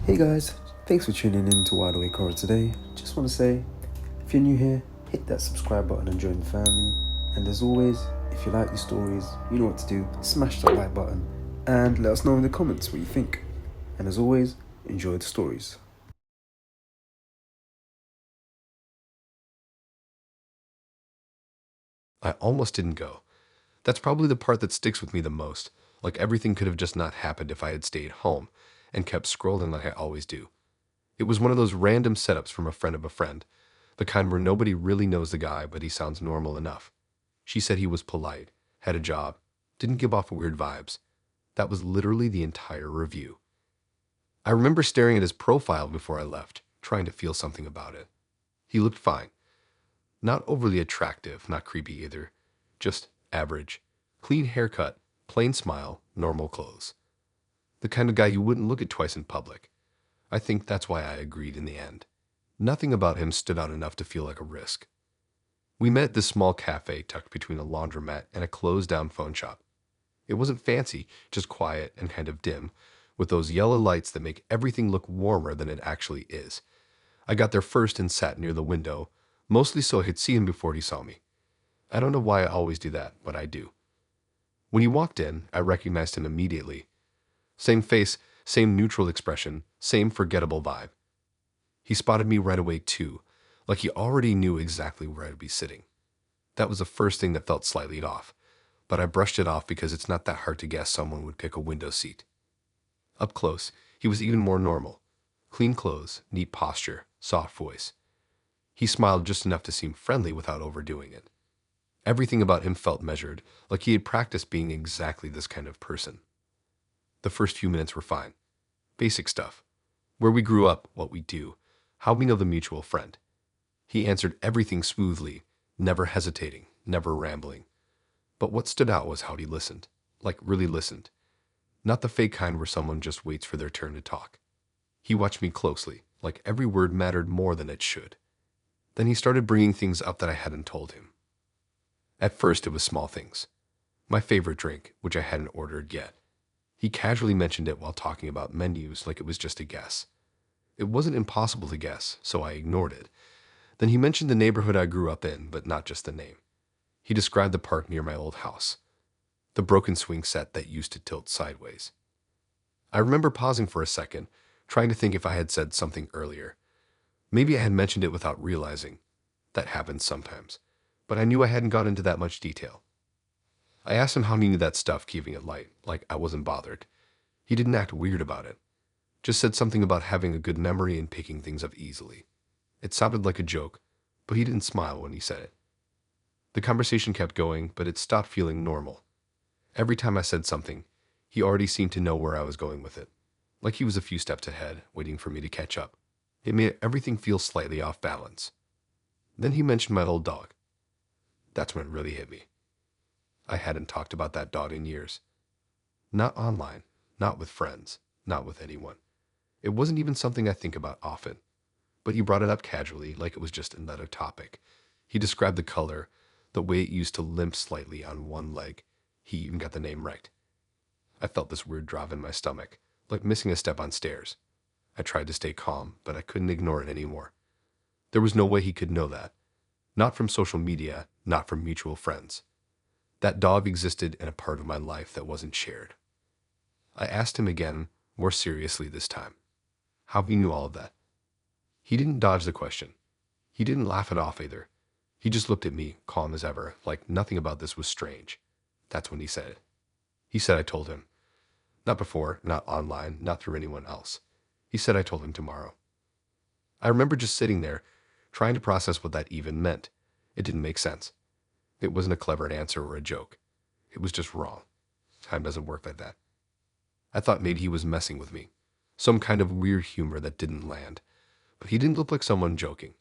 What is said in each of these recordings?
Hey guys, thanks for tuning in to Wide Awake Horror today. Just want to say, if you're new here, hit that subscribe button and join the family. And as always, if you like these stories, you know what to do. Smash that like button and let us know in the comments what you think. And as always, enjoy the stories. I almost didn't go. That's probably the part that sticks with me the most. Like everything could have just not happened if I had stayed home and kept scrolling like I always do. It was one of those random setups from a friend of a friend, the kind where nobody really knows the guy, but he sounds normal enough. She said he was polite, had a job, didn't give off weird vibes. That was literally the entire review. I remember staring at his profile before I left, trying to feel something about it. He looked fine. Not overly attractive, not creepy either. Just average. Clean haircut, plain smile, normal clothes. The kind of guy you wouldn't look at twice in public. I think that's why I agreed in the end. Nothing about him stood out enough to feel like a risk. We met at this small cafe tucked between a laundromat and a closed-down phone shop. It wasn't fancy, just quiet and kind of dim, with those yellow lights that make everything look warmer than it actually is. I got there first and sat near the window, mostly so I could see him before he saw me. I don't know why I always do that, but I do. When he walked in, I recognized him immediately. Same face, same neutral expression, same forgettable vibe. He spotted me right away too, like he already knew exactly where I'd be sitting. That was the first thing that felt slightly off, but I brushed it off because it's not that hard to guess someone would pick a window seat. Up close, he was even more normal. Clean clothes, neat posture, soft voice. He smiled just enough to seem friendly without overdoing it. Everything about him felt measured, like he had practiced being exactly this kind of person. The first few minutes were fine. Basic stuff. Where we grew up, what we do, how we know the mutual friend. He answered everything smoothly, never hesitating, never rambling. But what stood out was how he listened, like really listened. Not the fake kind where someone just waits for their turn to talk. He watched me closely, like every word mattered more than it should. Then he started bringing things up that I hadn't told him. At first, it was small things. My favorite drink, which I hadn't ordered yet. He casually mentioned it while talking about menus like it was just a guess. It wasn't impossible to guess, so I ignored it. Then he mentioned the neighborhood I grew up in, but not just the name. He described the park near my old house, the broken swing set that used to tilt sideways. I remember pausing for a second, trying to think if I had said something earlier. Maybe I had mentioned it without realizing. That happens sometimes. But I knew I hadn't got into that much detail. I asked him how he knew that stuff, keeping it light, like I wasn't bothered. He didn't act weird about it. Just said something about having a good memory and picking things up easily. It sounded like a joke, but he didn't smile when he said it. The conversation kept going, but it stopped feeling normal. Every time I said something, he already seemed to know where I was going with it. Like he was a few steps ahead, waiting for me to catch up. It made everything feel slightly off balance. Then he mentioned my old dog. That's when it really hit me. I hadn't talked about that dog in years. Not online, not with friends, not with anyone. It wasn't even something I think about often. But he brought it up casually, like it was just another topic. He described the color, the way it used to limp slightly on one leg. He even got the name right. I felt this weird drop in my stomach, like missing a step on stairs. I tried to stay calm, but I couldn't ignore it anymore. There was no way he could know that. Not from social media, not from mutual friends. That dog existed in a part of my life that wasn't shared. I asked him again, more seriously this time, how he knew all of that. He didn't dodge the question. He didn't laugh it off either. He just looked at me, calm as ever, like nothing about this was strange. That's when he said it. He said I told him. Not before, not online, not through anyone else. He said I told him tomorrow. I remember just sitting there, trying to process what that even meant. It didn't make sense. It wasn't a clever answer or a joke. It was just wrong. Time doesn't work like that. I thought maybe he was messing with me. Some kind of weird humor that didn't land. But he didn't look like someone joking.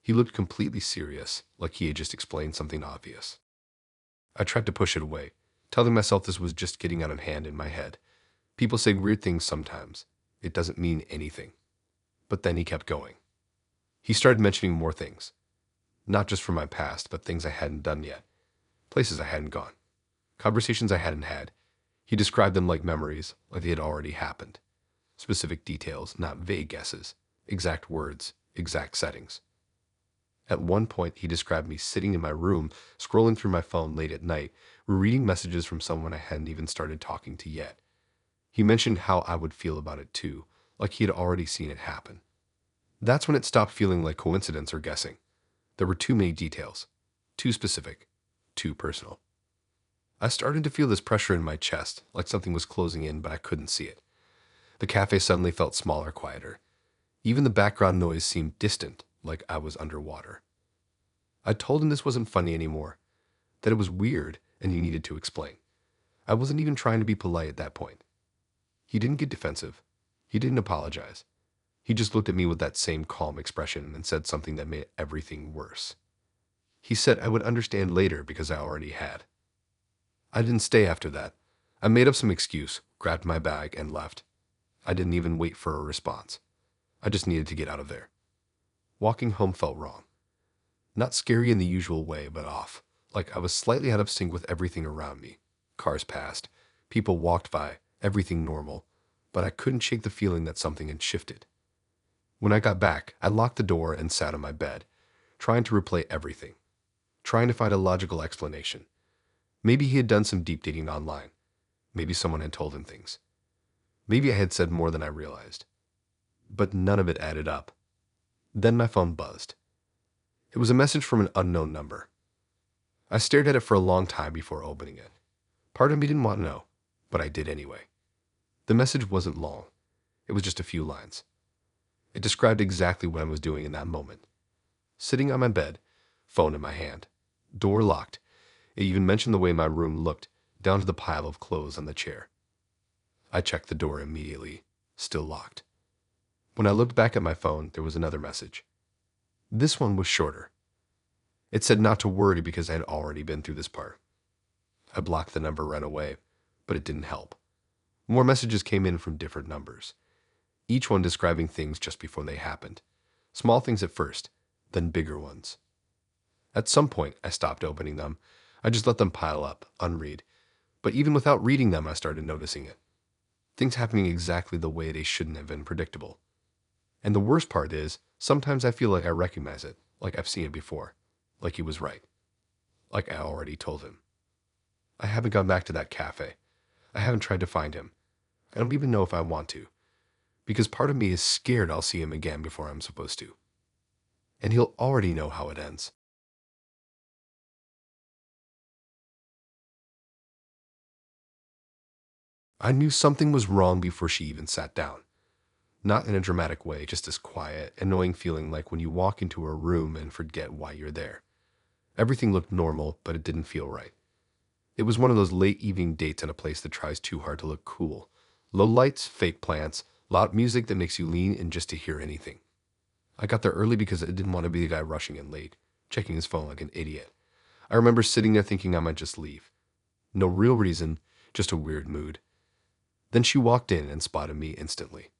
He looked completely serious, like he had just explained something obvious. I tried to push it away, telling myself this was just getting out of hand in my head. People say weird things sometimes. It doesn't mean anything. But then he kept going. He started mentioning more things. Not just from my past, but things I hadn't done yet. Places I hadn't gone. Conversations I hadn't had. He described them like memories, like they had already happened. specific details, not vague guesses, exact words, exact settings. At one point, he described me sitting in my room, scrolling through my phone late at night, reading messages from someone I hadn't even started talking to yet. He mentioned how I would feel about it too, like he had already seen it happen. That's when it stopped feeling like coincidence or guessing. There were too many details, too specific, too personal. I started to feel this pressure in my chest, like something was closing in, but I couldn't see it. The cafe suddenly felt smaller, quieter. Even the background noise seemed distant, like I was underwater. I told him this wasn't funny anymore, that it was weird and he needed to explain. I wasn't even trying to be polite at that point. He didn't get defensive. He didn't apologize. He just looked at me with that same calm expression and said something that made everything worse. He said I would understand later because I already had. I didn't stay after that. I made up some excuse, grabbed my bag, and left. I didn't even wait for a response. I just needed to get out of there. Walking home felt wrong. Not scary in the usual way, but off. Like I was slightly out of sync with everything around me. Cars passed. People walked by. Everything normal. But I couldn't shake the feeling that something had shifted. When I got back, I locked the door and sat on my bed, trying to replay everything. Trying to find a logical explanation. Maybe he had done some deep digging online. Maybe someone had told him things. Maybe I had said more than I realized. But none of it added up. Then my phone buzzed. It was a message from an unknown number. I stared at it for a long time before opening it. Part of me didn't want to know, but I did anyway. The message wasn't long. It was just a few lines. It described exactly what I was doing in that moment. Sitting on my bed, phone in my hand, door locked. It even mentioned the way my room looked, down to the pile of clothes on the chair. I checked the door immediately, still locked. When I looked back at my phone, there was another message. This one was shorter. It said not to worry because I had already been through this part. I blocked the number right away, but it didn't help. More messages came in from different numbers, each one describing things just before they happened. Small things at first, then bigger ones. At some point, I stopped opening them. I just let them pile up, unread. But even without reading them, I started noticing it. Things happening exactly the way they shouldn't have been predictable. And the worst part is, sometimes I feel like I recognize it, like I've seen it before, like he was right, like I already told him. I haven't gone back to that cafe. I haven't tried to find him. I don't even know if I want to, because part of me is scared I'll see him again before I'm supposed to. And he'll already know how it ends. I knew something was wrong before she even sat down. Not in a dramatic way, just this quiet, annoying feeling like when you walk into a room and forget why you're there. Everything looked normal, but it didn't feel right. It was one of those late evening dates in a place that tries too hard to look cool. Low lights, fake plants, loud music that makes you lean in just to hear anything. I got there early because I didn't want to be the guy rushing in late, checking his phone like an idiot. I remember sitting there thinking I might just leave. No real reason, just a weird mood. Then she walked in and spotted me instantly.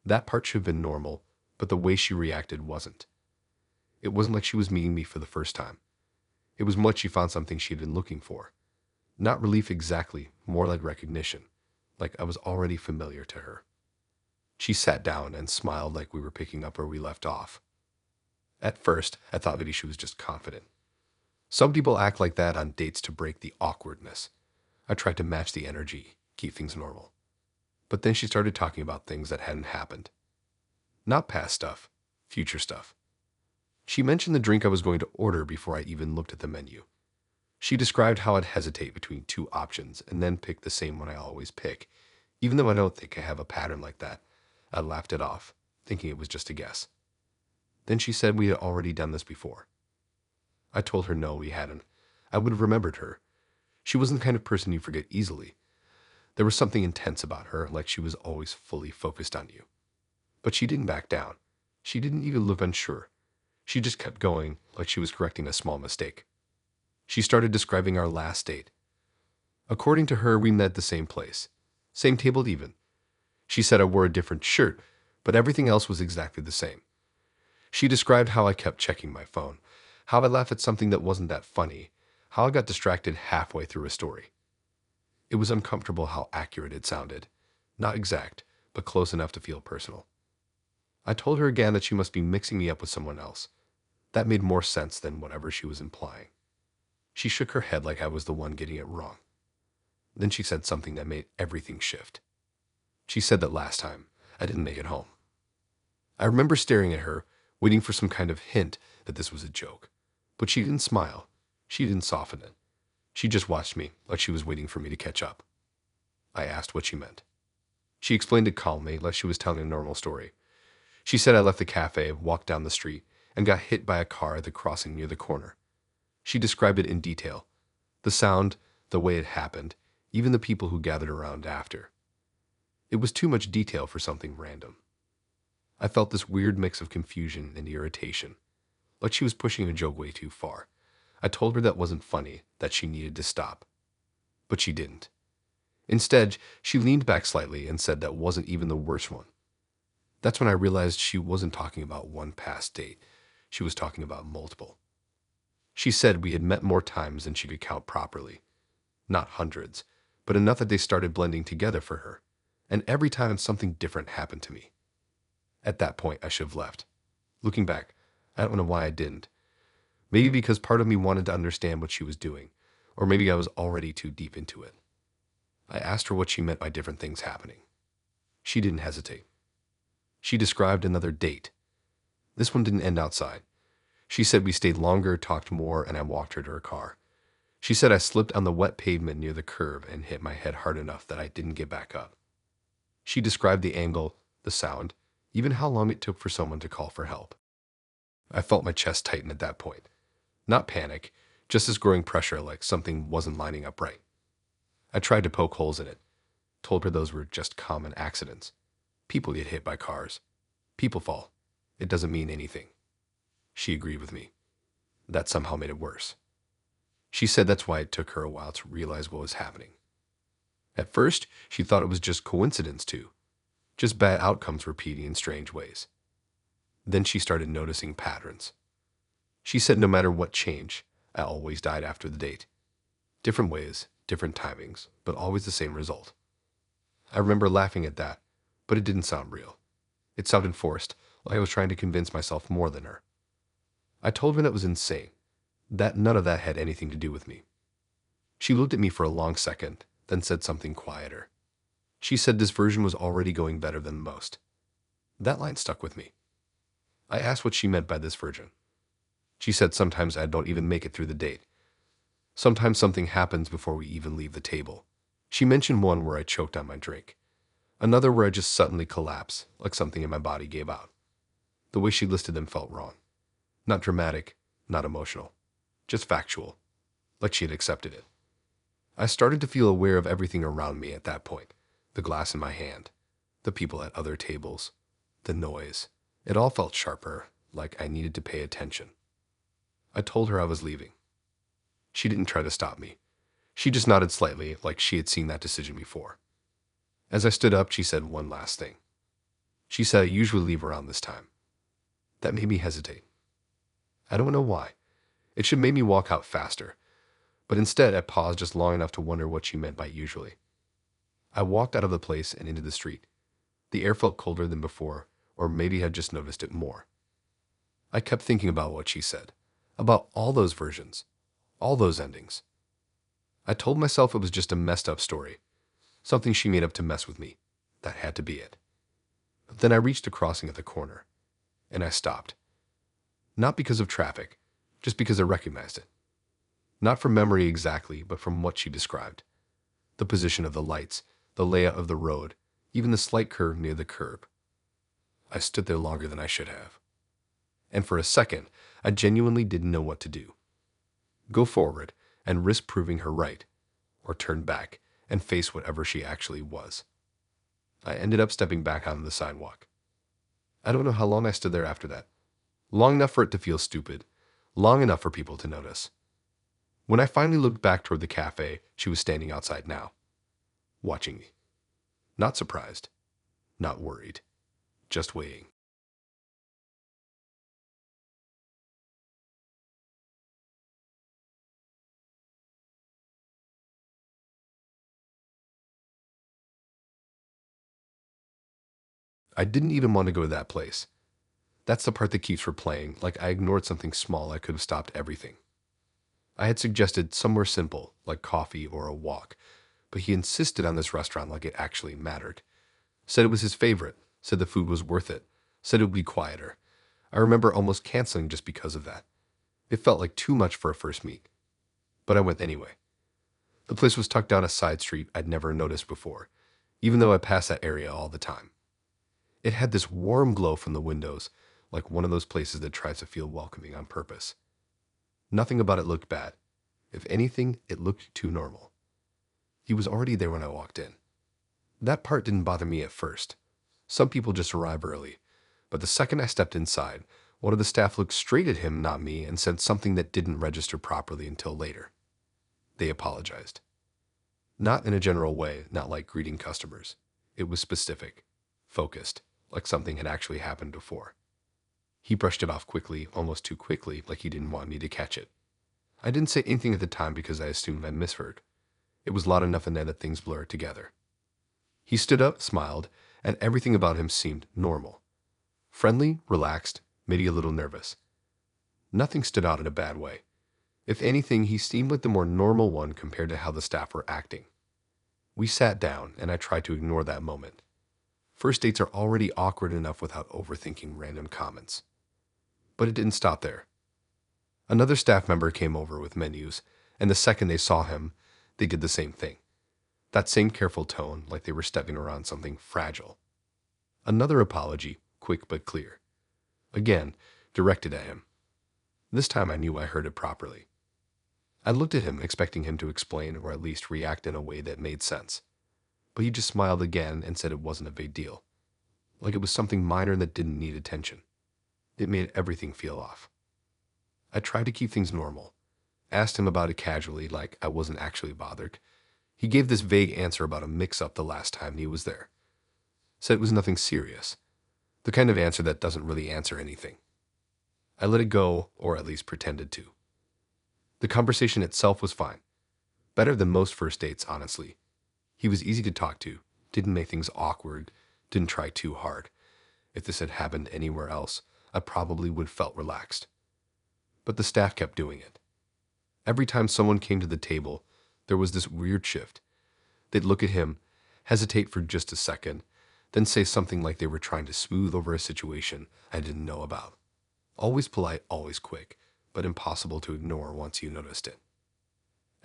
That part should have been normal, but the way she reacted wasn't. It wasn't like she was meeting me for the first time. It was more like she found something she had been looking for. Not relief exactly, more like recognition, like I was already familiar to her. She sat down and smiled like we were picking up where we left off. At first, I thought maybe she was just confident. Some people act like that on dates to break the awkwardness. I tried to match the energy, keep things normal. But then she started talking about things that hadn't happened. Not past stuff, future stuff. She mentioned the drink I was going to order before I even looked at the menu. She described how I'd hesitate between two options and then pick the same one I always pick. Even though I don't think I have a pattern like that, I laughed it off, thinking it was just a guess. Then she said we had already done this before. I told her no, we hadn't. I would have remembered her. She wasn't the kind of person you forget easily. There was something intense about her, like she was always fully focused on you. But she didn't back down. She didn't even look unsure. She just kept going, like she was correcting a small mistake. She started describing our last date. According to her, we met at the same place. Same table even. She said I wore a different shirt, but everything else was exactly the same. She described how I kept checking my phone, how I laughed at something that wasn't that funny, how I got distracted halfway through a story. It was uncomfortable how accurate it sounded. Not exact, but close enough to feel personal. I told her again that she must be mixing me up with someone else. That made more sense than whatever she was implying. She shook her head like I was the one getting it wrong. Then she said something that made everything shift. She said that last time I didn't make it home. I remember staring at her, waiting for some kind of hint that this was a joke. But she didn't smile. She didn't soften it. She just watched me like she was waiting for me to catch up. I asked what she meant. She explained it calmly, like she was telling a normal story. She said I left the cafe, walked down the street, and got hit by a car at the crossing near the corner. She described it in detail. The sound, the way it happened, even the people who gathered around after. It was too much detail for something random. I felt this weird mix of confusion and irritation, like she was pushing a joke way too far. I told her that wasn't funny, that she needed to stop. But she didn't. Instead, she leaned back slightly and said that wasn't even the worst one. That's when I realized she wasn't talking about one past date. She was talking about multiple. She said we had met more times than she could count properly. Not hundreds, but enough that they started blending together for her. And every time something different happened to me. At that point, I should have left. Looking back, I don't know why I didn't. Maybe because part of me wanted to understand what she was doing, or maybe I was already too deep into it. I asked her what she meant by different things happening. She didn't hesitate. She described another date. This one didn't end outside. She said we stayed longer, talked more, and I walked her to her car. She said I slipped on the wet pavement near the curb and hit my head hard enough that I didn't get back up. She described the angle, the sound, even how long it took for someone to call for help. I felt my chest tighten at that point. Not panic, just this growing pressure like something wasn't lining up right. I tried to poke holes in it, told her those were just common accidents. People get hit by cars. People fall. It doesn't mean anything. She agreed with me. That somehow made it worse. She said that's why it took her a while to realize what was happening. At first, she thought it was just coincidence too, just bad outcomes repeating in strange ways. Then she started noticing patterns. She said no matter what changed, I always died after the date. Different ways, different timings, but always the same result. I remember laughing at that, but it didn't sound real. It sounded forced, like I was trying to convince myself more than her. I told her that was insane, that none of that had anything to do with me. She looked at me for a long second, then said something quieter. She said this version was already going better than most. That line stuck with me. I asked what she meant by this version. She said sometimes I don't even make it through the date. Sometimes something happens before we even leave the table. She mentioned one where I choked on my drink. Another where I just suddenly collapsed, like something in my body gave out. The way she listed them felt wrong. Not dramatic, not emotional. Just factual. Like she had accepted it. I started to feel aware of everything around me at that point. The glass in my hand. The people at other tables. The noise. It all felt sharper, like I needed to pay attention. I told her I was leaving. She didn't try to stop me. She just nodded slightly, like she had seen that decision before. As I stood up, she said one last thing. She said I usually leave around this time. That made me hesitate. I don't know why. It should make me walk out faster. But instead, I paused just long enough to wonder what she meant by usually. I walked out of the place and into the street. The air felt colder than before, or maybe I'd just noticed it more. I kept thinking about what she said, about all those versions, all those endings. I told myself it was just a messed up story, something she made up to mess with me. That had to be it. But then I reached a crossing at the corner, and I stopped. Not because of traffic, just because I recognized it. Not from memory exactly, but from what she described. The position of the lights, the layout of the road, even the slight curve near the curb. I stood there longer than I should have. And for a second, I genuinely didn't know what to do. Go forward and risk proving her right, or turn back and face whatever she actually was. I ended up stepping back onto the sidewalk. I don't know how long I stood there after that. Long enough for it to feel stupid. Long enough for people to notice. When I finally looked back toward the cafe, she was standing outside now, watching me. Not surprised, not worried, just waiting. I didn't even want to go to that place. That's the part that keeps replaying, like I ignored something small I could have stopped everything. I had suggested somewhere simple, like coffee or a walk, but he insisted on this restaurant like it actually mattered. Said it was his favorite, said the food was worth it, said it would be quieter. I remember almost canceling just because of that. It felt like too much for a first meet. But I went anyway. The place was tucked down a side street I'd never noticed before, even though I passed that area all the time. It had this warm glow from the windows, like one of those places that tries to feel welcoming on purpose. Nothing about it looked bad. If anything, it looked too normal. He was already there when I walked in. That part didn't bother me at first. Some people just arrive early. But the second I stepped inside, one of the staff looked straight at him, not me, and said something that didn't register properly until later. They apologized. Not in a general way, not like greeting customers. It was specific, focused, like something had actually happened before. He brushed it off quickly, almost too quickly, like he didn't want me to catch it. I didn't say anything at the time because I assumed I misheard. It was loud enough in there that things blurred together. He stood up, smiled, and everything about him seemed normal. Friendly, relaxed, maybe a little nervous. Nothing stood out in a bad way. If anything, he seemed like the more normal one compared to how the staff were acting. We sat down, and I tried to ignore that moment. First dates are already awkward enough without overthinking random comments. But it didn't stop there. Another staff member came over with menus, and the second they saw him, they did the same thing. That same careful tone, like they were stepping around something fragile. Another apology, quick but clear. Again, directed at him. This time I knew I heard it properly. I looked at him, expecting him to explain or at least react in a way that made sense. But he just smiled again and said it wasn't a big deal. Like it was something minor that didn't need attention. It made everything feel off. I tried to keep things normal. Asked him about it casually, like I wasn't actually bothered. He gave this vague answer about a mix-up the last time he was there. Said it was nothing serious. The kind of answer that doesn't really answer anything. I let it go, or at least pretended to. The conversation itself was fine. Better than most first dates, honestly. He was easy to talk to, didn't make things awkward, didn't try too hard. If this had happened anywhere else, I probably would have felt relaxed. But the staff kept doing it. Every time someone came to the table, there was this weird shift. They'd look at him, hesitate for just a second, then say something like they were trying to smooth over a situation I didn't know about. Always polite, always quick, but impossible to ignore once you noticed it.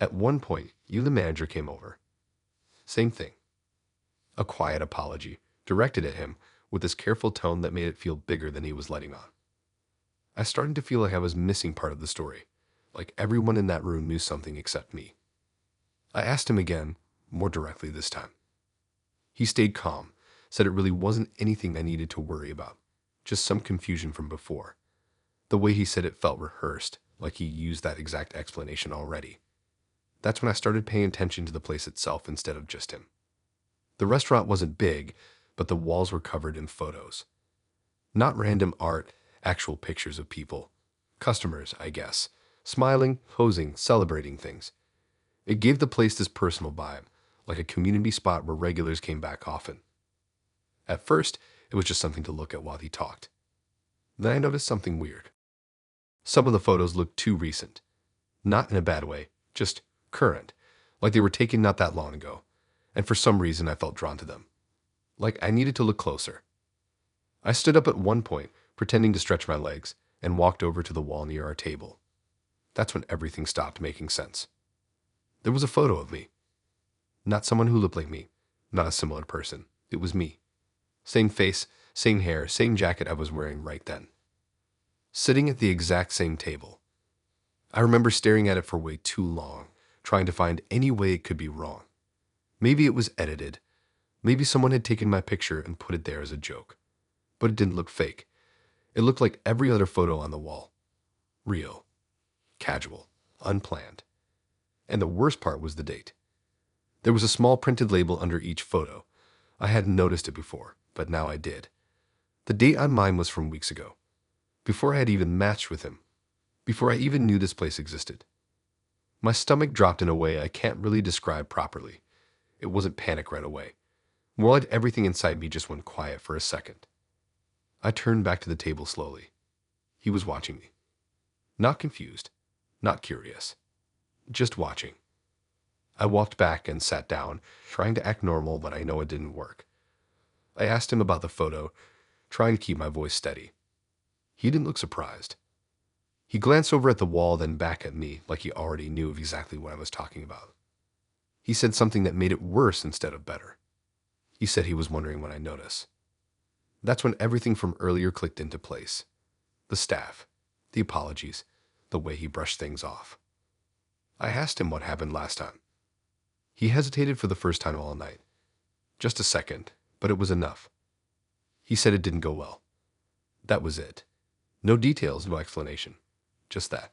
At one point, the manager came over. Same thing. A quiet apology, directed at him with this careful tone that made it feel bigger than he was letting on. I started to feel like I was missing part of the story, like everyone in that room knew something except me. I asked him again, more directly this time. He stayed calm, said it really wasn't anything I needed to worry about, just some confusion from before. The way he said it felt rehearsed, like he used that exact explanation already. That's when I started paying attention to the place itself instead of just him. The restaurant wasn't big, but the walls were covered in photos. Not random art, actual pictures of people. Customers, I guess. Smiling, posing, celebrating things. It gave the place this personal vibe, like a community spot where regulars came back often. At first, it was just something to look at while he talked. Then I noticed something weird. Some of the photos looked too recent. Not in a bad way, just current, like they were taken not that long ago, and for some reason I felt drawn to them. Like I needed to look closer. I stood up at one point, pretending to stretch my legs, and walked over to the wall near our table. That's when everything stopped making sense. There was a photo of me. Not someone who looked like me, not a similar person. It was me. Same face, same hair, same jacket I was wearing right then. Sitting at the exact same table. I remember staring at it for way too long, trying to find any way it could be wrong. Maybe it was edited. Maybe someone had taken my picture and put it there as a joke. But it didn't look fake. It looked like every other photo on the wall. Real. Casual. Unplanned. And the worst part was the date. There was a small printed label under each photo. I hadn't noticed it before, but now I did. The date on mine was from weeks ago. Before I had even matched with him. Before I even knew this place existed. My stomach dropped in a way I can't really describe properly. It wasn't panic right away. More like everything inside me just went quiet for a second. I turned back to the table slowly. He was watching me. Not confused, not curious, just watching. I walked back and sat down, trying to act normal, but I know it didn't work. I asked him about the photo, trying to keep my voice steady. He didn't look surprised. He glanced over at the wall, then back at me, like he already knew exactly what I was talking about. He said something that made it worse instead of better. He said he was wondering when I noticed. That's when everything from earlier clicked into place. The staff, the apologies, the way he brushed things off. I asked him what happened last time. He hesitated for the first time all night. Just a second, but it was enough. He said it didn't go well. That was it. No details, no explanation. Just that.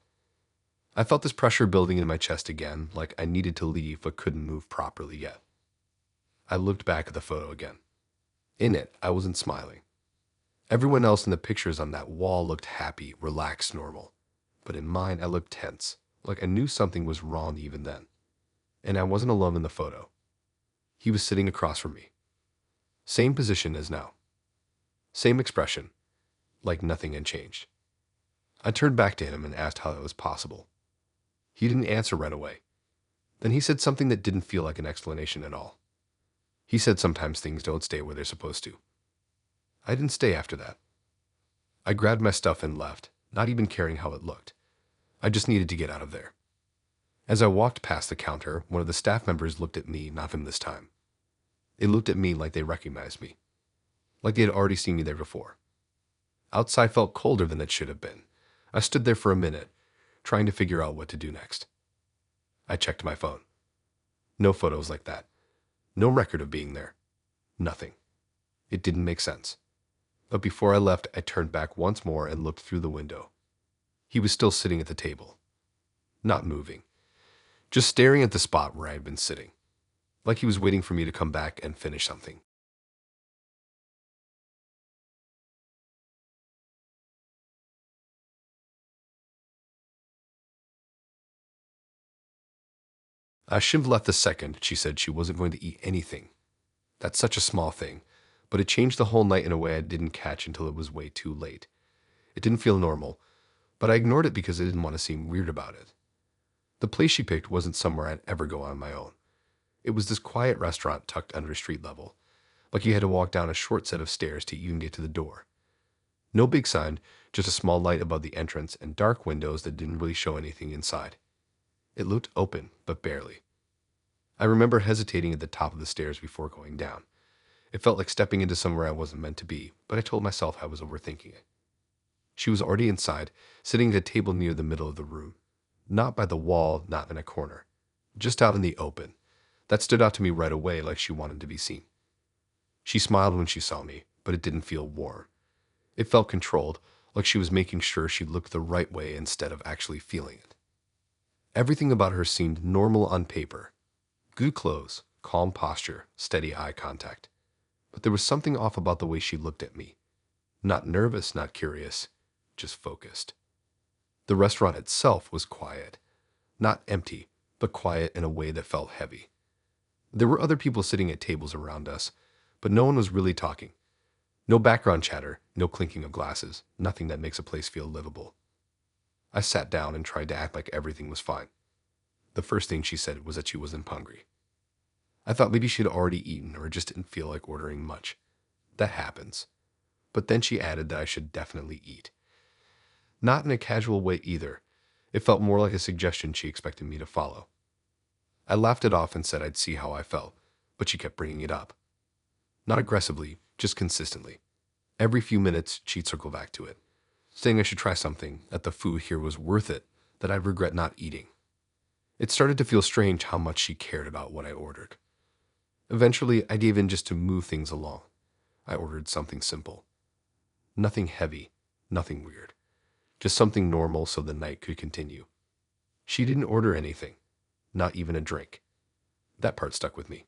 I felt this pressure building in my chest again, like I needed to leave but couldn't move properly yet. I looked back at the photo again. In it, I wasn't smiling. Everyone else in the pictures on that wall looked happy, relaxed, normal. But in mine, I looked tense, like I knew something was wrong even then. And I wasn't alone in the photo. He was sitting across from me. Same position as now. Same expression, like nothing had changed. I turned back to him and asked how it was possible. He didn't answer right away. Then he said something that didn't feel like an explanation at all. He said sometimes things don't stay where they're supposed to. I didn't stay after that. I grabbed my stuff and left, not even caring how it looked. I just needed to get out of there. As I walked past the counter, one of the staff members looked at me, not him this time. They looked at me like they recognized me, like they had already seen me there before. Outside felt colder than it should have been. I stood there for a minute, trying to figure out what to do next. I checked my phone. No photos like that. No record of being there. Nothing. It didn't make sense. But before I left, I turned back once more and looked through the window. He was still sitting at the table. Not moving. Just staring at the spot where I had been sitting. Like he was waiting for me to come back and finish something. I shouldn't have left the second she said she wasn't going to eat anything. That's such a small thing, but it changed the whole night in a way I didn't catch until it was way too late. It didn't feel normal, but I ignored it because I didn't want to seem weird about it. The place she picked wasn't somewhere I'd ever go on my own. It was this quiet restaurant tucked under street level, like you had to walk down a short set of stairs to even get to the door. No big sign, just a small light above the entrance and dark windows that didn't really show anything inside. It looked open, but barely. I remember hesitating at the top of the stairs before going down. It felt like stepping into somewhere I wasn't meant to be, but I told myself I was overthinking it. She was already inside, sitting at a table near the middle of the room. Not by the wall, not in a corner. Just out in the open. That stood out to me right away, like she wanted to be seen. She smiled when she saw me, but it didn't feel warm. It felt controlled, like she was making sure she looked the right way instead of actually feeling it. Everything about her seemed normal on paper. Good clothes, calm posture, steady eye contact. But there was something off about the way she looked at me. Not nervous, not curious, just focused. The restaurant itself was quiet. Not empty, but quiet in a way that felt heavy. There were other people sitting at tables around us, but no one was really talking. No background chatter, no clinking of glasses, nothing that makes a place feel livable. I sat down and tried to act like everything was fine. The first thing she said was that she wasn't hungry. I thought maybe she had already eaten or just didn't feel like ordering much. That happens. But then she added that I should definitely eat. Not in a casual way either. It felt more like a suggestion she expected me to follow. I laughed it off and said I'd see how I felt, but she kept bringing it up. Not aggressively, just consistently. Every few minutes, she'd circle back to it, saying I should try something, that the food here was worth it, that I'd regret not eating. It started to feel strange how much she cared about what I ordered. Eventually, I gave in just to move things along. I ordered something simple. Nothing heavy, nothing weird. Just something normal so the night could continue. She didn't order anything, not even a drink. That part stuck with me.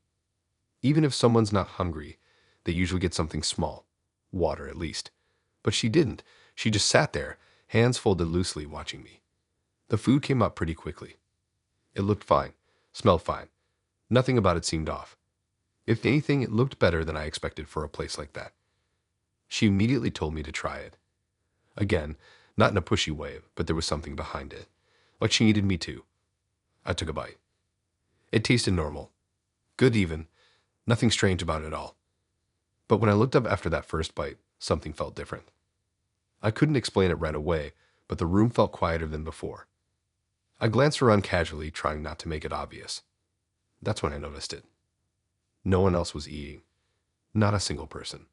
Even if someone's not hungry, they usually get something small, water at least. But she didn't. She just sat there, hands folded loosely, watching me. The food came up pretty quickly. It looked fine, smelled fine. Nothing about it seemed off. If anything, it looked better than I expected for a place like that. She immediately told me to try it. Again, not in a pushy way, but there was something behind it. Like she needed me to. I took a bite. It tasted normal. Good even. Nothing strange about it at all. But when I looked up after that first bite, something felt different. I couldn't explain it right away, but the room felt quieter than before. I glanced around casually, trying not to make it obvious. That's when I noticed it. No one else was eating. Not a single person.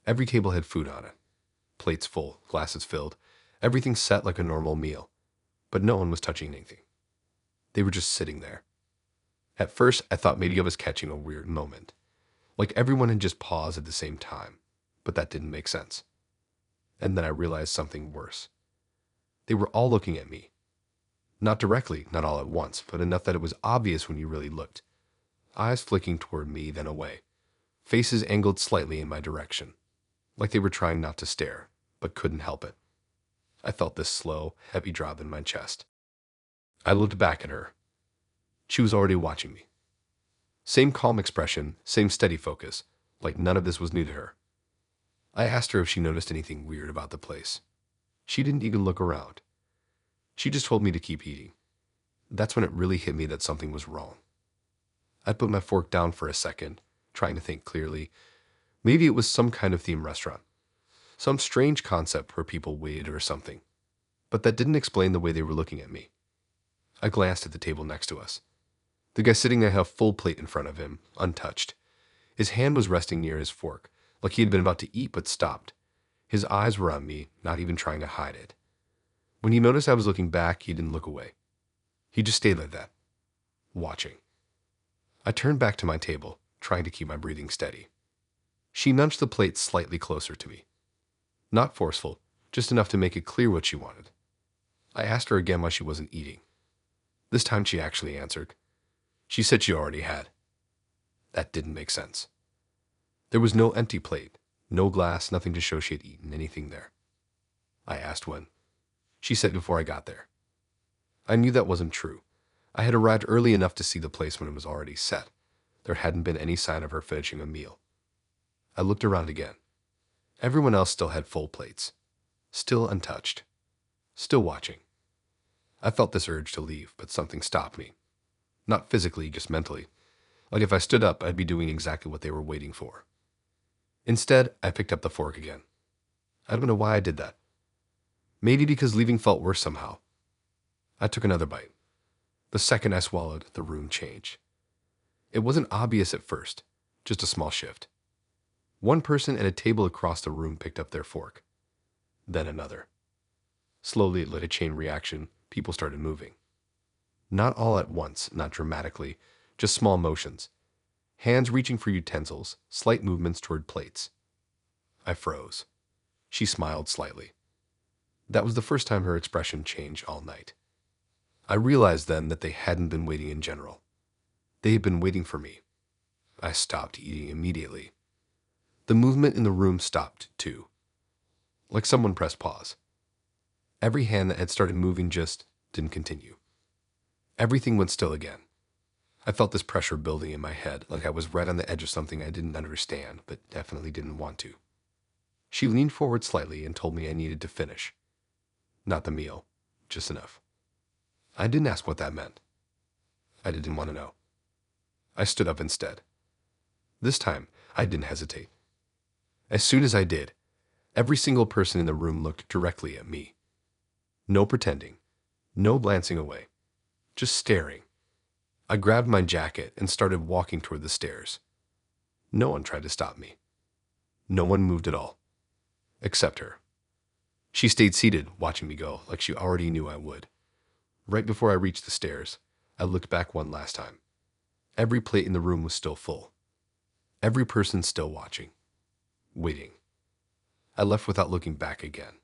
Every table had food on it. Plates full, glasses filled, everything set like a normal meal. But no one was touching anything. They were just sitting there. At first, I thought maybe I was catching a weird moment. Like everyone had just paused at the same time. But that didn't make sense. And then I realized something worse. They were all looking at me. Not directly, not all at once, but enough that it was obvious when you really looked. Eyes flicking toward me, then away. Faces angled slightly in my direction. Like they were trying not to stare, but couldn't help it. I felt this slow, heavy drop in my chest. I looked back at her. She was already watching me. Same calm expression, same steady focus, like none of this was new to her. I asked her if she noticed anything weird about the place. She didn't even look around. She just told me to keep eating. That's when it really hit me that something was wrong. I put my fork down for a second, trying to think clearly. Maybe it was some kind of theme restaurant. Some strange concept where people waited or something. But that didn't explain the way they were looking at me. I glanced at the table next to us. The guy sitting there had a full plate in front of him, untouched. His hand was resting near his fork, like he had been about to eat but stopped. His eyes were on me, not even trying to hide it. When he noticed I was looking back, he didn't look away. He just stayed like that, watching. I turned back to my table, trying to keep my breathing steady. She nudged the plate slightly closer to me. Not forceful, just enough to make it clear what she wanted. I asked her again why she wasn't eating. This time she actually answered. She said she already had. That didn't make sense. There was no empty plate, no glass, nothing to show she had eaten anything there. I asked when. She said before I got there. I knew that wasn't true. I had arrived early enough to see the place when it was already set. There hadn't been any sign of her finishing a meal. I looked around again. Everyone else still had full plates. Still untouched. Still watching. I felt this urge to leave, but something stopped me. Not physically, just mentally. Like if I stood up, I'd be doing exactly what they were waiting for. Instead, I picked up the fork again. I don't know why I did that. Maybe because leaving felt worse somehow. I took another bite. The second I swallowed, the room changed. It wasn't obvious at first, just a small shift. One person at a table across the room picked up their fork. Then another. Slowly, it led a chain reaction. People started moving. Not all at once, not dramatically, just small motions. Hands reaching for utensils, slight movements toward plates. I froze. She smiled slightly. That was the first time her expression changed all night. I realized then that they hadn't been waiting in general. They had been waiting for me. I stopped eating immediately. The movement in the room stopped, too. Like someone pressed pause. Every hand that had started moving just didn't continue. Everything went still again. I felt this pressure building in my head, like I was right on the edge of something I didn't understand, but definitely didn't want to. She leaned forward slightly and told me I needed to finish. Not the meal, just enough. I didn't ask what that meant. I didn't want to know. I stood up instead. This time, I didn't hesitate. As soon as I did, every single person in the room looked directly at me. No pretending, no glancing away, just staring. I grabbed my jacket and started walking toward the stairs. No one tried to stop me. No one moved at all, except her. She stayed seated, watching me go, like she already knew I would. Right before I reached the stairs, I looked back one last time. Every plate in the room was still full. Every person still watching. Waiting. I left without looking back again.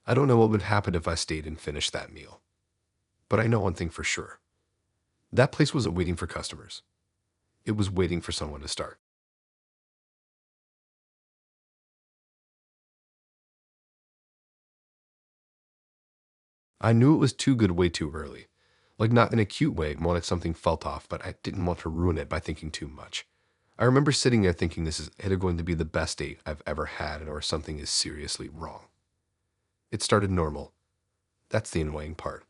I don't know what would happen if I stayed and finished that meal. But I know one thing for sure. That place wasn't waiting for customers. It was waiting for someone to start. I knew it was too good way too early. Like not in a cute way, more like something felt off, but I didn't want to ruin it by thinking too much. I remember sitting there thinking this is either going to be the best date I've ever had or something is seriously wrong. It started normal. That's the annoying part.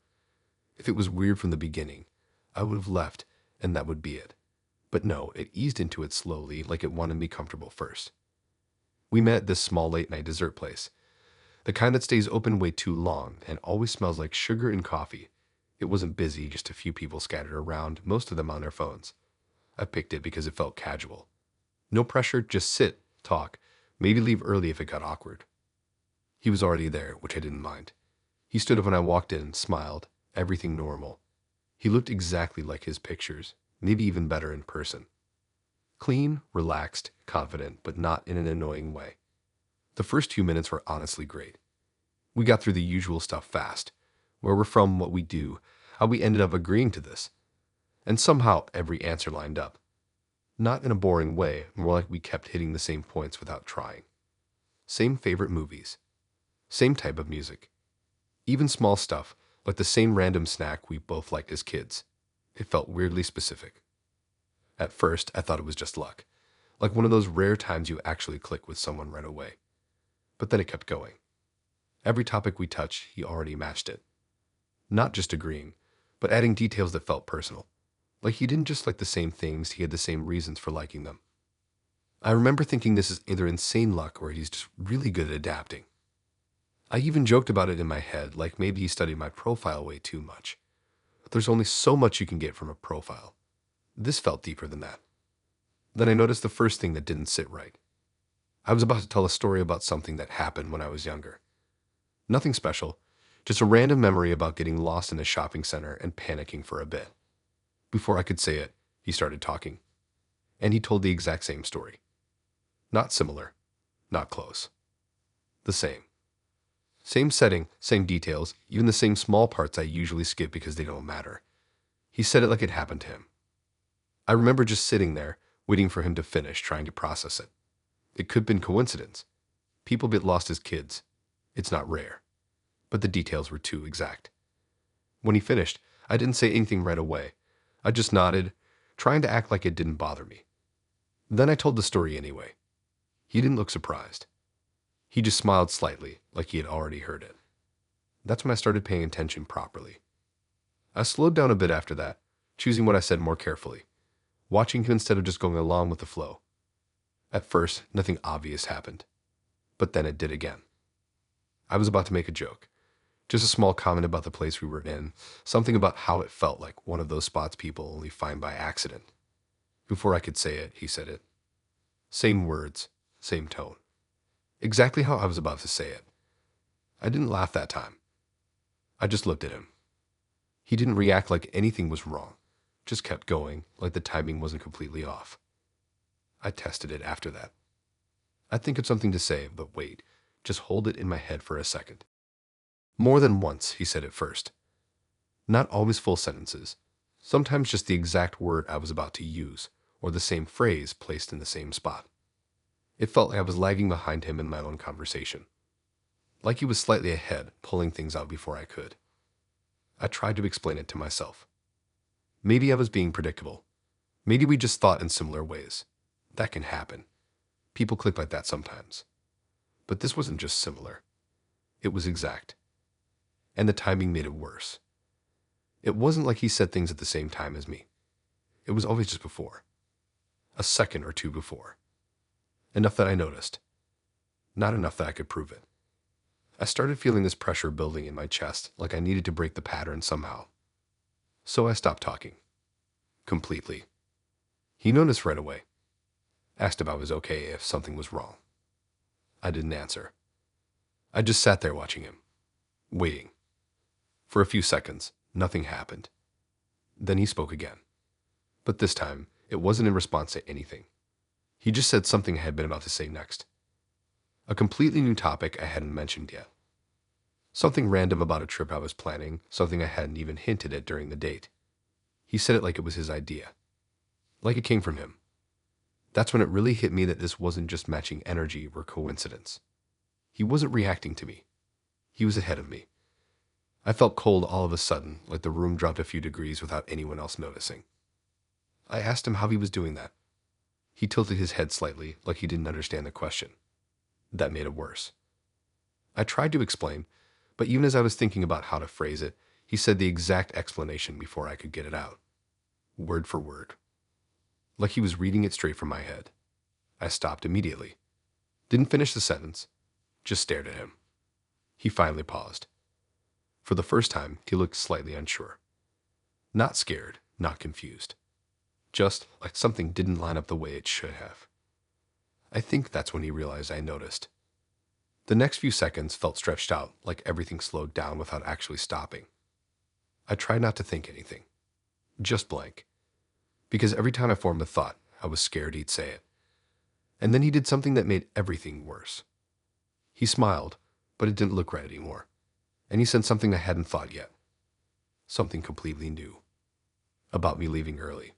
If it was weird from the beginning, I would have left and that would be it. But no, it eased into it slowly, like it wanted me comfortable first. We met at this small late-night dessert place, the kind that stays open way too long and always smells like sugar and coffee. It wasn't busy, just a few people scattered around, most of them on their phones. I picked it because it felt casual. No pressure, just sit, talk, maybe leave early if it got awkward. He was already there, which I didn't mind. He stood up when I walked in, smiled, everything normal. He looked exactly like his pictures, maybe even better in person. Clean, relaxed, confident, but not in an annoying way. The first 2 minutes were honestly great. We got through the usual stuff fast. Where we're from, what we do, how we ended up agreeing to this. And somehow every answer lined up. Not in a boring way, more like we kept hitting the same points without trying. Same favorite movies. Same type of music. Even small stuff, like the same random snack we both liked as kids. It felt weirdly specific. At first, I thought it was just luck. Like one of those rare times you actually click with someone right away. But then it kept going. Every topic we touched, he already matched it. Not just agreeing, but adding details that felt personal. Like he didn't just like the same things, he had the same reasons for liking them. I remember thinking this is either insane luck or he's just really good at adapting. I even joked about it in my head, like maybe he studied my profile way too much. But there's only so much you can get from a profile. This felt deeper than that. Then I noticed the first thing that didn't sit right. I was about to tell a story about something that happened when I was younger. Nothing special, just a random memory about getting lost in a shopping center and panicking for a bit. Before I could say it, he started talking. And he told the exact same story. Not similar, not close. The same. Same setting, same details, even the same small parts I usually skip because they don't matter. He said it like it happened to him. I remember just sitting there, waiting for him to finish, trying to process it. It could have been coincidence. People get lost as kids. It's not rare. But the details were too exact. When he finished, I didn't say anything right away. I just nodded, trying to act like it didn't bother me. Then I told the story anyway. He didn't look surprised. He just smiled slightly, like he had already heard it. That's when I started paying attention properly. I slowed down a bit after that, choosing what I said more carefully, watching him instead of just going along with the flow. At first, nothing obvious happened, but then it did again. I was about to make a joke, just a small comment about the place we were in, something about how it felt like one of those spots people only find by accident. Before I could say it, he said it. Same words, same tone. Exactly how I was about to say it. I didn't laugh that time. I just looked at him. He didn't react like anything was wrong, just kept going, like the timing wasn't completely off. I tested it after that. I'd think of something to say, but wait, just hold it in my head for a second. More than once, he said it first. Not always full sentences, sometimes just the exact word I was about to use, or the same phrase placed in the same spot. It felt like I was lagging behind him in my own conversation. Like he was slightly ahead, pulling things out before I could. I tried to explain it to myself. Maybe I was being predictable. Maybe we just thought in similar ways. That can happen. People click like that sometimes. But this wasn't just similar. It was exact. And the timing made it worse. It wasn't like he said things at the same time as me. It was always just before. A second or two before. Enough that I noticed. Not enough that I could prove it. I started feeling this pressure building in my chest, like I needed to break the pattern somehow. So I stopped talking. Completely. He noticed right away. Asked if I was okay, if something was wrong. I didn't answer. I just sat there watching him. Waiting. For a few seconds, nothing happened. Then he spoke again. But this time, it wasn't in response to anything. He just said something I had been about to say next. A completely new topic I hadn't mentioned yet. Something random about a trip I was planning, something I hadn't even hinted at during the date. He said it like it was his idea. Like it came from him. That's when it really hit me that this wasn't just matching energy or coincidence. He wasn't reacting to me. He was ahead of me. I felt cold all of a sudden, like the room dropped a few degrees without anyone else noticing. I asked him how he was doing that. He tilted his head slightly, like he didn't understand the question. That made it worse. I tried to explain, but even as I was thinking about how to phrase it, he said the exact explanation before I could get it out. Word for word. Like he was reading it straight from my head. I stopped immediately. Didn't finish the sentence, just stared at him. He finally paused. For the first time, he looked slightly unsure. Not scared, not confused. Just like something didn't line up the way it should have. I think that's when he realized I noticed. The next few seconds felt stretched out, like everything slowed down without actually stopping. I tried not to think anything. Just blank. Because every time I formed a thought, I was scared he'd say it. And then he did something that made everything worse. He smiled, but it didn't look right anymore. And he said something I hadn't thought yet. Something completely new. About me leaving early.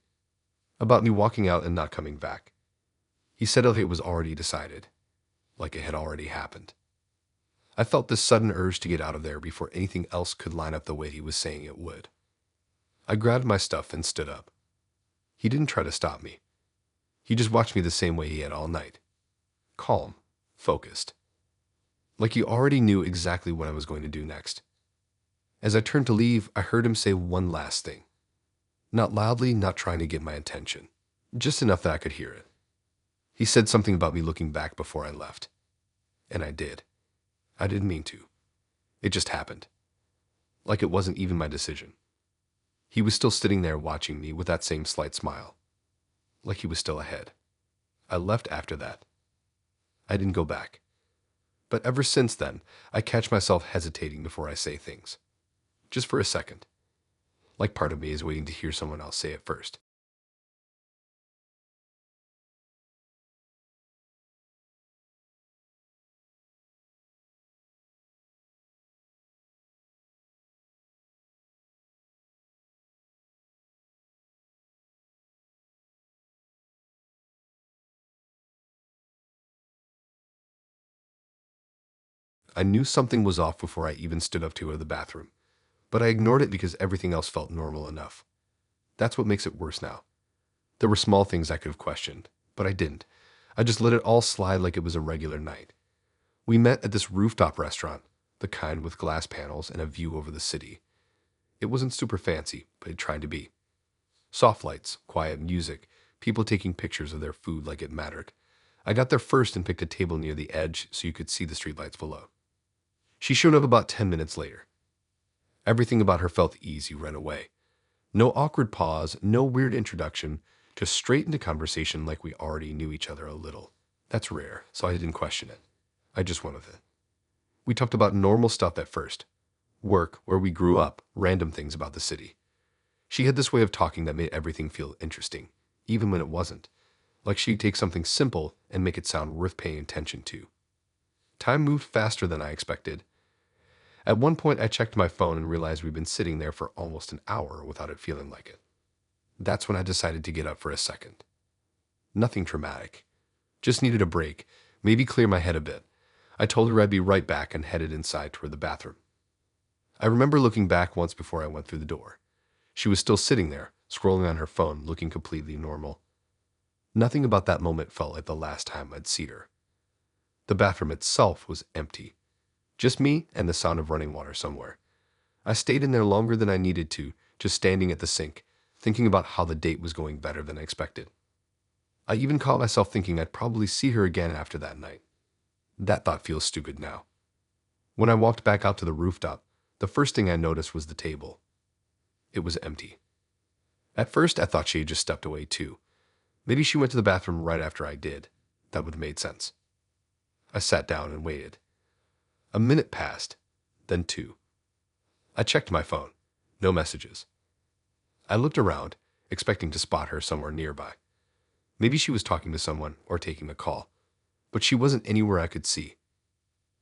About me walking out and not coming back. He said it like it was already decided. Like it had already happened. I felt this sudden urge to get out of there before anything else could line up the way he was saying it would. I grabbed my stuff and stood up. He didn't try to stop me. He just watched me the same way he had all night. Calm, focused. Like he already knew exactly what I was going to do next. As I turned to leave, I heard him say one last thing. Not loudly, not trying to get my attention. Just enough that I could hear it. He said something about me looking back before I left. And I did. I didn't mean to. It just happened. Like it wasn't even my decision. He was still sitting there watching me with that same slight smile. Like he was still ahead. I left after that. I didn't go back. But ever since then, I catch myself hesitating before I say things. Just for a second. Like part of me is waiting to hear someone else say it first. I knew something was off before I even stood up to go to the bathroom, but I ignored it because everything else felt normal enough. That's what makes it worse now. There were small things I could have questioned, but I didn't. I just let it all slide like it was a regular night. We met at this rooftop restaurant, the kind with glass panels and a view over the city. It wasn't super fancy, but it tried to be. Soft lights, quiet music, people taking pictures of their food like it mattered. I got there first and picked a table near the edge so you could see the streetlights below. She showed up about 10 minutes later. Everything about her felt easy right away. No awkward pause, no weird introduction, just straight into conversation like we already knew each other a little. That's rare, so I didn't question it. I just went with it. We talked about normal stuff at first. Work, where we grew up, random things about the city. She had this way of talking that made everything feel interesting, even when it wasn't. Like she'd take something simple and make it sound worth paying attention to. Time moved faster than I expected. At one point, I checked my phone and realized we'd been sitting there for almost an hour without it feeling like it. That's when I decided to get up for a second. Nothing traumatic. Just needed a break, maybe clear my head a bit. I told her I'd be right back and headed inside toward the bathroom. I remember looking back once before I went through the door. She was still sitting there, scrolling on her phone, looking completely normal. Nothing about that moment felt like the last time I'd seen her. The bathroom itself was empty. Just me and the sound of running water somewhere. I stayed in there longer than I needed to, just standing at the sink, thinking about how the date was going better than I expected. I even caught myself thinking I'd probably see her again after that night. That thought feels stupid now. When I walked back out to the rooftop, the first thing I noticed was the table. It was empty. At first, I thought she had just stepped away too. Maybe she went to the bathroom right after I did. That would have made sense. I sat down and waited. A minute passed, then 2. I checked my phone. No messages. I looked around, expecting to spot her somewhere nearby. Maybe she was talking to someone or taking a call, but she wasn't anywhere I could see.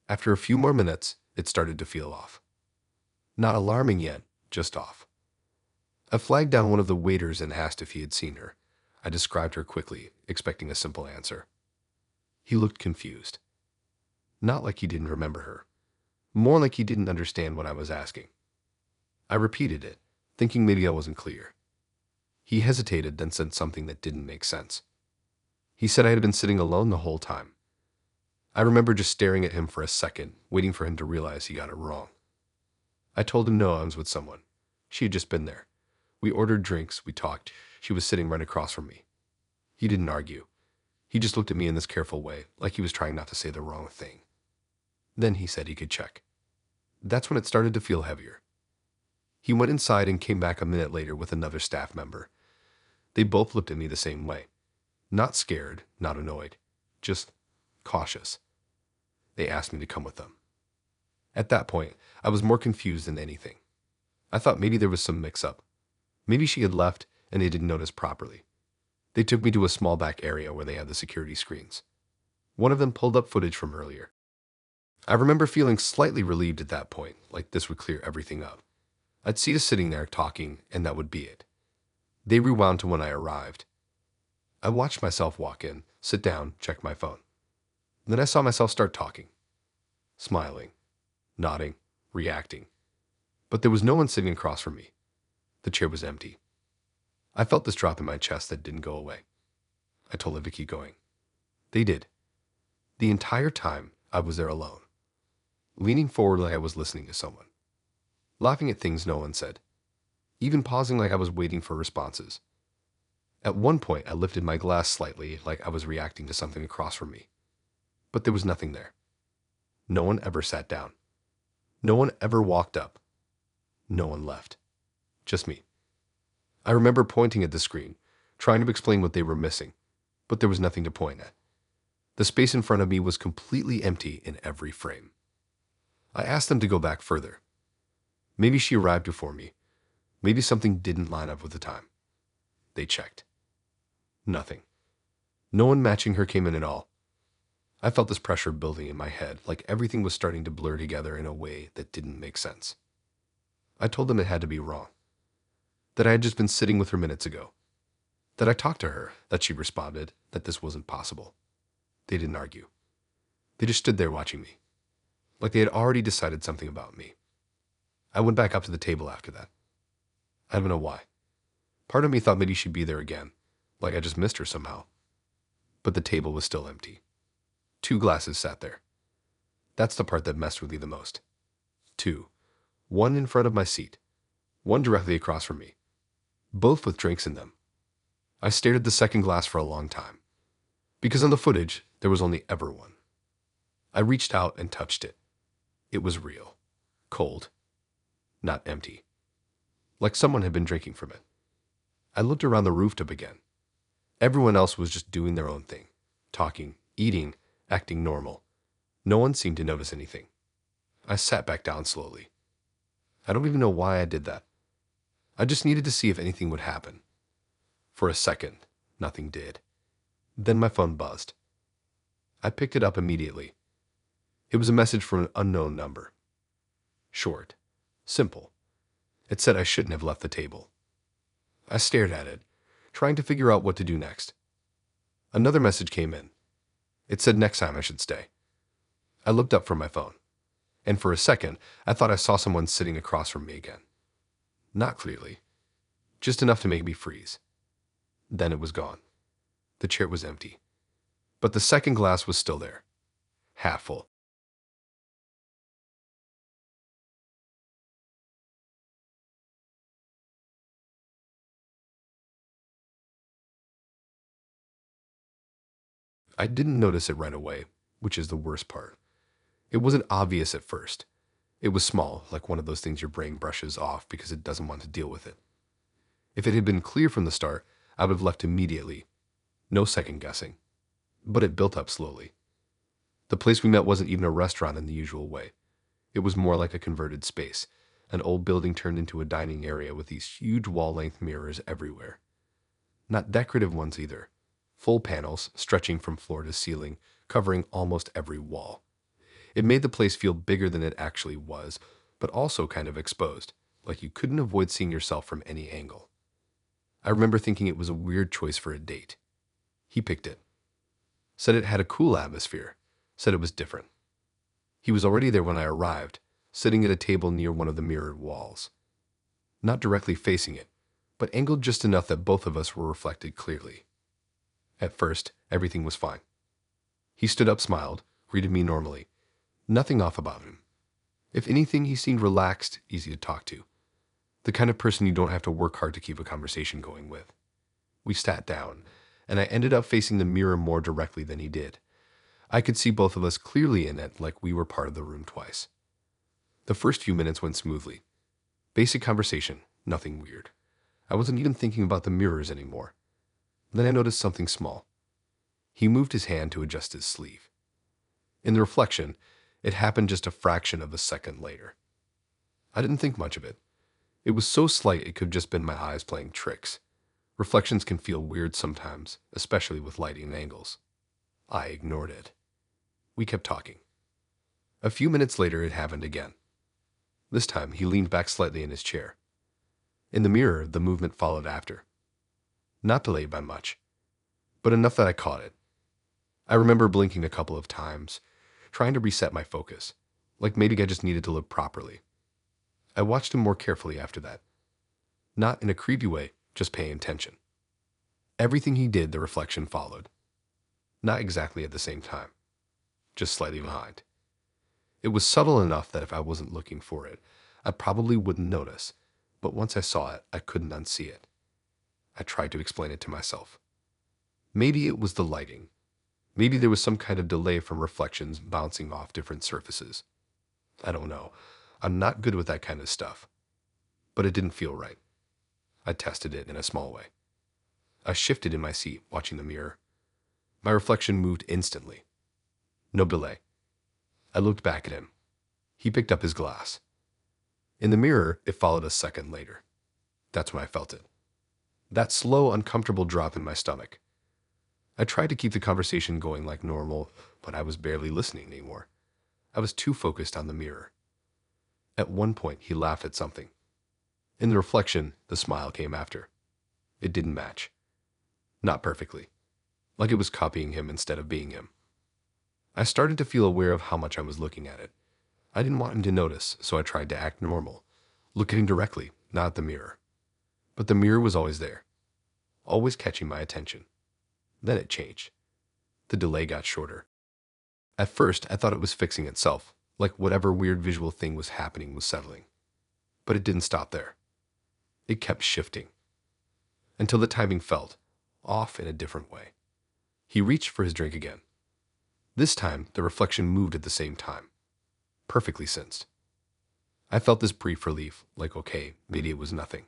After a few more minutes, it started to feel off. Not alarming yet, just off. I flagged down one of the waiters and asked if he had seen her. I described her quickly, expecting a simple answer. He looked confused. Not like he didn't remember her. More like he didn't understand what I was asking. I repeated it, thinking maybe I wasn't clear. He hesitated, then said something that didn't make sense. He said I had been sitting alone the whole time. I remember just staring at him for a second, waiting for him to realize he got it wrong. I told him no, I was with someone. She had just been there. We ordered drinks, we talked. She was sitting right across from me. He didn't argue. He just looked at me in this careful way, like he was trying not to say the wrong thing. Then he said he could check. That's when it started to feel heavier. He went inside and came back a minute later with another staff member. They both looked at me the same way. Not scared, not annoyed, just cautious. They asked me to come with them. At that point, I was more confused than anything. I thought maybe there was some mix-up. Maybe she had left and they didn't notice properly. They took me to a small back area where they had the security screens. One of them pulled up footage from earlier. I remember feeling slightly relieved at that point, like this would clear everything up. I'd see us sitting there talking, and that would be it. They rewound to when I arrived. I watched myself walk in, sit down, check my phone. Then I saw myself start talking, smiling, nodding, reacting. But there was no one sitting across from me. The chair was empty. I felt this drop in my chest that didn't go away. I told them to keep going. They did. The entire time, I was there alone, leaning forward like I was listening to someone, laughing at things no one said, even pausing like I was waiting for responses. At one point, I lifted my glass slightly like I was reacting to something across from me. But there was nothing there. No one ever sat down. No one ever walked up. No one left. Just me. I remember pointing at the screen, trying to explain what they were missing, but there was nothing to point at. The space in front of me was completely empty in every frame. I asked them to go back further. Maybe she arrived before me. Maybe something didn't line up with the time. They checked. Nothing. No one matching her came in at all. I felt this pressure building in my head, like everything was starting to blur together in a way that didn't make sense. I told them it had to be wrong. That I had just been sitting with her minutes ago. That I talked to her, that she responded, that this wasn't possible. They didn't argue. They just stood there watching me, like they had already decided something about me. I went back up to the table after that. I don't know why. Part of me thought maybe she'd be there again, like I just missed her somehow. But the table was still empty. 2 glasses sat there. That's the part that messed with me the most. 2. One in front of my seat. One directly across from me. Both with drinks in them. I stared at the second glass for a long time. Because on the footage, there was only ever one. I reached out and touched it. It was real. Cold. Not empty. Like someone had been drinking from it. I looked around the rooftop again. Everyone else was just doing their own thing. Talking, eating, acting normal. No one seemed to notice anything. I sat back down slowly. I don't even know why I did that. I just needed to see if anything would happen. For a second, nothing did. Then my phone buzzed. I picked it up immediately. It was a message from an unknown number. Short. Simple. It said I shouldn't have left the table. I stared at it, trying to figure out what to do next. Another message came in. It said next time I should stay. I looked up from my phone, and for a second, I thought I saw someone sitting across from me again. Not clearly, just enough to make me freeze. Then it was gone. The chair was empty, but the second glass was still there, half full. I didn't notice it right away, which is the worst part. It wasn't obvious at first. It was small, like one of those things your brain brushes off because it doesn't want to deal with it. If it had been clear from the start, I would have left immediately. No second guessing. But it built up slowly. The place we met wasn't even a restaurant in the usual way. It was more like a converted space, an old building turned into a dining area with these huge wall-length mirrors everywhere. Not decorative ones either. Full panels stretching from floor to ceiling, covering almost every wall. It made the place feel bigger than it actually was, but also kind of exposed, like you couldn't avoid seeing yourself from any angle. I remember thinking it was a weird choice for a date. He picked it. Said it had a cool atmosphere. Said it was different. He was already there when I arrived, sitting at a table near one of the mirrored walls. Not directly facing it, but angled just enough that both of us were reflected clearly. At first, everything was fine. He stood up, smiled, greeted me normally. Nothing off about him. If anything, he seemed relaxed, easy to talk to. The kind of person you don't have to work hard to keep a conversation going with. We sat down, and I ended up facing the mirror more directly than he did. I could see both of us clearly in it, like we were part of the room twice. The first few minutes went smoothly. Basic conversation, nothing weird. I wasn't even thinking about the mirrors anymore. Then I noticed something small. He moved his hand to adjust his sleeve. In the reflection, it happened just a fraction of a second later. I didn't think much of it. It was so slight it could have just been my eyes playing tricks. Reflections can feel weird sometimes, especially with lighting and angles. I ignored it. We kept talking. A few minutes later, it happened again. This time, he leaned back slightly in his chair. In the mirror, the movement followed after. Not delayed by much, but enough that I caught it. I remember blinking a couple of times, trying to reset my focus, like maybe I just needed to look properly. I watched him more carefully after that. Not in a creepy way, just paying attention. Everything he did, the reflection followed. Not exactly at the same time, just slightly behind. It was subtle enough that if I wasn't looking for it, I probably wouldn't notice, but once I saw it, I couldn't unsee it. I tried to explain it to myself. Maybe it was the lighting. Maybe there was some kind of delay from reflections bouncing off different surfaces. I don't know. I'm not good with that kind of stuff. But it didn't feel right. I tested it in a small way. I shifted in my seat, watching the mirror. My reflection moved instantly. No delay. I looked back at him. He picked up his glass. In the mirror, it followed a second later. That's when I felt it. That slow, uncomfortable drop in my stomach. I tried to keep the conversation going like normal, but I was barely listening anymore. I was too focused on the mirror. At one point, he laughed at something. In the reflection, the smile came after. It didn't match. Not perfectly. Like it was copying him instead of being him. I started to feel aware of how much I was looking at it. I didn't want him to notice, so I tried to act normal. Look at him directly, not at the mirror. But the mirror was always there, always catching my attention. Then it changed. The delay got shorter. At first, I thought it was fixing itself, like whatever weird visual thing was happening was settling. But it didn't stop there. It kept shifting, until the timing felt off in a different way. He reached for his drink again. This time, the reflection moved at the same time. Perfectly sensed. I felt this brief relief, like okay, maybe it was nothing.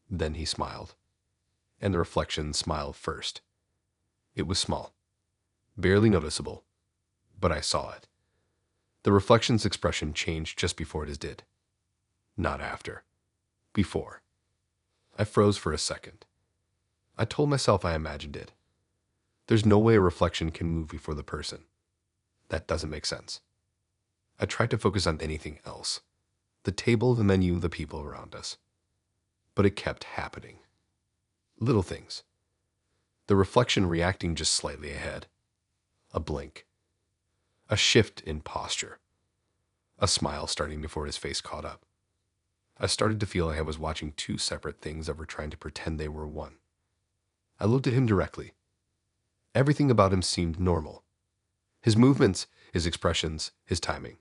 Then he smiled. And the reflection smiled first. It was small, barely noticeable, but I saw it. The reflection's expression changed just before it did. Not after. Before. I froze for a second. I told myself I imagined it. There's no way a reflection can move before the person. That doesn't make sense. I tried to focus on anything else. The table, the menu, the people around us. But it kept happening. Little things. The reflection reacting just slightly ahead. A blink. A shift in posture. A smile starting before his face caught up. I started to feel like I was watching two separate things that were trying to pretend they were one. I looked at him directly. Everything about him seemed normal. His movements, his expressions, his timing.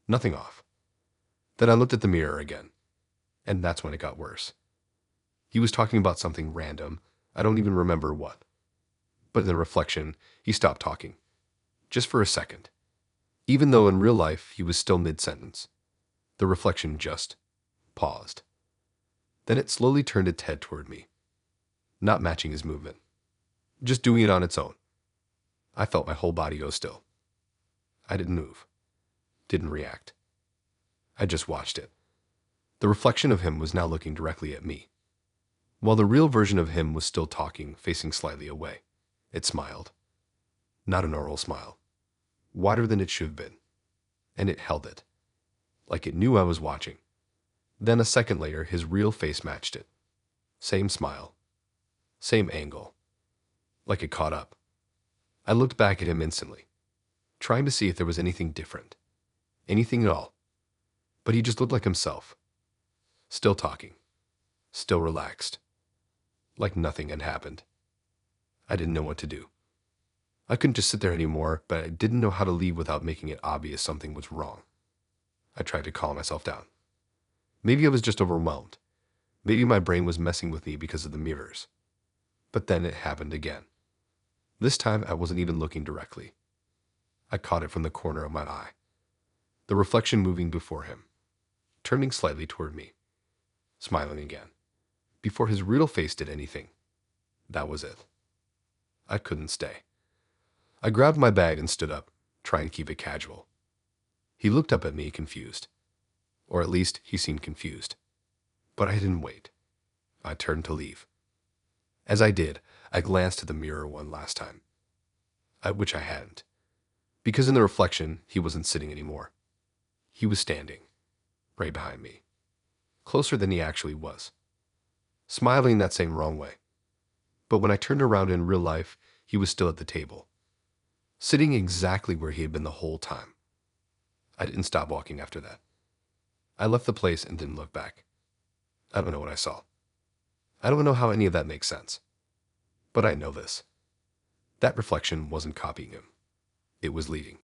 Nothing off. Then I looked at the mirror again. And that's when it got worse. He was talking about something random. I don't even remember what. But in the reflection, he stopped talking. Just for a second. Even though in real life, he was still mid-sentence. The reflection just paused. Then it slowly turned its head toward me. Not matching his movement. Just doing it on its own. I felt my whole body go still. I didn't move. Didn't react. I just watched it. The reflection of him was now looking directly at me. While the real version of him was still talking, facing slightly away. It smiled. Not a normal smile. Wider than it should have been. And it held it. Like it knew I was watching. Then a second later, his real face matched it. Same smile. Same angle. Like it caught up. I looked back at him instantly, trying to see if there was anything different. Anything at all. But he just looked like himself. Still talking. Still relaxed. Like nothing had happened. I didn't know what to do. I couldn't just sit there anymore, but I didn't know how to leave without making it obvious something was wrong. I tried to calm myself down. Maybe I was just overwhelmed. Maybe my brain was messing with me because of the mirrors. But then it happened again. This time I wasn't even looking directly. I caught it from the corner of my eye. The reflection moving before him, turning slightly toward me, smiling again. Before his real face did anything. That was it. I couldn't stay. I grabbed my bag and stood up, trying to keep it casual. He looked up at me confused. Or at least he seemed confused. But I didn't wait. I turned to leave. As I did, I glanced at the mirror one last time. Which I hadn't. Because in the reflection, he wasn't sitting anymore. He was standing, right behind me. Closer than he actually was. Smiling that same wrong way. But when I turned around in real life, he was still at the table. Sitting exactly where he had been the whole time. I didn't stop walking after that. I left the place and didn't look back. I don't know what I saw. I don't know how any of that makes sense. But I know this. That reflection wasn't copying him. It was leading.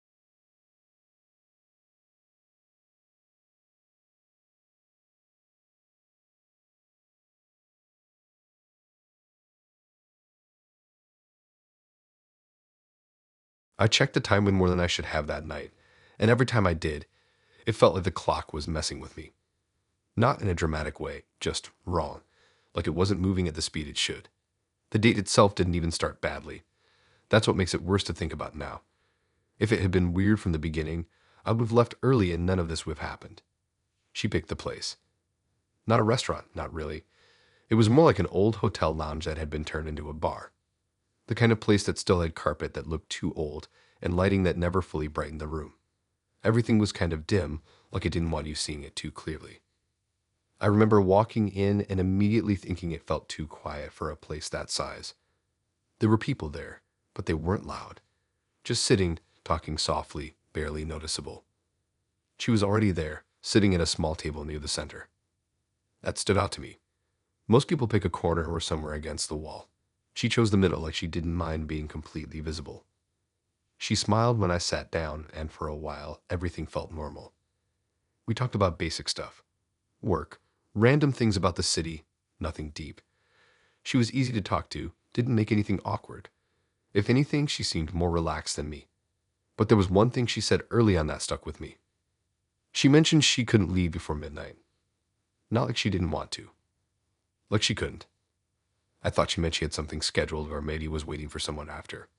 I checked the time way more than I should have that night, and every time I did, it felt like the clock was messing with me. Not in a dramatic way, just wrong, like it wasn't moving at the speed it should. The date itself didn't even start badly. That's what makes it worse to think about now. If it had been weird from the beginning, I would have left early and none of this would have happened. She picked the place. Not a restaurant, not really. It was more like an old hotel lounge that had been turned into a bar. The kind of place that still had carpet that looked too old and lighting that never fully brightened the room. Everything was kind of dim, like it didn't want you seeing it too clearly. I remember walking in and immediately thinking it felt too quiet for a place that size. There were people there, but they weren't loud. Just sitting, talking softly, barely noticeable. She was already there, sitting at a small table near the center. That stood out to me. Most people pick a corner or somewhere against the wall. She chose the middle like she didn't mind being completely visible. She smiled when I sat down, and for a while, everything felt normal. We talked about basic stuff. Work, random things about the city, nothing deep. She was easy to talk to, didn't make anything awkward. If anything, she seemed more relaxed than me. But there was one thing she said early on that stuck with me. She mentioned she couldn't leave before midnight. Not like she didn't want to. Like she couldn't. I thought she meant she had something scheduled or maybe was waiting for someone after.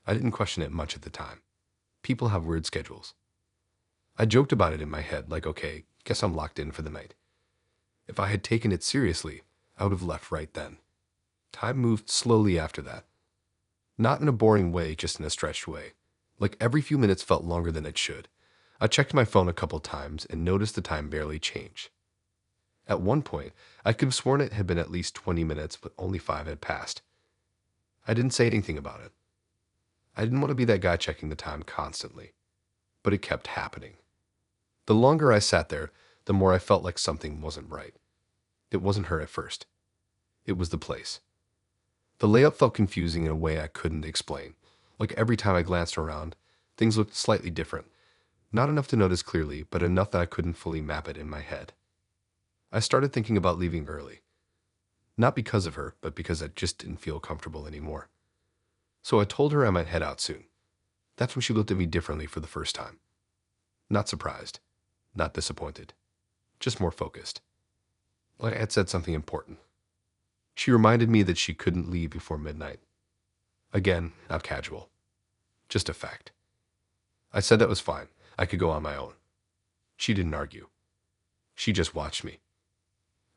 I didn't question it much at the time. People have weird schedules. I joked about it in my head, like, okay, guess I'm locked in for the night. If I had taken it seriously, I would have left right then. Time moved slowly after that. Not in a boring way, just in a stretched way. Like every few minutes felt longer than it should. I checked my phone a couple times and noticed the time barely changed. At one point, I could have sworn it had been at least 20 minutes, but only 5 had passed. I didn't say anything about it. I didn't want to be that guy checking the time constantly. But it kept happening. The longer I sat there, the more I felt like something wasn't right. It wasn't her at first. It was the place. The layout felt confusing in a way I couldn't explain. Like every time I glanced around, things looked slightly different. Not enough to notice clearly, but enough that I couldn't fully map it in my head. I started thinking about leaving early. Not because of her, but because I just didn't feel comfortable anymore. So I told her I might head out soon. That's when she looked at me differently for the first time. Not surprised. Not disappointed. Just more focused. Like I had said something important. She reminded me that she couldn't leave before midnight. Again, not casual. Just a fact. I said that was fine. I could go on my own. She didn't argue. She just watched me.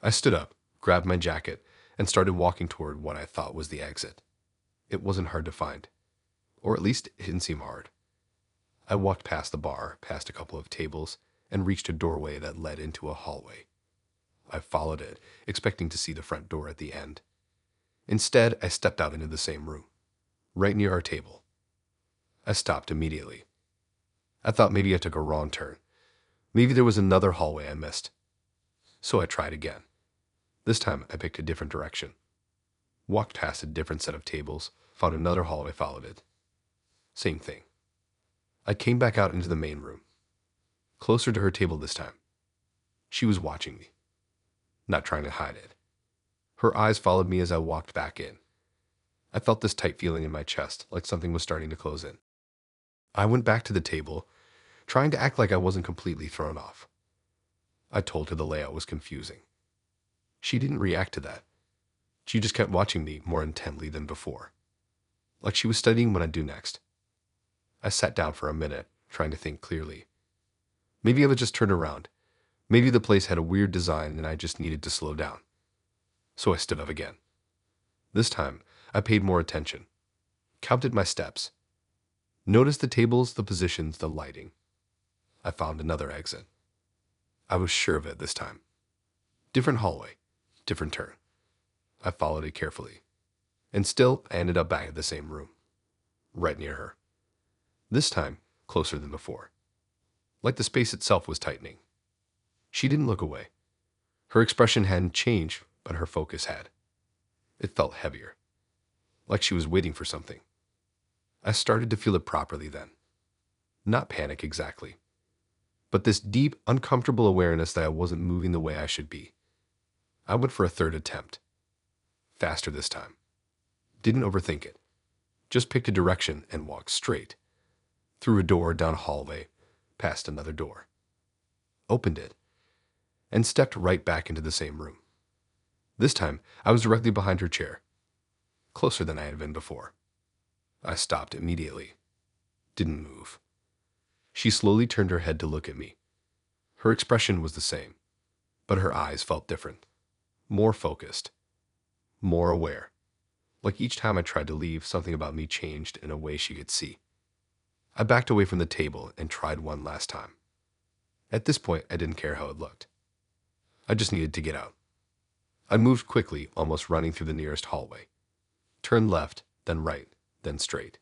I stood up, grabbed my jacket, and started walking toward what I thought was the exit. It wasn't hard to find. Or at least it didn't seem hard. I walked past the bar, past a couple of tables, and reached a doorway that led into a hallway. I followed it, expecting to see the front door at the end. Instead, I stepped out into the same room, right near our table. I stopped immediately. I thought maybe I took a wrong turn. Maybe there was another hallway I missed. So I tried again. This time, I picked a different direction. Walked past a different set of tables, found another hallway, followed it. Same thing. I came back out into the main room, closer to her table this time. She was watching me, not trying to hide it. Her eyes followed me as I walked back in. I felt this tight feeling in my chest, like something was starting to close in. I went back to the table, trying to act like I wasn't completely thrown off. I told her the layout was confusing. She didn't react to that. She just kept watching me more intently than before, like she was studying what I'd do next. I sat down for a minute, trying to think clearly. Maybe I would just turn around. Maybe the place had a weird design and I just needed to slow down. So I stood up again. This time, I paid more attention, counted my steps, noticed the tables, the positions, the lighting. I found another exit. I was sure of it this time. Different hallway, different turn. I followed it carefully. And still, I ended up back at the same room, right near her. This time, closer than before. Like the space itself was tightening. She didn't look away. Her expression hadn't changed, but her focus had. It felt heavier, like she was waiting for something. I started to feel it properly then. Not panic exactly, but this deep, uncomfortable awareness that I wasn't moving the way I should be. I went for a third attempt. Faster this time. Didn't overthink it. Just picked a direction and walked straight. Through a door, down a hallway, past another door. Opened it, and stepped right back into the same room. This time, I was directly behind her chair, closer than I had been before. I stopped immediately. Didn't move. She slowly turned her head to look at me. Her expression was the same, but her eyes felt different. More focused. More aware. Like each time I tried to leave, something about me changed in a way she could see. I backed away from the table and tried one last time. At this point, I didn't care how it looked. I just needed to get out. I moved quickly, almost running through the nearest hallway. Turned left, then right, then straight.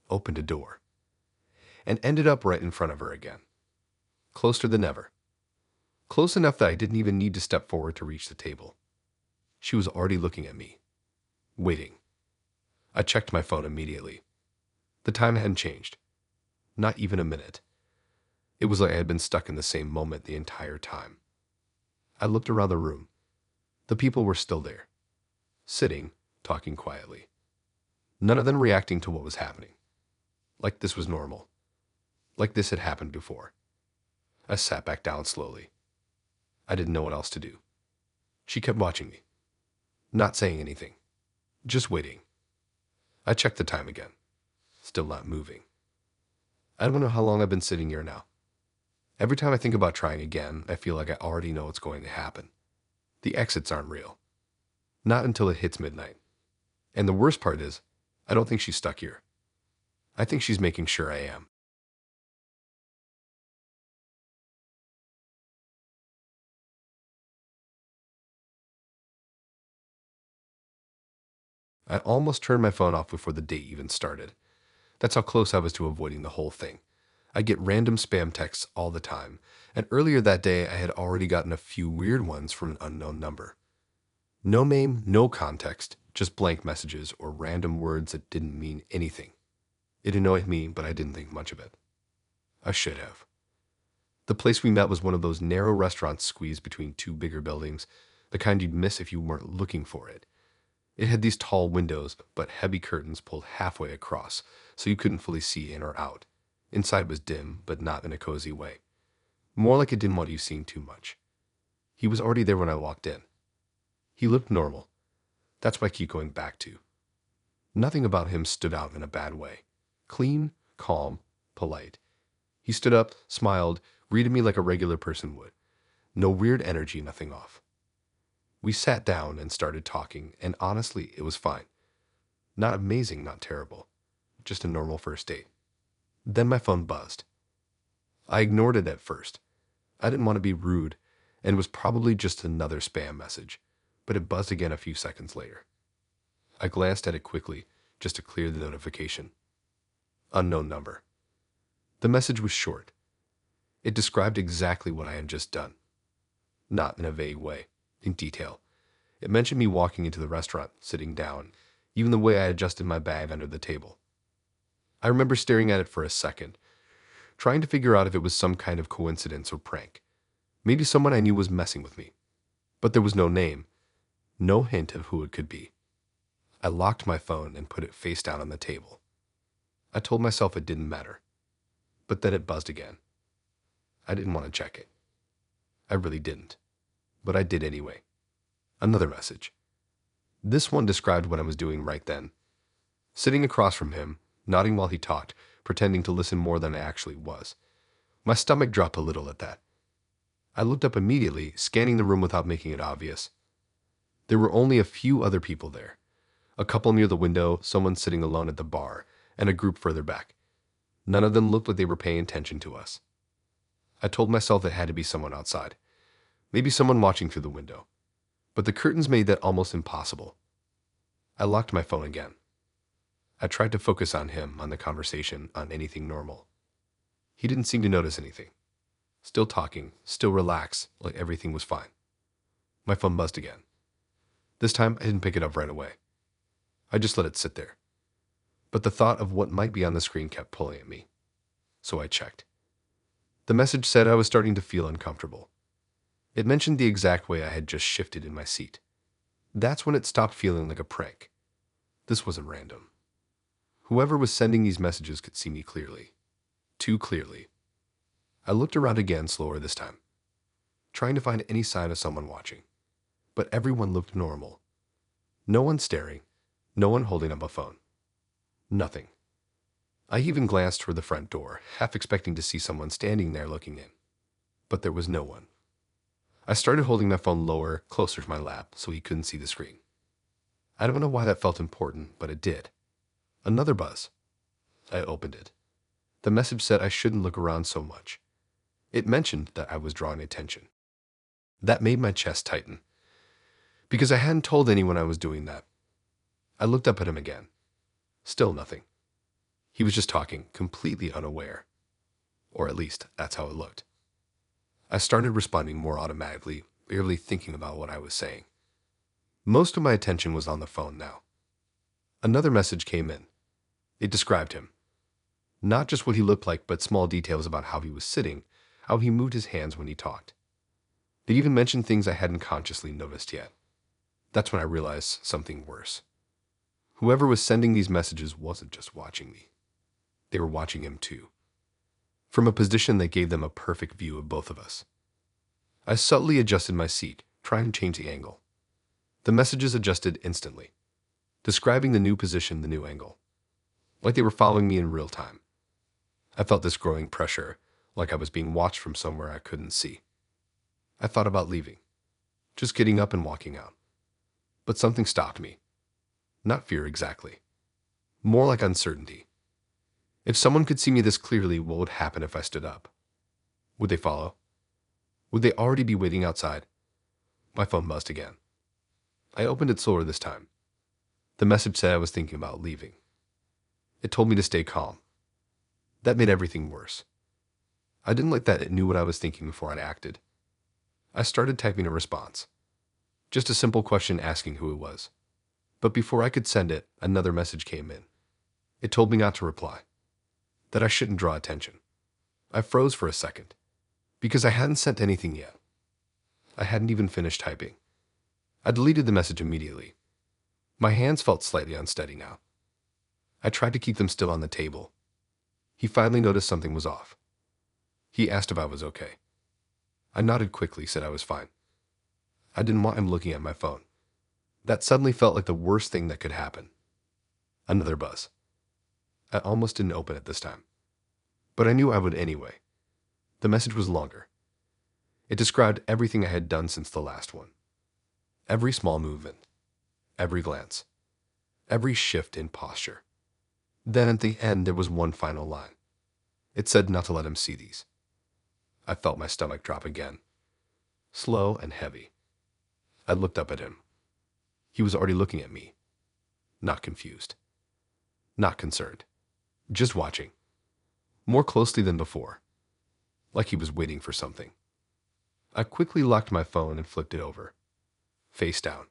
Opened a door. And ended up right in front of her again. Closer than ever. Close enough that I didn't even need to step forward to reach the table. She was already looking at me. Waiting. I checked my phone immediately. The time hadn't changed. Not even a minute. It was like I had been stuck in the same moment the entire time. I looked around the room. The people were still there. Sitting, talking quietly. None of them reacting to what was happening. Like this was normal. Like this had happened before. I sat back down slowly. I didn't know what else to do. She kept watching me. Not saying anything. Just waiting. I checked the time again. Still not moving. I don't know how long I've been sitting here now. Every time I think about trying again, I feel like I already know what's going to happen. The exits aren't real. Not until it hits midnight. And the worst part is, I don't think she's stuck here. I think she's making sure I am. I almost turned my phone off before the date even started. That's how close I was to avoiding the whole thing. I get random spam texts all the time, and earlier that day I had already gotten a few weird ones from an unknown number. No name, no context, just blank messages or random words that didn't mean anything. It annoyed me, but I didn't think much of it. I should have. The place we met was one of those narrow restaurants squeezed between two bigger buildings, the kind you'd miss if you weren't looking for it. It had these tall windows, but heavy curtains pulled halfway across, so you couldn't fully see in or out. Inside was dim, but not in a cozy way. More like it didn't want you seeing too much. He was already there when I walked in. He looked normal. That's what I keep going back to. Nothing about him stood out in a bad way. Clean, calm, polite. He stood up, smiled, greeted me like a regular person would. No weird energy, nothing off. We sat down and started talking, and honestly, it was fine. Not amazing, not terrible. Just a normal first date. Then my phone buzzed. I ignored it at first. I didn't want to be rude, and it was probably just another spam message, but it buzzed again a few seconds later. I glanced at it quickly, just to clear the notification. Unknown number. The message was short. It described exactly what I had just done. Not in a vague way, in detail. It mentioned me walking into the restaurant, sitting down, even the way I adjusted my bag under the table. I remember staring at it for a second, trying to figure out if it was some kind of coincidence or prank. Maybe someone I knew was messing with me. But there was no name, no hint of who it could be. I locked my phone and put it face down on the table. I told myself it didn't matter, but then it buzzed again. I didn't want to check it. I really didn't, but I did anyway. Another message. This one described what I was doing right then. Sitting across from him, nodding while he talked, pretending to listen more than I actually was. My stomach dropped a little at that. I looked up immediately, scanning the room without making it obvious. There were only a few other people there. A couple near the window, someone sitting alone at the bar, and a group further back. None of them looked like they were paying attention to us. I told myself it had to be someone outside. Maybe someone watching through the window. But the curtains made that almost impossible. I locked my phone again. I tried to focus on him, on the conversation, on anything normal. He didn't seem to notice anything. Still talking, still relaxed, like everything was fine. My phone buzzed again. This time, I didn't pick it up right away. I just let it sit there. But the thought of what might be on the screen kept pulling at me. So I checked. The message said I was starting to feel uncomfortable. It mentioned the exact way I had just shifted in my seat. That's when it stopped feeling like a prank. This wasn't random. Whoever was sending these messages could see me clearly. Too clearly. I looked around again, slower this time, trying to find any sign of someone watching. But everyone looked normal. No one staring, no one holding up a phone. Nothing. I even glanced toward the front door, half expecting to see someone standing there looking in. But there was no one. I started holding my phone lower, closer to my lap, so he couldn't see the screen. I don't know why that felt important, but it did. Another buzz. I opened it. The message said I shouldn't look around so much. It mentioned that I was drawing attention. That made my chest tighten, because I hadn't told anyone I was doing that. I looked up at him again. Still nothing. He was just talking, completely unaware. Or at least, that's how it looked. I started responding more automatically, barely thinking about what I was saying. Most of my attention was on the phone now. Another message came in. It described him. Not just what he looked like, but small details about how he was sitting, how he moved his hands when he talked. It even mentioned things I hadn't consciously noticed yet. That's when I realized something worse. Whoever was sending these messages wasn't just watching me. They were watching him too. From a position that gave them a perfect view of both of us. I subtly adjusted my seat, trying to change the angle. The messages adjusted instantly, describing the new position, the new angle, like they were following me in real time. I felt this growing pressure, like I was being watched from somewhere I couldn't see. I thought about leaving, just getting up and walking out. But something stopped me. Not fear exactly. More like uncertainty. If someone could see me this clearly, what would happen if I stood up? Would they follow? Would they already be waiting outside? My phone buzzed again. I opened it slower this time. The message said I was thinking about leaving. It told me to stay calm. That made everything worse. I didn't like that it knew what I was thinking before I acted. I started typing a response. Just a simple question asking who it was. But before I could send it, another message came in. It told me not to reply. That I shouldn't draw attention. I froze for a second, because I hadn't sent anything yet. I hadn't even finished typing. I deleted the message immediately. My hands felt slightly unsteady now. I tried to keep them still on the table. He finally noticed something was off. He asked if I was okay. I nodded quickly, said I was fine. I didn't want him looking at my phone. That suddenly felt like the worst thing that could happen. Another buzz. I almost didn't open it this time. But I knew I would anyway. The message was longer. It described everything I had done since the last one. Every small movement. Every glance. Every shift in posture. Then at the end, there was one final line. It said not to let him see these. I felt my stomach drop again. Slow and heavy. I looked up at him. He was already looking at me. Not confused. Not concerned. Just watching. More closely than before. Like he was waiting for something. I quickly locked my phone and flipped it over. Face down.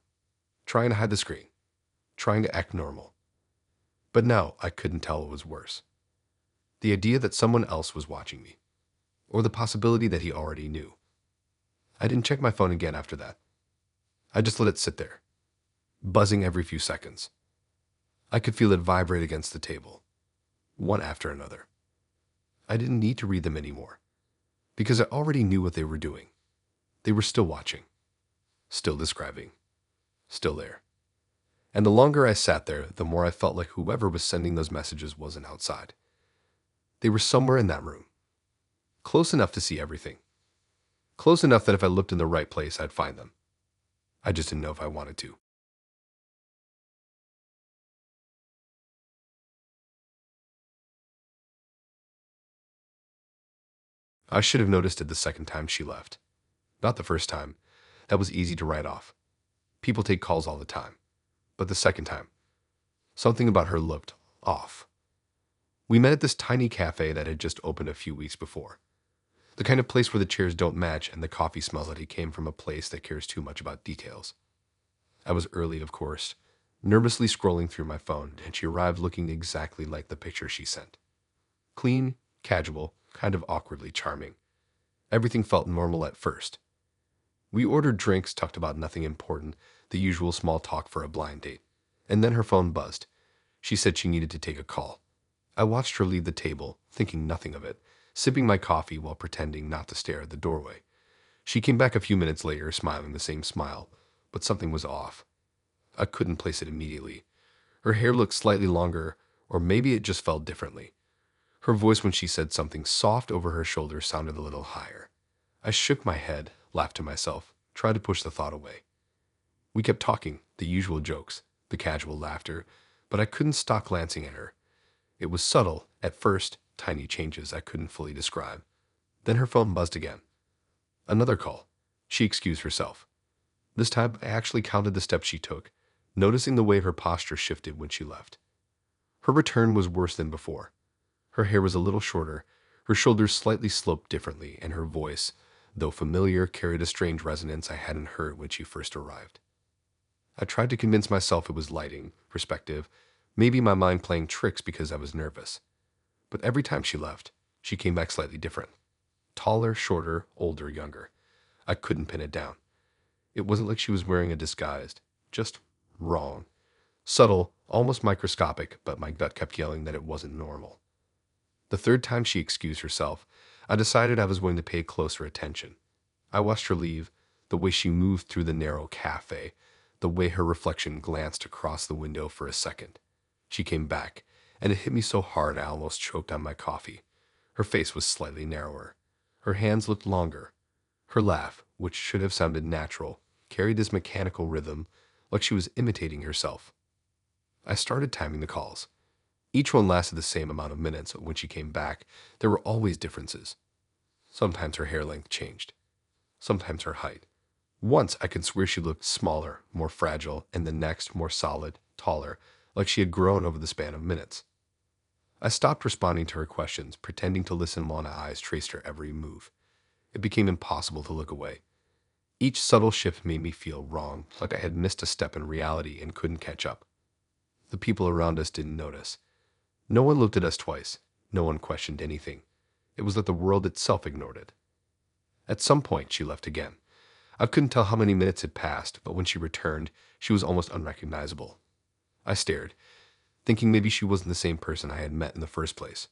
Trying to hide the screen. trying to act normal. But now I couldn't tell what was worse. The idea that someone else was watching me, or the possibility that he already knew. I didn't check my phone again after that. I just let it sit there, buzzing every few seconds. I could feel it vibrate against the table, one after another. I didn't need to read them anymore, because I already knew what they were doing. They were still watching, still describing, still there. And the longer I sat there, the more I felt like whoever was sending those messages wasn't outside. They were somewhere in that room, close enough to see everything, close enough that if I looked in the right place, I'd find them. I just didn't know if I wanted to. I should have noticed it the second time she left. Not the first time. That was easy to write off. People take calls all the time. But the second time, something about her looked off. We met at this tiny cafe that had just opened a few weeks before. The kind of place where the chairs don't match and the coffee smells like it came from a place that cares too much about details. I was early, of course, nervously scrolling through my phone, and she arrived looking exactly like the picture she sent. Clean, casual, kind of awkwardly charming. Everything felt normal at first. We ordered drinks, talked about nothing important, the usual small talk for a blind date. And then her phone buzzed. She said she needed to take a call. I watched her leave the table, thinking nothing of it, sipping my coffee while pretending not to stare at the doorway. She came back a few minutes later, smiling the same smile, but something was off. I couldn't place it immediately. Her hair looked slightly longer, or maybe it just felt differently. Her voice when she said something soft over her shoulder sounded a little higher. I shook my head, laughed to myself, tried to push the thought away. We kept talking, the usual jokes, the casual laughter, but I couldn't stop glancing at her. It was subtle, at first, tiny changes I couldn't fully describe. Then her phone buzzed again. Another call. She excused herself. This time I actually counted the steps she took, noticing the way her posture shifted when she left. Her return was worse than before. Her hair was a little shorter, her shoulders slightly sloped differently, and her voice, though familiar, carried a strange resonance I hadn't heard when she first arrived. I tried to convince myself it was lighting, perspective, maybe my mind playing tricks because I was nervous. But every time she left, she came back slightly different. Taller, shorter, older, younger. I couldn't pin it down. It wasn't like she was wearing a disguise, just wrong. Subtle, almost microscopic, but my gut kept yelling that it wasn't normal. The third time she excused herself, I decided I was going to pay closer attention. I watched her leave, the way she moved through the narrow cafe, the way her reflection glanced across the window for a second. She came back, and it hit me so hard I almost choked on my coffee. Her face was slightly narrower. Her hands looked longer. Her laugh, which should have sounded natural, carried this mechanical rhythm, like she was imitating herself. I started timing the calls. Each one lasted the same amount of minutes, but when she came back, there were always differences. Sometimes her hair length changed. Sometimes her height. Once I could swear she looked smaller, more fragile, and the next more solid, taller, like she had grown over the span of minutes. I stopped responding to her questions, pretending to listen while my eyes traced her every move. It became impossible to look away. Each subtle shift made me feel wrong, like I had missed a step in reality and couldn't catch up. The people around us didn't notice. No one looked at us twice. No one questioned anything. It was that the world itself ignored it. At some point, she left again. I couldn't tell how many minutes had passed, but when she returned, she was almost unrecognizable. I stared, thinking maybe she wasn't the same person I had met in the first place.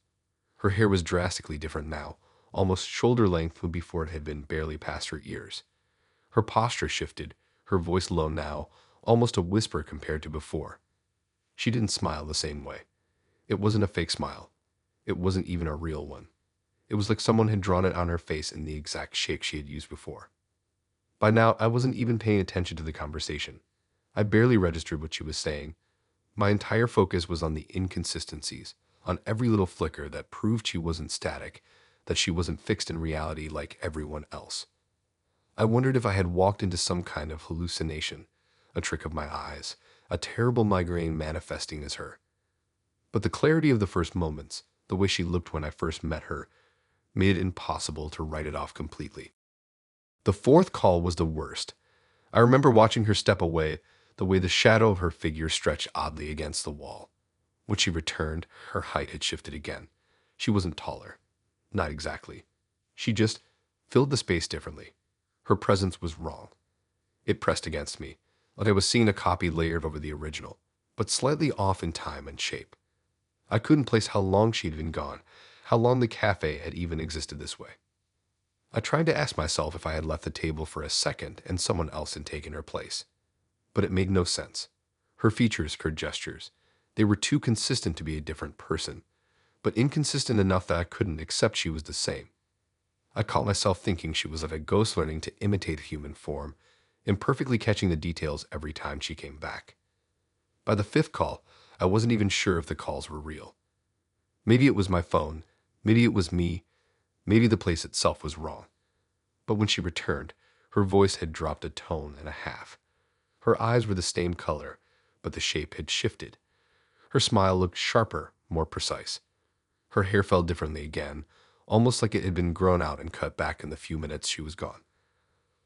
Her hair was drastically different now, almost shoulder length when before it had been barely past her ears. Her posture shifted, her voice low now, almost a whisper compared to before. She didn't smile the same way. It wasn't a fake smile. It wasn't even a real one. It was like someone had drawn it on her face in the exact shape she had used before. By now, I wasn't even paying attention to the conversation. I barely registered what she was saying. My entire focus was on the inconsistencies, on every little flicker that proved she wasn't static, that she wasn't fixed in reality like everyone else. I wondered if I had walked into some kind of hallucination, a trick of my eyes, a terrible migraine manifesting as her. But the clarity of the first moments, the way she looked when I first met her, made it impossible to write it off completely. The fourth call was the worst. I remember watching her step away, the way the shadow of her figure stretched oddly against the wall. When she returned, her height had shifted again. She wasn't taller. Not exactly. She just filled the space differently. Her presence was wrong. It pressed against me, like I was seeing a copy layered over the original, but slightly off in time and shape. I couldn't place how long she'd been gone, how long the cafe had even existed this way. I tried to ask myself if I had left the table for a second and someone else had taken her place. But it made no sense. Her features, her gestures, they were too consistent to be a different person, but inconsistent enough that I couldn't accept she was the same. I caught myself thinking she was like a ghost learning to imitate a human form, imperfectly catching the details every time she came back. By the fifth call, I wasn't even sure if the calls were real. Maybe it was my phone, maybe it was me, maybe the place itself was wrong. But when she returned, her voice had dropped a tone and a half. Her eyes were the same color, but the shape had shifted. Her smile looked sharper, more precise. Her hair fell differently again, almost like it had been grown out and cut back in the few minutes she was gone.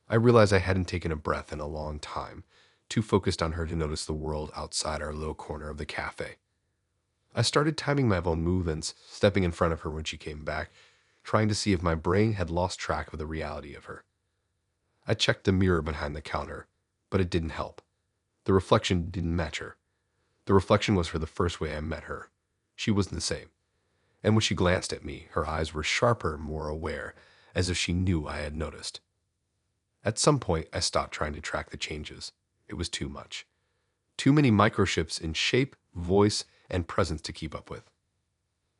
I realized I hadn't taken a breath in a long time, too focused on her to notice the world outside our little corner of the cafe. I started timing my own movements, stepping in front of her when she came back, trying to see if my brain had lost track of the reality of her. I checked the mirror behind the counter, but it didn't help. The reflection didn't match her. The reflection was her the first way I met her. She wasn't the same. And when she glanced at me, her eyes were sharper, more aware, as if she knew I had noticed. At some point, I stopped trying to track the changes. It was too much. Too many microshifts in shape, voice, and presence to keep up with.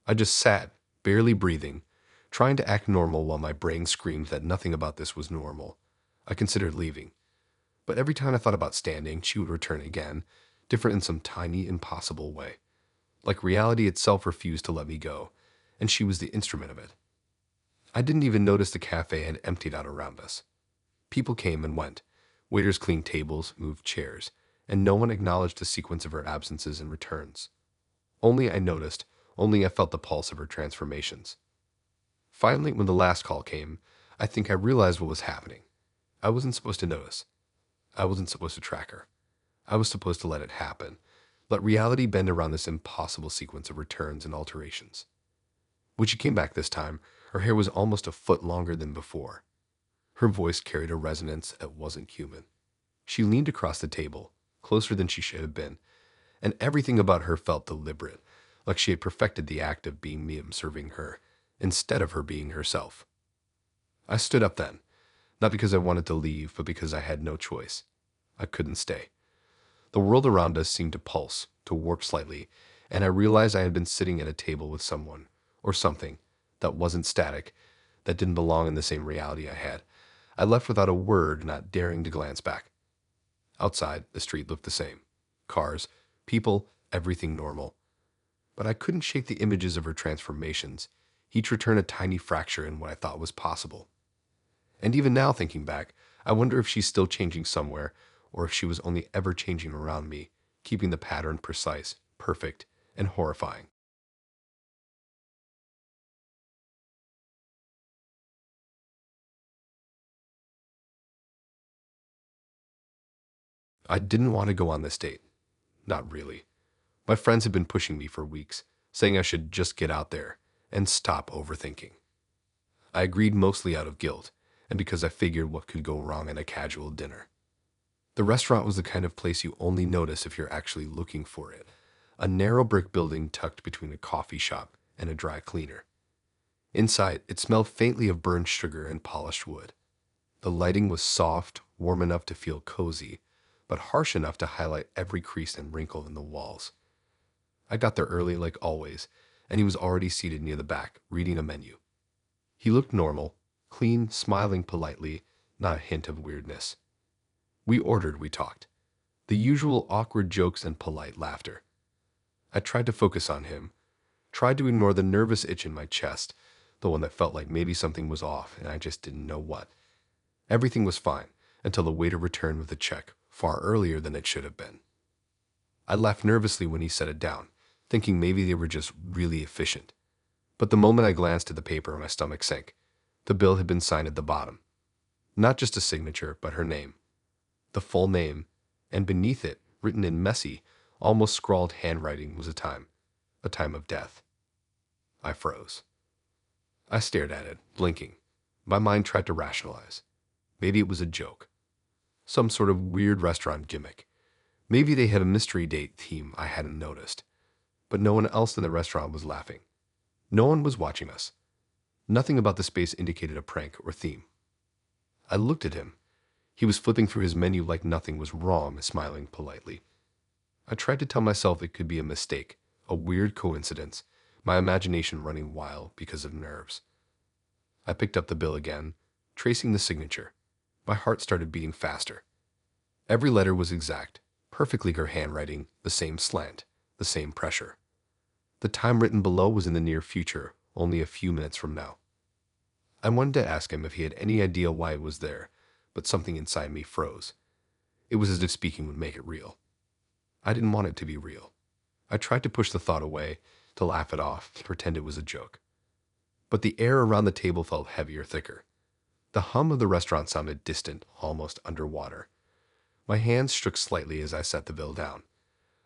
I just sat, barely breathing, trying to act normal while my brain screamed that nothing about this was normal. I considered leaving. But every time I thought about standing, she would return again, different in some tiny, impossible way. Like reality itself refused to let me go, and she was the instrument of it. I didn't even notice the cafe had emptied out around us. People came and went. Waiters cleaned tables, moved chairs, and no one acknowledged the sequence of her absences and returns. Only I noticed, only I felt the pulse of her transformations. Finally, when the last call came, I think I realized what was happening. I wasn't supposed to notice. I wasn't supposed to track her. I was supposed to let it happen, let reality bend around this impossible sequence of returns and alterations. When she came back this time, her hair was almost a foot longer than before. Her voice carried a resonance that wasn't human. She leaned across the table, closer than she should have been, and everything about her felt deliberate, like she had perfected the act of being me serving her, instead of her being herself. I stood up then, not because I wanted to leave, but because I had no choice. I couldn't stay. The world around us seemed to pulse, to warp slightly, and I realized I had been sitting at a table with someone, or something, that wasn't static, that didn't belong in the same reality I had. I left without a word, not daring to glance back. Outside, the street looked the same. Cars, people, everything normal. But I couldn't shake the images of her transformations, each return a tiny fracture in what I thought was possible. And even now, thinking back, I wonder if she's still changing somewhere, or if she was only ever changing around me, keeping the pattern precise, perfect, and horrifying. I didn't want to go on this date. Not really. My friends had been pushing me for weeks, saying I should just get out there and stop overthinking. I agreed mostly out of guilt, and because I figured what could go wrong at a casual dinner. The restaurant was the kind of place you only notice if you're actually looking for it. A narrow brick building tucked between a coffee shop and a dry cleaner. Inside, it smelled faintly of burned sugar and polished wood. The lighting was soft, warm enough to feel cozy, but harsh enough to highlight every crease and wrinkle in the walls. I got there early like always, and he was already seated near the back, reading a menu. He looked normal, clean, smiling politely, not a hint of weirdness. We ordered, we talked. The usual awkward jokes and polite laughter. I tried to focus on him, tried to ignore the nervous itch in my chest, the one that felt like maybe something was off and I just didn't know what. Everything was fine until the waiter returned with a check, far earlier than it should have been. I laughed nervously when he set it down, thinking maybe they were just really efficient. But the moment I glanced at the paper, my stomach sank. The bill had been signed at the bottom. Not just a signature, but her name. The full name, and beneath it, written in messy, almost scrawled handwriting, was a time of death. I froze. I stared at it, blinking. My mind tried to rationalize. Maybe it was a joke, some sort of weird restaurant gimmick. Maybe they had a mystery date theme I hadn't noticed. But no one else in the restaurant was laughing. No one was watching us. Nothing about the space indicated a prank or theme. I looked at him. He was flipping through his menu like nothing was wrong, smiling politely. I tried to tell myself it could be a mistake, a weird coincidence, my imagination running wild because of nerves. I picked up the bill again, tracing the signature. My heart started beating faster. Every letter was exact, perfectly her handwriting, the same slant, the same pressure. The time written below was in the near future, only a few minutes from now. I wanted to ask him if he had any idea why it was there, but something inside me froze. It was as if speaking would make it real. I didn't want it to be real. I tried to push the thought away, to laugh it off, to pretend it was a joke. But the air around the table felt heavier, thicker. The hum of the restaurant sounded distant, almost underwater. My hands shook slightly as I set the bill down.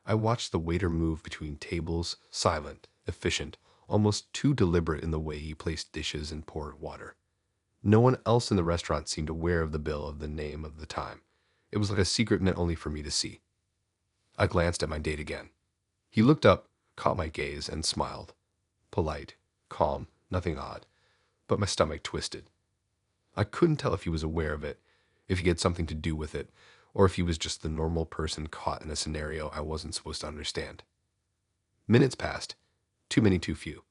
I watched the waiter move between tables, silent, efficient, almost too deliberate in the way he placed dishes and poured water. No one else in the restaurant seemed aware of the bill of the name of the time. It was like a secret meant only for me to see. I glanced at my date again. He looked up, caught my gaze, and smiled. Polite, calm, nothing odd, but my stomach twisted. I couldn't tell if he was aware of it, if he had something to do with it, or if he was just the normal person caught in a scenario I wasn't supposed to understand. Minutes passed. Too many, too few.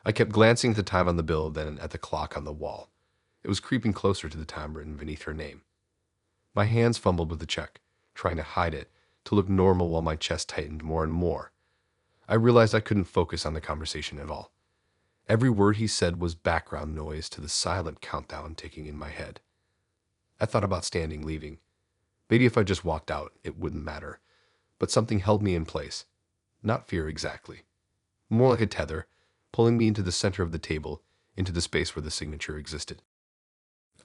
I kept glancing at the time on the bill, then at the clock on the wall. It was creeping closer to the time written beneath her name. My hands fumbled with the check, trying to hide it, to look normal while my chest tightened more and more. I realized I couldn't focus on the conversation at all. Every word he said was background noise to the silent countdown ticking in my head. I thought about standing, leaving. Maybe if I just walked out, it wouldn't matter. But something held me in place. Not fear exactly. More like a tether, pulling me into the center of the table, into the space where the signature existed.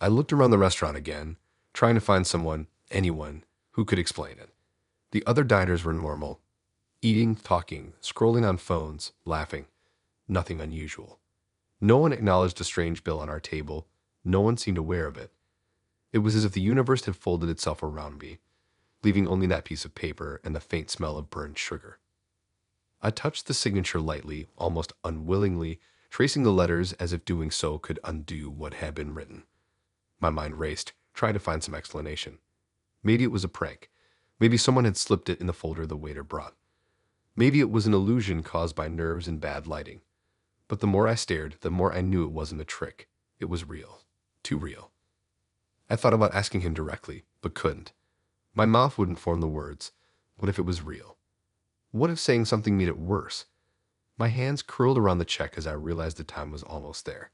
I looked around the restaurant again, trying to find someone, anyone, who could explain it. The other diners were normal. Eating, talking, scrolling on phones, laughing. Nothing unusual. No one acknowledged a strange bill on our table. No one seemed aware of it. It was as if the universe had folded itself around me, leaving only that piece of paper and the faint smell of burned sugar. I touched the signature lightly, almost unwillingly, tracing the letters as if doing so could undo what had been written. My mind raced, trying to find some explanation. Maybe it was a prank. Maybe someone had slipped it in the folder the waiter brought. Maybe it was an illusion caused by nerves and bad lighting. But the more I stared, the more I knew it wasn't a trick. It was real. Too real. I thought about asking him directly, but couldn't. My mouth wouldn't form the words. What if it was real? What if saying something made it worse? My hands curled around the check as I realized the time was almost there.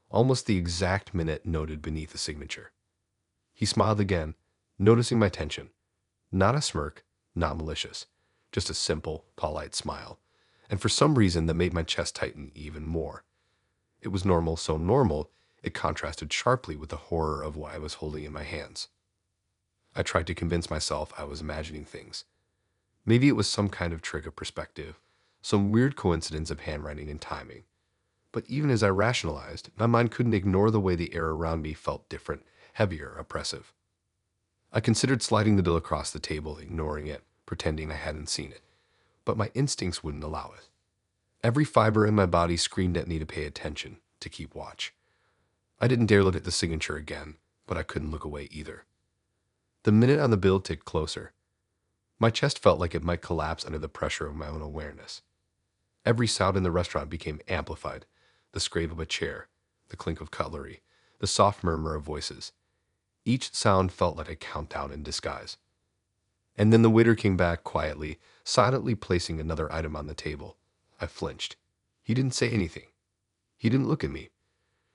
Almost the exact minute noted beneath the signature. He smiled again, noticing my tension. Not a smirk, not malicious. Just a simple, polite smile. And for some reason that made my chest tighten even more. It was normal, so normal, it contrasted sharply with the horror of what I was holding in my hands. I tried to convince myself I was imagining things. Maybe it was some kind of trick of perspective, some weird coincidence of handwriting and timing. But even as I rationalized, my mind couldn't ignore the way the air around me felt different, heavier, oppressive. I considered sliding the bill across the table, ignoring it, pretending I hadn't seen it. But my instincts wouldn't allow it. Every fiber in my body screamed at me to pay attention, to keep watch. I didn't dare look at the signature again, but I couldn't look away either. The minute on the bill ticked closer. My chest felt like it might collapse under the pressure of my own awareness. Every sound in the restaurant became amplified. The scrape of a chair, the clink of cutlery, the soft murmur of voices. Each sound felt like a countdown in disguise. And then the waiter came back quietly, silently placing another item on the table. I flinched. He didn't say anything. He didn't look at me.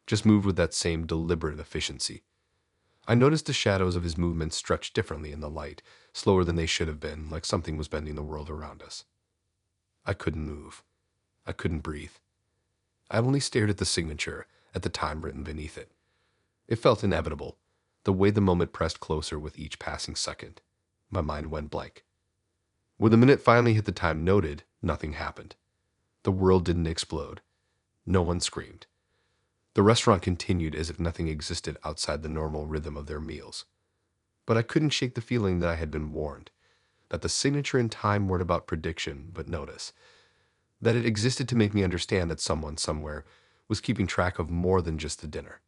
Just moved with that same deliberate efficiency. I noticed the shadows of his movements stretched differently in the light, slower than they should have been, like something was bending the world around us. I couldn't move. I couldn't breathe. I only stared at the signature, at the time written beneath it. It felt inevitable, the way the moment pressed closer with each passing second. my mind went blank. When the minute finally hit the time noted, nothing happened. The world didn't explode. No one screamed. The restaurant continued as if nothing existed outside the normal rhythm of their meals. But I couldn't shake the feeling that I had been warned, that the signature and time weren't about prediction, but notice, that it existed to make me understand that someone somewhere was keeping track of more than just the dinner.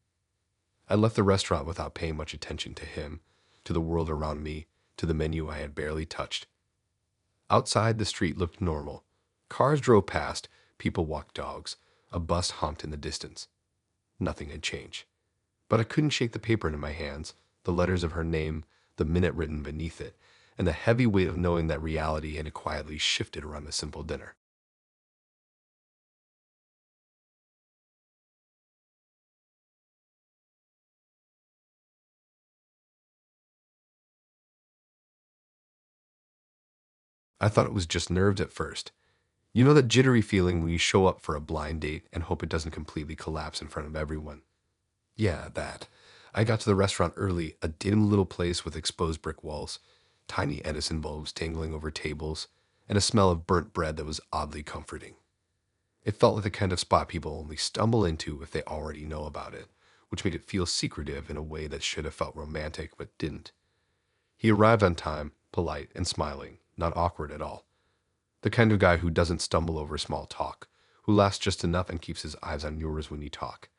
I left the restaurant without paying much attention to him, to the world around me, to the menu I had barely touched. Outside, the street looked normal. Cars drove past, people walked dogs, a bus honked in the distance. Nothing had changed. But I couldn't shake the paper into my hands, the letters of her name, the minute written beneath it, and the heavy weight of knowing that reality had quietly shifted around a simple dinner. I thought it was just nerves at first. You know that jittery feeling when you show up for a blind date and hope it doesn't completely collapse in front of everyone? Yeah, that. I got to the restaurant early, a dim little place with exposed brick walls, tiny Edison bulbs dangling over tables, and a smell of burnt bread that was oddly comforting. It felt like the kind of spot people only stumble into if they already know about it, which made it feel secretive in a way that should have felt romantic but didn't. He arrived on time, polite and smiling, not awkward at all. The kind of guy who doesn't stumble over small talk, who laughs just enough and keeps his eyes on yours when you talk.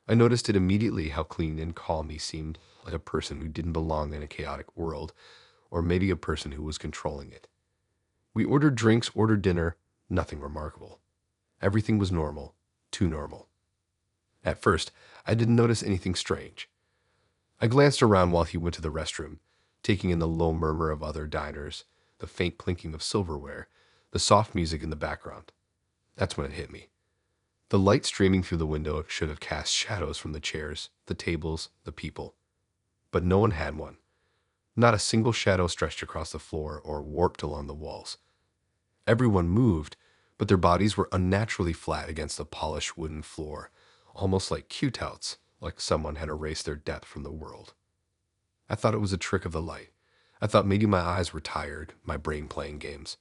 I noticed it immediately how clean and calm he seemed, like a person who didn't belong in a chaotic world, or maybe a person who was controlling it. We ordered drinks, ordered dinner, nothing remarkable. Everything was normal, too normal. At first, I didn't notice anything strange. I glanced around while he went to the restroom, taking in the low murmur of other diners, the faint clinking of silverware, the soft music in the background. That's when it hit me. The light streaming through the window should have cast shadows from the chairs, the tables, the people. But no one had one. Not a single shadow stretched across the floor or warped along the walls. Everyone moved, but their bodies were unnaturally flat against the polished wooden floor, almost like cutouts, like someone had erased their depth from the world. I thought it was a trick of the light. I thought maybe my eyes were tired, my brain playing games.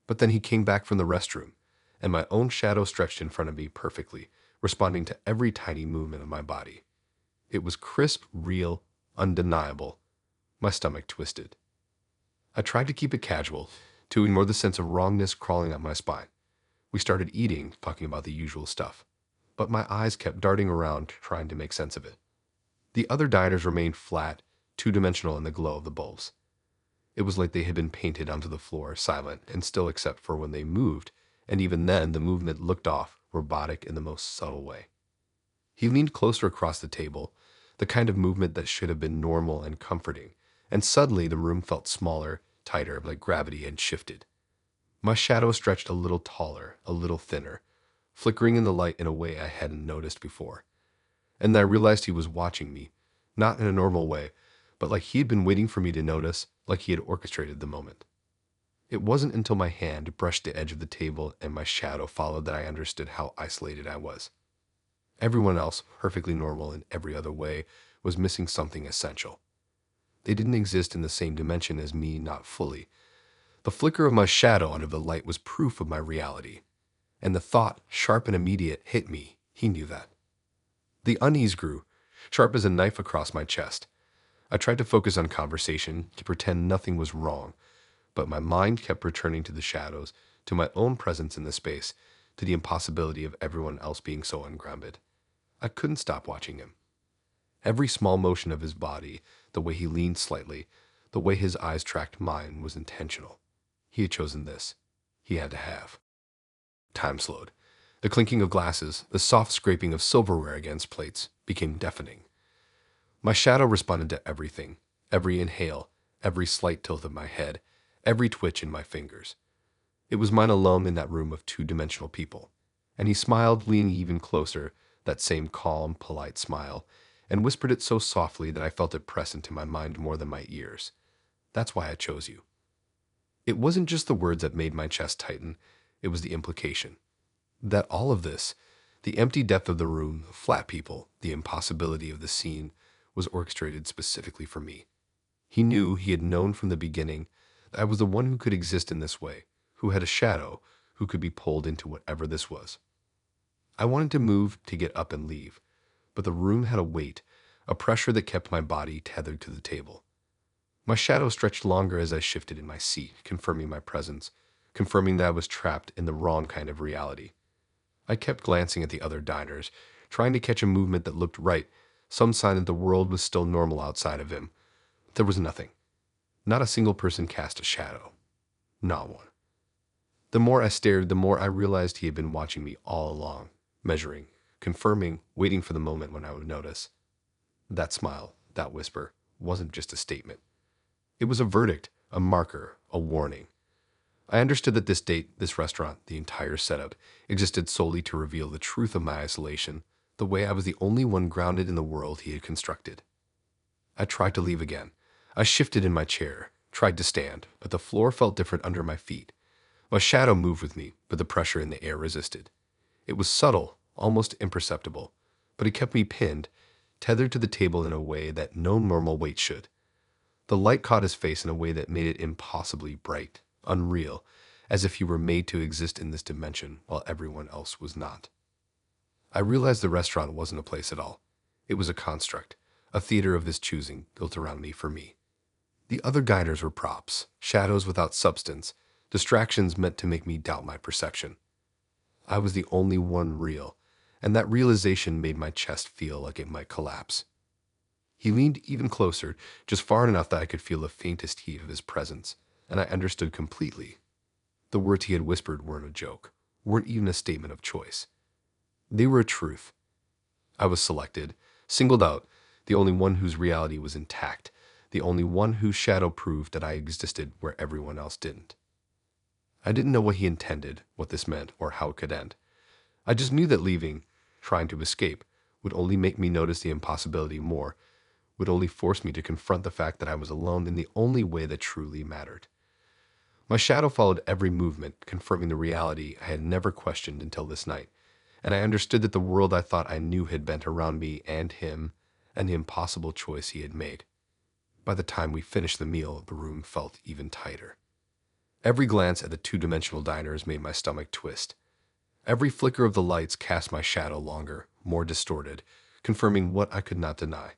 But then he came back from the restroom, and my own shadow stretched in front of me perfectly, responding to every tiny movement of my body. It was crisp, real, undeniable. My stomach twisted. I tried to keep it casual, to ignore the sense of wrongness crawling up my spine. We started eating, talking about the usual stuff. But my eyes kept darting around, trying to make sense of it. The other diners remained flat, two-dimensional in the glow of the bulbs. It was like they had been painted onto the floor, silent and still except for when they moved, and even then the movement looked off, robotic in the most subtle way. He leaned closer across the table, the kind of movement that should have been normal and comforting, and suddenly the room felt smaller, tighter, like gravity had shifted. My shadow stretched a little taller, a little thinner, flickering in the light in a way I hadn't noticed before. And then I realized he was watching me, not in a normal way, but like he had been waiting for me to notice, like he had orchestrated the moment. It wasn't until my hand brushed the edge of the table and my shadow followed that I understood how isolated I was. Everyone else, perfectly normal in every other way, was missing something essential. They didn't exist in the same dimension as me, not fully. The flicker of my shadow under the light was proof of my reality. And the thought, sharp and immediate, hit me. He knew that. The unease grew, sharp as a knife across my chest. I tried to focus on conversation, to pretend nothing was wrong, but my mind kept returning to the shadows, to my own presence in the space, to the impossibility of everyone else being so ungrounded. I couldn't stop watching him. Every small motion of his body, the way he leaned slightly, the way his eyes tracked mine was intentional. He had chosen this. He had to have. Time slowed. The clinking of glasses, the soft scraping of silverware against plates, became deafening. My shadow responded to everything, every inhale, every slight tilt of my head, every twitch in my fingers. It was mine alone in that room of two-dimensional people. And he smiled, leaning even closer, that same calm, polite smile, and whispered it so softly that I felt it press into my mind more than my ears. That's why I chose you. It wasn't just the words that made my chest tighten, it was the implication. That all of this, the empty depth of the room, the flat people, the impossibility of the scene, was orchestrated specifically for me. He knew, he had known from the beginning, that I was the one who could exist in this way, who had a shadow, who could be pulled into whatever this was. I wanted to move, to get up and leave, but the room had a weight, a pressure that kept my body tethered to the table. My shadow stretched longer as I shifted in my seat, confirming my presence, confirming that I was trapped in the wrong kind of reality. I kept glancing at the other diners, trying to catch a movement that looked right, some sign that the world was still normal outside of him. There was nothing. Not a single person cast a shadow. Not one. The more I stared, the more I realized he had been watching me all along, measuring, confirming, waiting for the moment when I would notice. That smile, that whisper, wasn't just a statement. It was a verdict, a marker, a warning. I understood that this date, this restaurant, the entire setup, existed solely to reveal the truth of my isolation, the way I was the only one grounded in the world he had constructed. I tried to leave again. I shifted in my chair, tried to stand, but the floor felt different under my feet. My shadow moved with me, but the pressure in the air resisted. It was subtle, almost imperceptible, but it kept me pinned, tethered to the table in a way that no normal weight should. The light caught his face in a way that made it impossibly bright, unreal, as if he were made to exist in this dimension while everyone else was not. I realized the restaurant wasn't a place at all. It was a construct, a theater of his choosing, built around me for me. The other diners were props, shadows without substance, distractions meant to make me doubt my perception. I was the only one real, and that realization made my chest feel like it might collapse. He leaned even closer, just far enough that I could feel the faintest heat of his presence, and I understood completely. The words he had whispered weren't a joke, weren't even a statement of choice. They were a truth. I was selected, singled out, the only one whose reality was intact, the only one whose shadow proved that I existed where everyone else didn't. I didn't know what he intended, what this meant, or how it could end. I just knew that leaving, trying to escape, would only make me notice the impossibility more, would only force me to confront the fact that I was alone in the only way that truly mattered. My shadow followed every movement, confirming the reality I had never questioned until this night, and I understood that the world I thought I knew had bent around me and him, and the impossible choice he had made. By the time we finished the meal, the room felt even tighter. Every glance at the two-dimensional diners made my stomach twist. Every flicker of the lights cast my shadow longer, more distorted, confirming what I could not deny.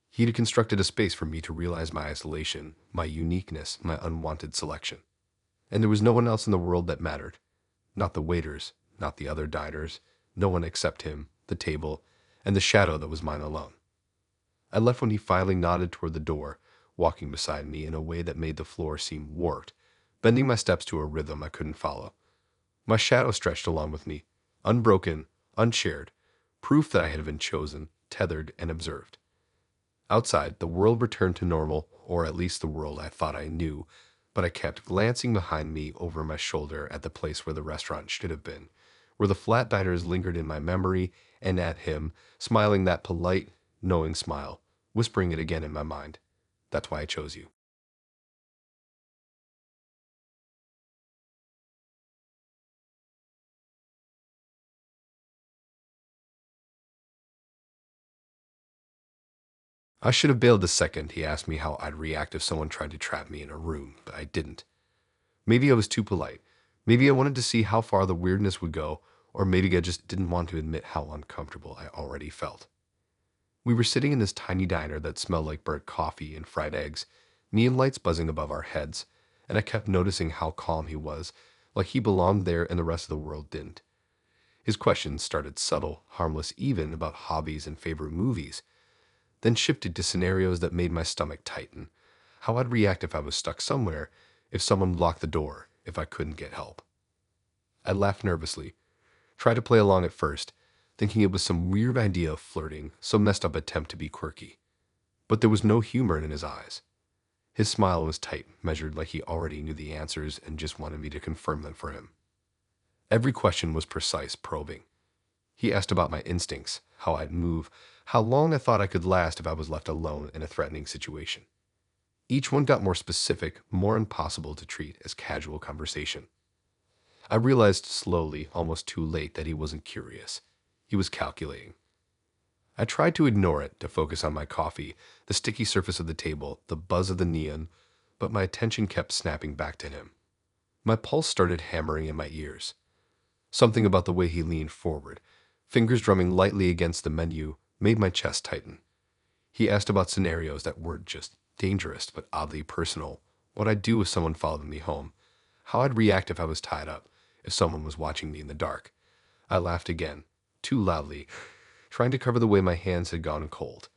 He had constructed a space for me to realize my isolation, my uniqueness, my unwanted selection. And there was no one else in the world that mattered. Not the waiters, not the other diners, no one except him, the table, and the shadow that was mine alone. I left when he finally nodded toward the door, walking beside me in a way that made the floor seem warped, bending my steps to a rhythm I couldn't follow. My shadow stretched along with me, unbroken, unshared, proof that I had been chosen, tethered, and observed. Outside, the world returned to normal, or at least the world I thought I knew, but I kept glancing behind me over my shoulder at the place where the restaurant should have been, where the flat diners lingered in my memory, and at him, smiling that polite, knowing smile, whispering it again in my mind. That's why I chose you. I should have bailed the second he asked me how I'd react if someone tried to trap me in a room, but I didn't. Maybe I was too polite. Maybe I wanted to see how far the weirdness would go, or maybe I just didn't want to admit how uncomfortable I already felt. We were sitting in this tiny diner that smelled like burnt coffee and fried eggs, neon lights buzzing above our heads, and I kept noticing how calm he was, like he belonged there and the rest of the world didn't. His questions started subtle, harmless even, about hobbies and favorite movies, then shifted to scenarios that made my stomach tighten. How I'd react if I was stuck somewhere, if someone blocked the door, if I couldn't get help. I laughed nervously, tried to play along at first, thinking it was some weird idea of flirting, some messed up attempt to be quirky. But there was no humor in his eyes. His smile was tight, measured like he already knew the answers and just wanted me to confirm them for him. Every question was precise, probing. He asked about my instincts, how I'd move, how long I thought I could last if I was left alone in a threatening situation. Each one got more specific, more impossible to treat as casual conversation. I realized slowly, almost too late, that he wasn't curious. He was calculating. I tried to ignore it, to focus on my coffee, the sticky surface of the table, the buzz of the neon, but my attention kept snapping back to him. My pulse started hammering in my ears. Something about the way he leaned forward, fingers drumming lightly against the menu, made my chest tighten. He asked about scenarios that weren't just dangerous, but oddly personal. What I'd do if someone followed me home. How I'd react if I was tied up, if someone was watching me in the dark. I laughed again, too loudly, trying to cover the way my hands had gone cold.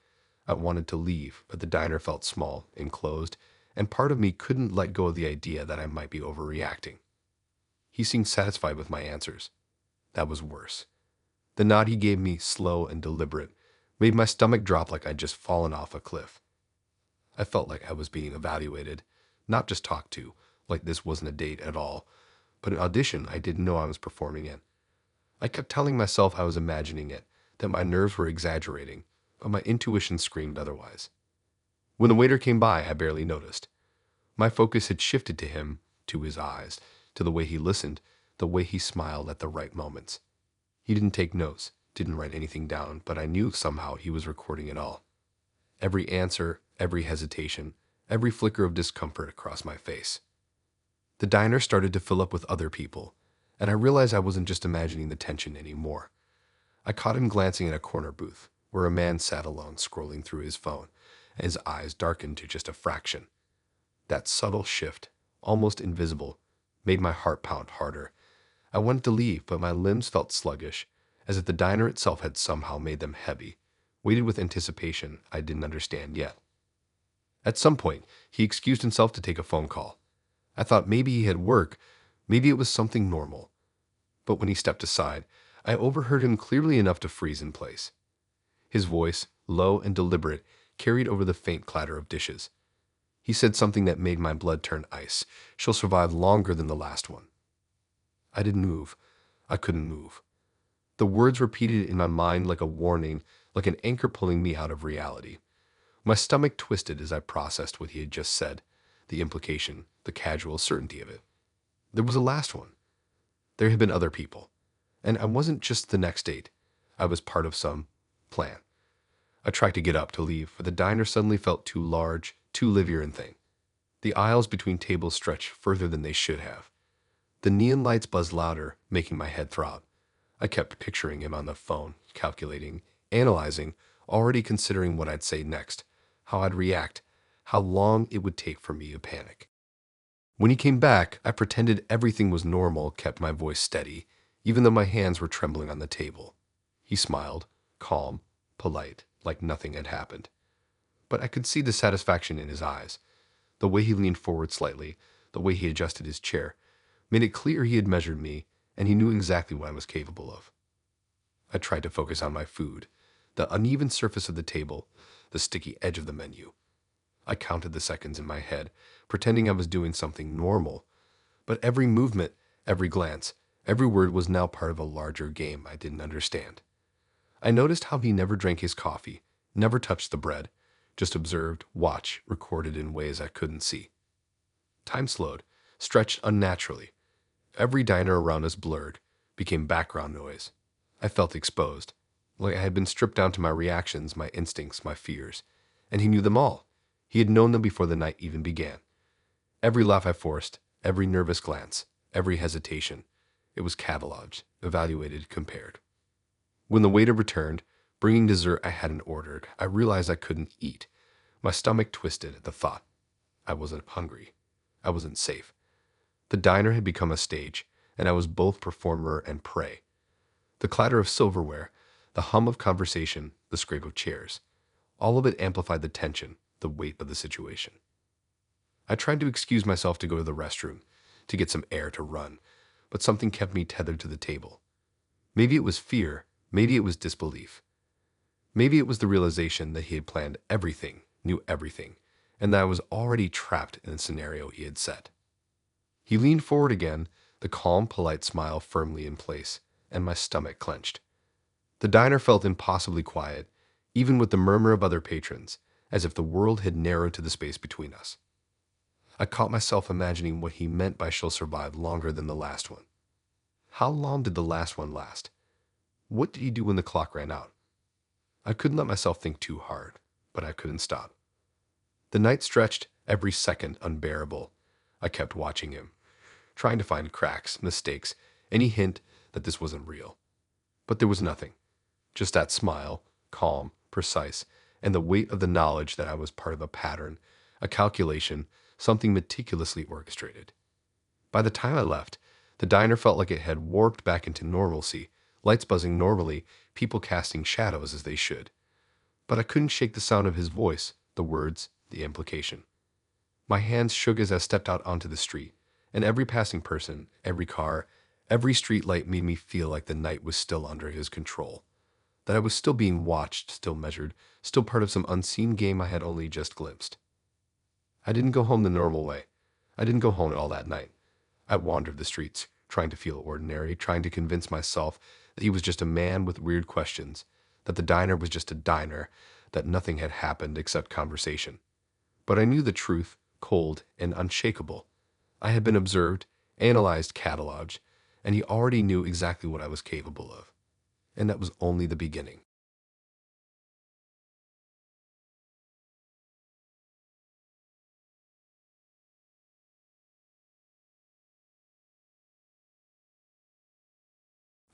I wanted to leave, but the diner felt small, enclosed, and part of me couldn't let go of the idea that I might be overreacting. He seemed satisfied with my answers. That was worse. The nod he gave me, slow and deliberate, made my stomach drop like I'd just fallen off a cliff. I felt like I was being evaluated, not just talked to, like this wasn't a date at all, but an audition I didn't know I was performing in. I kept telling myself I was imagining it, that my nerves were exaggerating, but my intuition screamed otherwise. When the waiter came by, I barely noticed. My focus had shifted to him, to his eyes, to the way he listened, the way he smiled at the right moments. He didn't take notes, didn't write anything down, but I knew somehow he was recording it all. Every answer, every hesitation, every flicker of discomfort across my face. The diner started to fill up with other people, and I realized I wasn't just imagining the tension anymore. I caught him glancing at a corner booth, where a man sat alone scrolling through his phone, and his eyes darkened to just a fraction. That subtle shift, almost invisible, made my heart pound harder. I wanted to leave, but my limbs felt sluggish, as if the diner itself had somehow made them heavy, weighted with anticipation I didn't understand yet. At some point, he excused himself to take a phone call. I thought maybe he had work, maybe it was something normal. But when he stepped aside, I overheard him clearly enough to freeze in place. His voice, low and deliberate, carried over the faint clatter of dishes. He said something that made my blood turn ice. "She'll survive longer than the last one." I didn't move. I couldn't move. The words repeated in my mind like a warning, like an anchor pulling me out of reality. My stomach twisted as I processed what he had just said, the implication, the casual certainty of it. There was a last one. There had been other people. And I wasn't just the next date. I was part of some plan. I tried to get up to leave, but the diner suddenly felt too large, too live-in thing. The aisles between tables stretched further than they should have. The neon lights buzzed louder, making my head throb. I kept picturing him on the phone, calculating, analyzing, already considering what I'd say next, how I'd react, how long it would take for me to panic. When he came back, I pretended everything was normal, kept my voice steady, even though my hands were trembling on the table. He smiled, calm, polite, like nothing had happened. But I could see the satisfaction in his eyes. The way he leaned forward slightly, the way he adjusted his chair, made it clear he had measured me, and he knew exactly what I was capable of. I tried to focus on my food, the uneven surface of the table, the sticky edge of the menu. I counted the seconds in my head, pretending I was doing something normal. But every movement, every glance, every word was now part of a larger game I didn't understand. I noticed how he never drank his coffee, never touched the bread, just observed, watched, recorded in ways I couldn't see. Time slowed, stretched unnaturally. Every diner around us blurred, became background noise. I felt exposed, like I had been stripped down to my reactions, my instincts, my fears. And he knew them all. He had known them before the night even began. Every laugh I forced, every nervous glance, every hesitation, it was cataloged, evaluated, compared. When the waiter returned, bringing dessert I hadn't ordered, I realized I couldn't eat. My stomach twisted at the thought. I wasn't hungry. I wasn't safe. The diner had become a stage, and I was both performer and prey. The clatter of silverware, the hum of conversation, the scrape of chairs, all of it amplified the tension, the weight of the situation. I tried to excuse myself to go to the restroom, to get some air to run, but something kept me tethered to the table. Maybe it was fear, maybe it was disbelief. Maybe it was the realization that he had planned everything, knew everything, and that I was already trapped in the scenario he had set. He leaned forward again, the calm, polite smile firmly in place, and my stomach clenched. The diner felt impossibly quiet, even with the murmur of other patrons, as if the world had narrowed to the space between us. I caught myself imagining what he meant by "she'll survive longer than the last one." How long did the last one last? What did he do when the clock ran out? I couldn't let myself think too hard, but I couldn't stop. The night stretched, every second unbearable. I kept watching him, trying to find cracks, mistakes, any hint that this wasn't real. But there was nothing. Just that smile, calm, precise, and the weight of the knowledge that I was part of a pattern, a calculation, something meticulously orchestrated. By the time I left, the diner felt like it had warped back into normalcy, lights buzzing normally, people casting shadows as they should. But I couldn't shake the sound of his voice, the words, the implication. My hands shook as I stepped out onto the street, and every passing person, every car, every street light made me feel like the night was still under his control, that I was still being watched, still measured, still part of some unseen game I had only just glimpsed. I didn't go home the normal way. I didn't go home all that night. I wandered the streets, trying to feel ordinary, trying to convince myself that he was just a man with weird questions, that the diner was just a diner, that nothing had happened except conversation. But I knew the truth, cold and unshakable. I had been observed, analyzed, cataloged, and he already knew exactly what I was capable of. And that was only the beginning.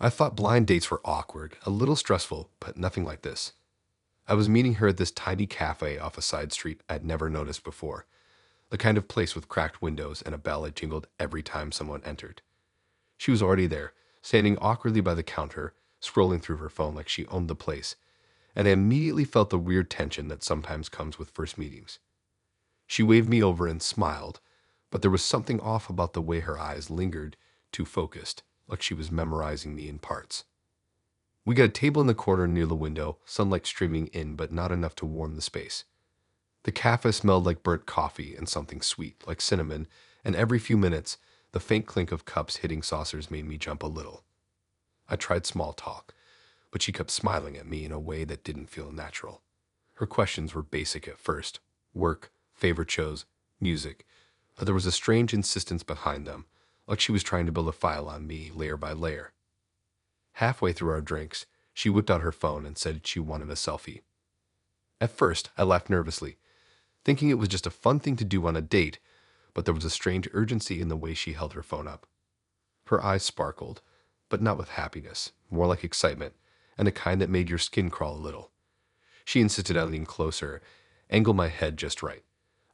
I thought blind dates were awkward, a little stressful, but nothing like this. I was meeting her at this tiny cafe off a side street I'd never noticed before, the kind of place with cracked windows and a bell that jingled every time someone entered. She was already there, standing awkwardly by the counter, scrolling through her phone like she owned the place, and I immediately felt the weird tension that sometimes comes with first meetings. She waved me over and smiled, but there was something off about the way her eyes lingered, too focused, like she was memorizing me in parts. We got a table in the corner near the window, sunlight streaming in but not enough to warm the space. The cafe smelled like burnt coffee and something sweet, like cinnamon, and every few minutes, the faint clink of cups hitting saucers made me jump a little. I tried small talk, but she kept smiling at me in a way that didn't feel natural. Her questions were basic at first: work, favorite shows, music, but there was a strange insistence behind them, like she was trying to build a file on me layer by layer. Halfway through our drinks, she whipped out her phone and said she wanted a selfie. At first, I laughed nervously, thinking it was just a fun thing to do on a date, but there was a strange urgency in the way she held her phone up. Her eyes sparkled, but not with happiness, more like excitement, and the kind that made your skin crawl a little. She insisted I lean closer, angle my head just right.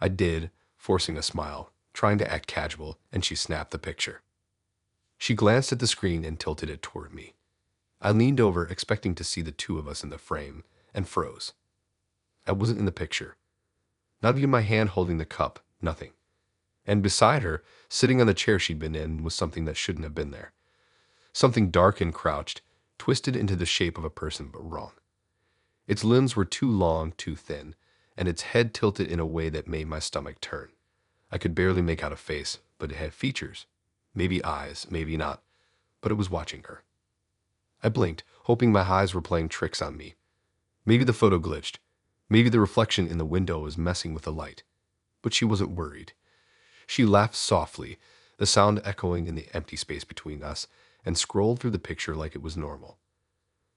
I did, forcing a smile, trying to act casual, and she snapped the picture. She glanced at the screen and tilted it toward me. I leaned over, expecting to see the two of us in the frame, and froze. I wasn't in the picture. Not even my hand holding the cup, nothing. And beside her, sitting on the chair she'd been in, was something that shouldn't have been there. Something dark and crouched, twisted into the shape of a person, but wrong. Its limbs were too long, too thin, and its head tilted in a way that made my stomach turn. I could barely make out a face, but it had features. Maybe eyes, maybe not, but it was watching her. I blinked, hoping my eyes were playing tricks on me. Maybe the photo glitched. Maybe the reflection in the window was messing with the light. But she wasn't worried. She laughed softly, the sound echoing in the empty space between us, and scrolled through the picture like it was normal.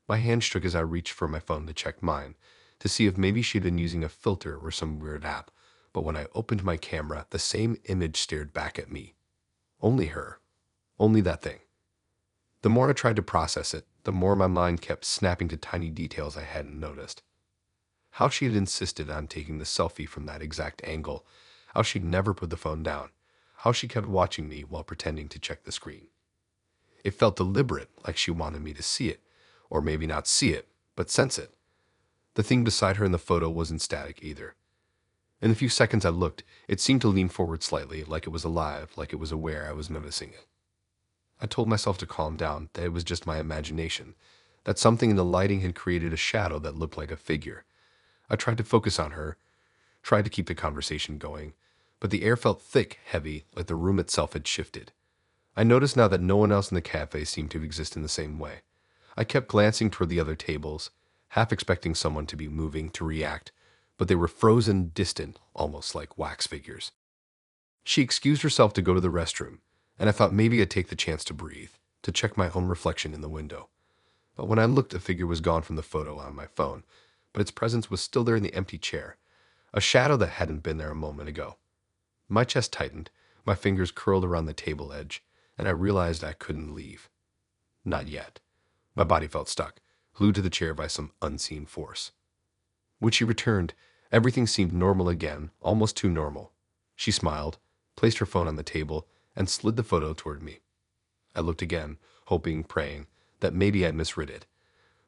My hand shook as I reached for my phone to check mine, to see if maybe she'd been using a filter or some weird app, but when I opened my camera, the same image stared back at me. Only her. Only that thing. The more I tried to process it, the more my mind kept snapping to tiny details I hadn't noticed. How she had insisted on taking the selfie from that exact angle, how she'd never put the phone down, how she kept watching me while pretending to check the screen. It felt deliberate, like she wanted me to see it, or maybe not see it, but sense it. The thing beside her in the photo wasn't static either. In the few seconds I looked, it seemed to lean forward slightly, like it was alive, like it was aware I was noticing it. I told myself to calm down, that it was just my imagination, that something in the lighting had created a shadow that looked like a figure. I tried to focus on her, tried to keep the conversation going, but the air felt thick, heavy, like the room itself had shifted. I noticed now that no one else in the cafe seemed to exist in the same way. I kept glancing toward the other tables, half expecting someone to be moving, to react, but they were frozen, distant, almost like wax figures. She excused herself to go to the restroom, and I thought maybe I'd take the chance to breathe, to check my own reflection in the window. But when I looked, the figure was gone from the photo on my phone, but its presence was still there in the empty chair, a shadow that hadn't been there a moment ago. My chest tightened, my fingers curled around the table edge, and I realized I couldn't leave. Not yet. My body felt stuck, glued to the chair by some unseen force. When she returned, everything seemed normal again, almost too normal. She smiled, placed her phone on the table, and slid the photo toward me. I looked again, hoping, praying, that maybe I'd misread it.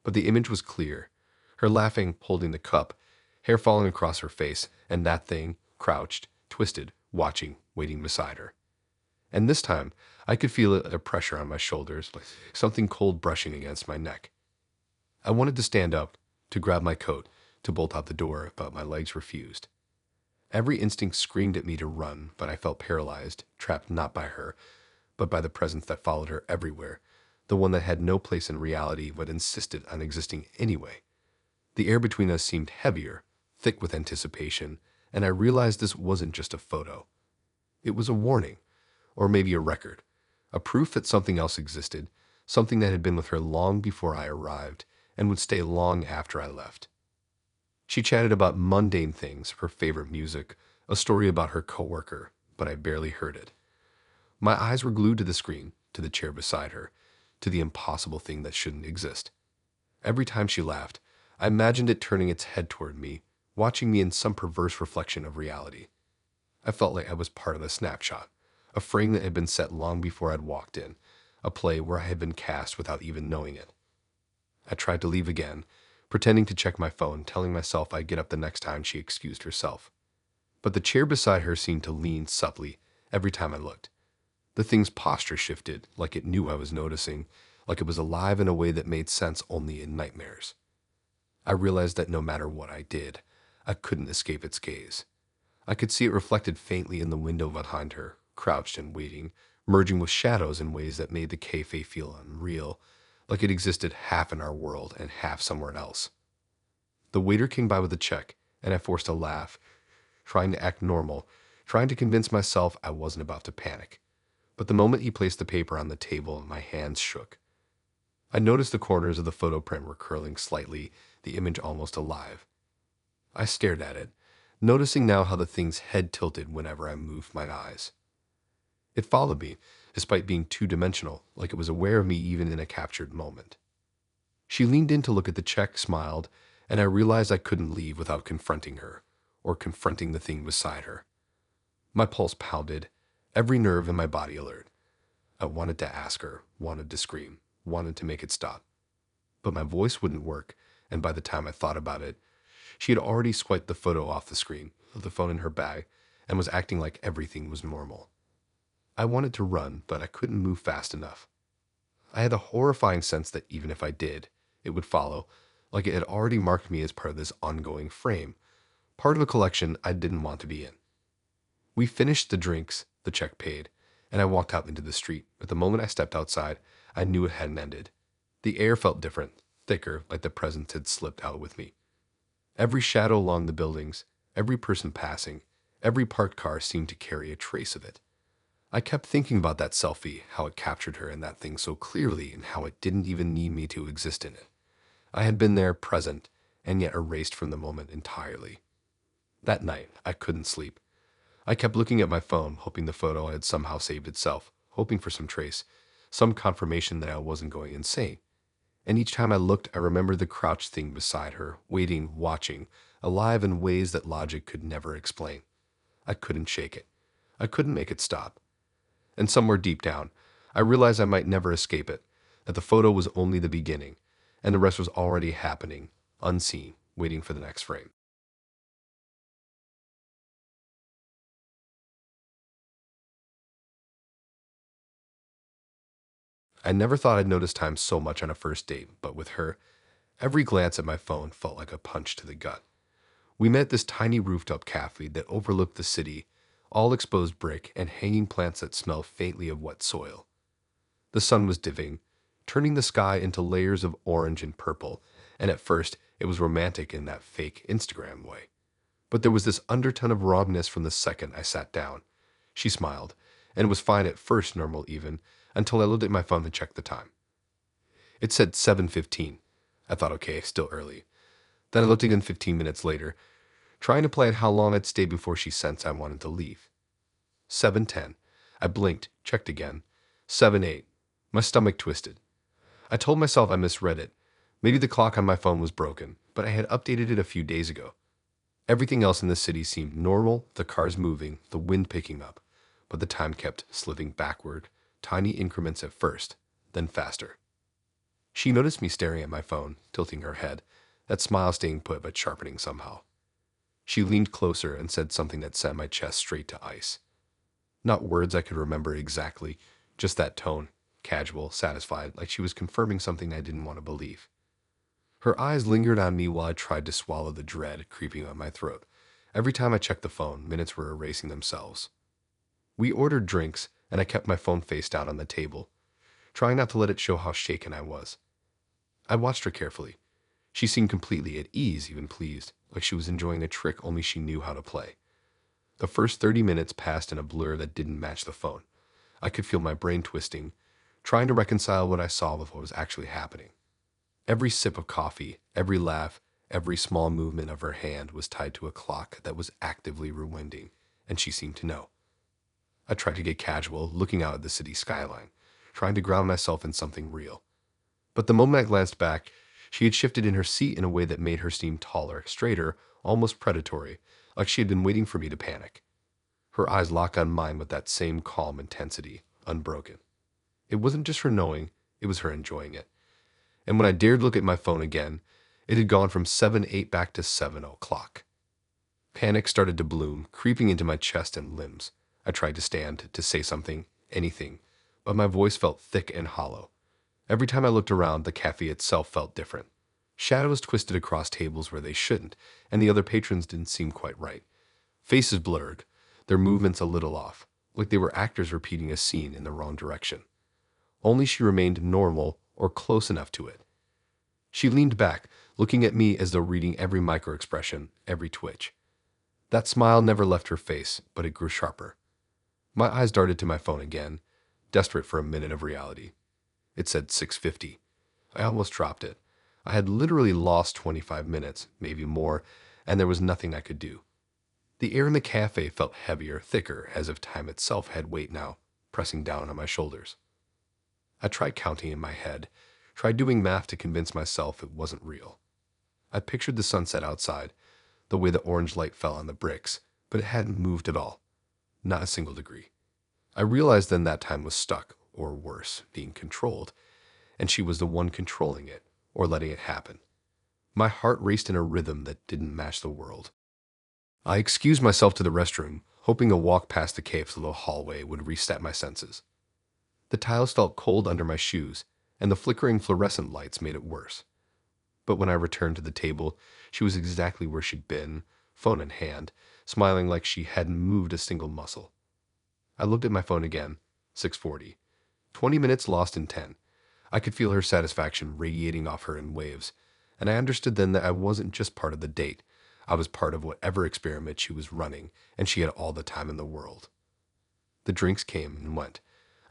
But the image was clear. Her laughing, holding the cup, hair falling across her face, and that thing, crouched, twisted, watching, waiting beside her. And this time, I could feel a pressure on my shoulders, like something cold brushing against my neck. I wanted to stand up, to grab my coat, to bolt out the door, but my legs refused. Every instinct screamed at me to run, but I felt paralyzed, trapped not by her, but by the presence that followed her everywhere, the one that had no place in reality but insisted on existing anyway. The air between us seemed heavier, thick with anticipation, and I realized this wasn't just a photo. It was a warning, or maybe a record, a proof that something else existed, something that had been with her long before I arrived and would stay long after I left. She chatted about mundane things, her favorite music, a story about her coworker, but I barely heard it. My eyes were glued to the screen, to the chair beside her, to the impossible thing that shouldn't exist. Every time she laughed, I imagined it turning its head toward me, watching me in some perverse reflection of reality. I felt like I was part of a snapshot, a frame that had been set long before I'd walked in, a play where I had been cast without even knowing it. I tried to leave again, pretending to check my phone, telling myself I'd get up the next time she excused herself. But the chair beside her seemed to lean subtly every time I looked. The thing's posture shifted, like it knew I was noticing, like it was alive in a way that made sense only in nightmares. I realized that no matter what I did, I couldn't escape its gaze. I could see it reflected faintly in the window behind her, crouched and waiting, merging with shadows in ways that made the cafe feel unreal, like it existed half in our world and half somewhere else. The waiter came by with a check, and I forced a laugh, trying to act normal, trying to convince myself I wasn't about to panic. But the moment he placed the paper on the table, my hands shook. I noticed the corners of the photo print were curling slightly, the image almost alive. I stared at it, noticing now how the thing's head tilted whenever I moved my eyes. It followed me, despite being two-dimensional, like it was aware of me even in a captured moment. She leaned in to look at the check, smiled, and I realized I couldn't leave without confronting her, or confronting the thing beside her. My pulse pounded, every nerve in my body alert. I wanted to ask her, wanted to scream, wanted to make it stop. But my voice wouldn't work, and by the time I thought about it, she had already swiped the photo off the screen, of the phone in her bag, and was acting like everything was normal. I wanted to run, but I couldn't move fast enough. I had a horrifying sense that even if I did, it would follow, like it had already marked me as part of this ongoing frame, part of a collection I didn't want to be in. We finished the drinks, the check paid, and I walked out into the street. But the moment I stepped outside, I knew it hadn't ended. The air felt different, thicker, like the presence had slipped out with me. Every shadow along the buildings, every person passing, every parked car seemed to carry a trace of it. I kept thinking about that selfie, how it captured her in that thing so clearly, and how it didn't even need me to exist in it. I had been there, present, and yet erased from the moment entirely. That night, I couldn't sleep. I kept looking at my phone, hoping the photo had somehow saved itself, hoping for some trace, some confirmation that I wasn't going insane. And each time I looked, I remembered the crouched thing beside her, waiting, watching, alive in ways that logic could never explain. I couldn't shake it. I couldn't make it stop. And somewhere deep down, I realized I might never escape it, that the photo was only the beginning, and the rest was already happening, unseen, waiting for the next frame. I never thought I'd notice time so much on a first date, but with her, every glance at my phone felt like a punch to the gut. We met at this tiny rooftop cafe that overlooked the city, all exposed brick and hanging plants that smelled faintly of wet soil. The sun was dipping, turning the sky into layers of orange and purple, and at first it was romantic in that fake Instagram way. But there was this undertone of rawness from the second I sat down. She smiled, and it was fine at first, normal even, until I looked at my phone to check the time. It said 7:15. I thought, okay, still early. Then I looked again 15 minutes later, trying to plan how long I'd stay before she sensed I wanted to leave. 7:10. I blinked, checked again. 7:08. My stomach twisted. I told myself I misread it. Maybe the clock on my phone was broken, but I had updated it a few days ago. Everything else in the city seemed normal, the cars moving, the wind picking up, but the time kept slipping backward, tiny increments at first, then faster. She noticed me staring at my phone, tilting her head, that smile staying put but sharpening somehow. She leaned closer and said something that sent my chest straight to ice. Not words I could remember exactly, just that tone, casual, satisfied, like she was confirming something I didn't want to believe. Her eyes lingered on me while I tried to swallow the dread creeping up my throat. Every time I checked the phone, minutes were erasing themselves. We ordered drinks, and I kept my phone face down on the table, trying not to let it show how shaken I was. I watched her carefully. She seemed completely at ease, even pleased, like she was enjoying a trick only she knew how to play. The first 30 minutes passed in a blur that didn't match the phone. I could feel my brain twisting, trying to reconcile what I saw with what was actually happening. Every sip of coffee, every laugh, every small movement of her hand was tied to a clock that was actively rewinding, and she seemed to know. I tried to get casual, looking out at the city skyline, trying to ground myself in something real. But the moment I glanced back, she had shifted in her seat in a way that made her seem taller, straighter, almost predatory, like she had been waiting for me to panic. Her eyes locked on mine with that same calm intensity, unbroken. It wasn't just her knowing, it was her enjoying it. And when I dared look at my phone again, it had gone from 7:08 back to 7:00. Panic started to bloom, creeping into my chest and limbs. I tried to stand, to say something, anything, but my voice felt thick and hollow. Every time I looked around, the cafe itself felt different. Shadows twisted across tables where they shouldn't, and the other patrons didn't seem quite right. Faces blurred, their movements a little off, like they were actors repeating a scene in the wrong direction. Only she remained normal or close enough to it. She leaned back, looking at me as though reading every microexpression, every twitch. That smile never left her face, but it grew sharper. My eyes darted to my phone again, desperate for a minute of reality. It said 6:50. I almost dropped it. I had literally lost 25 minutes, maybe more, and there was nothing I could do. The air in the cafe felt heavier, thicker, as if time itself had weight now, pressing down on my shoulders. I tried counting in my head, tried doing math to convince myself it wasn't real. I pictured the sunset outside, the way the orange light fell on the bricks, but it hadn't moved at all. Not a single degree. I realized then that time was stuck, or worse, being controlled, and she was the one controlling it, or letting it happen. My heart raced in a rhythm that didn't match the world. I excused myself to the restroom, hoping a walk past the cave's little hallway would reset my senses. The tiles felt cold under my shoes, and the flickering fluorescent lights made it worse. But when I returned to the table, she was exactly where she'd been, phone in hand, smiling like she hadn't moved a single muscle. I looked at my phone again, 6:40. 20 minutes lost in 10. I could feel her satisfaction radiating off her in waves, and I understood then that I wasn't just part of the date. I was part of whatever experiment she was running, and she had all the time in the world. The drinks came and went.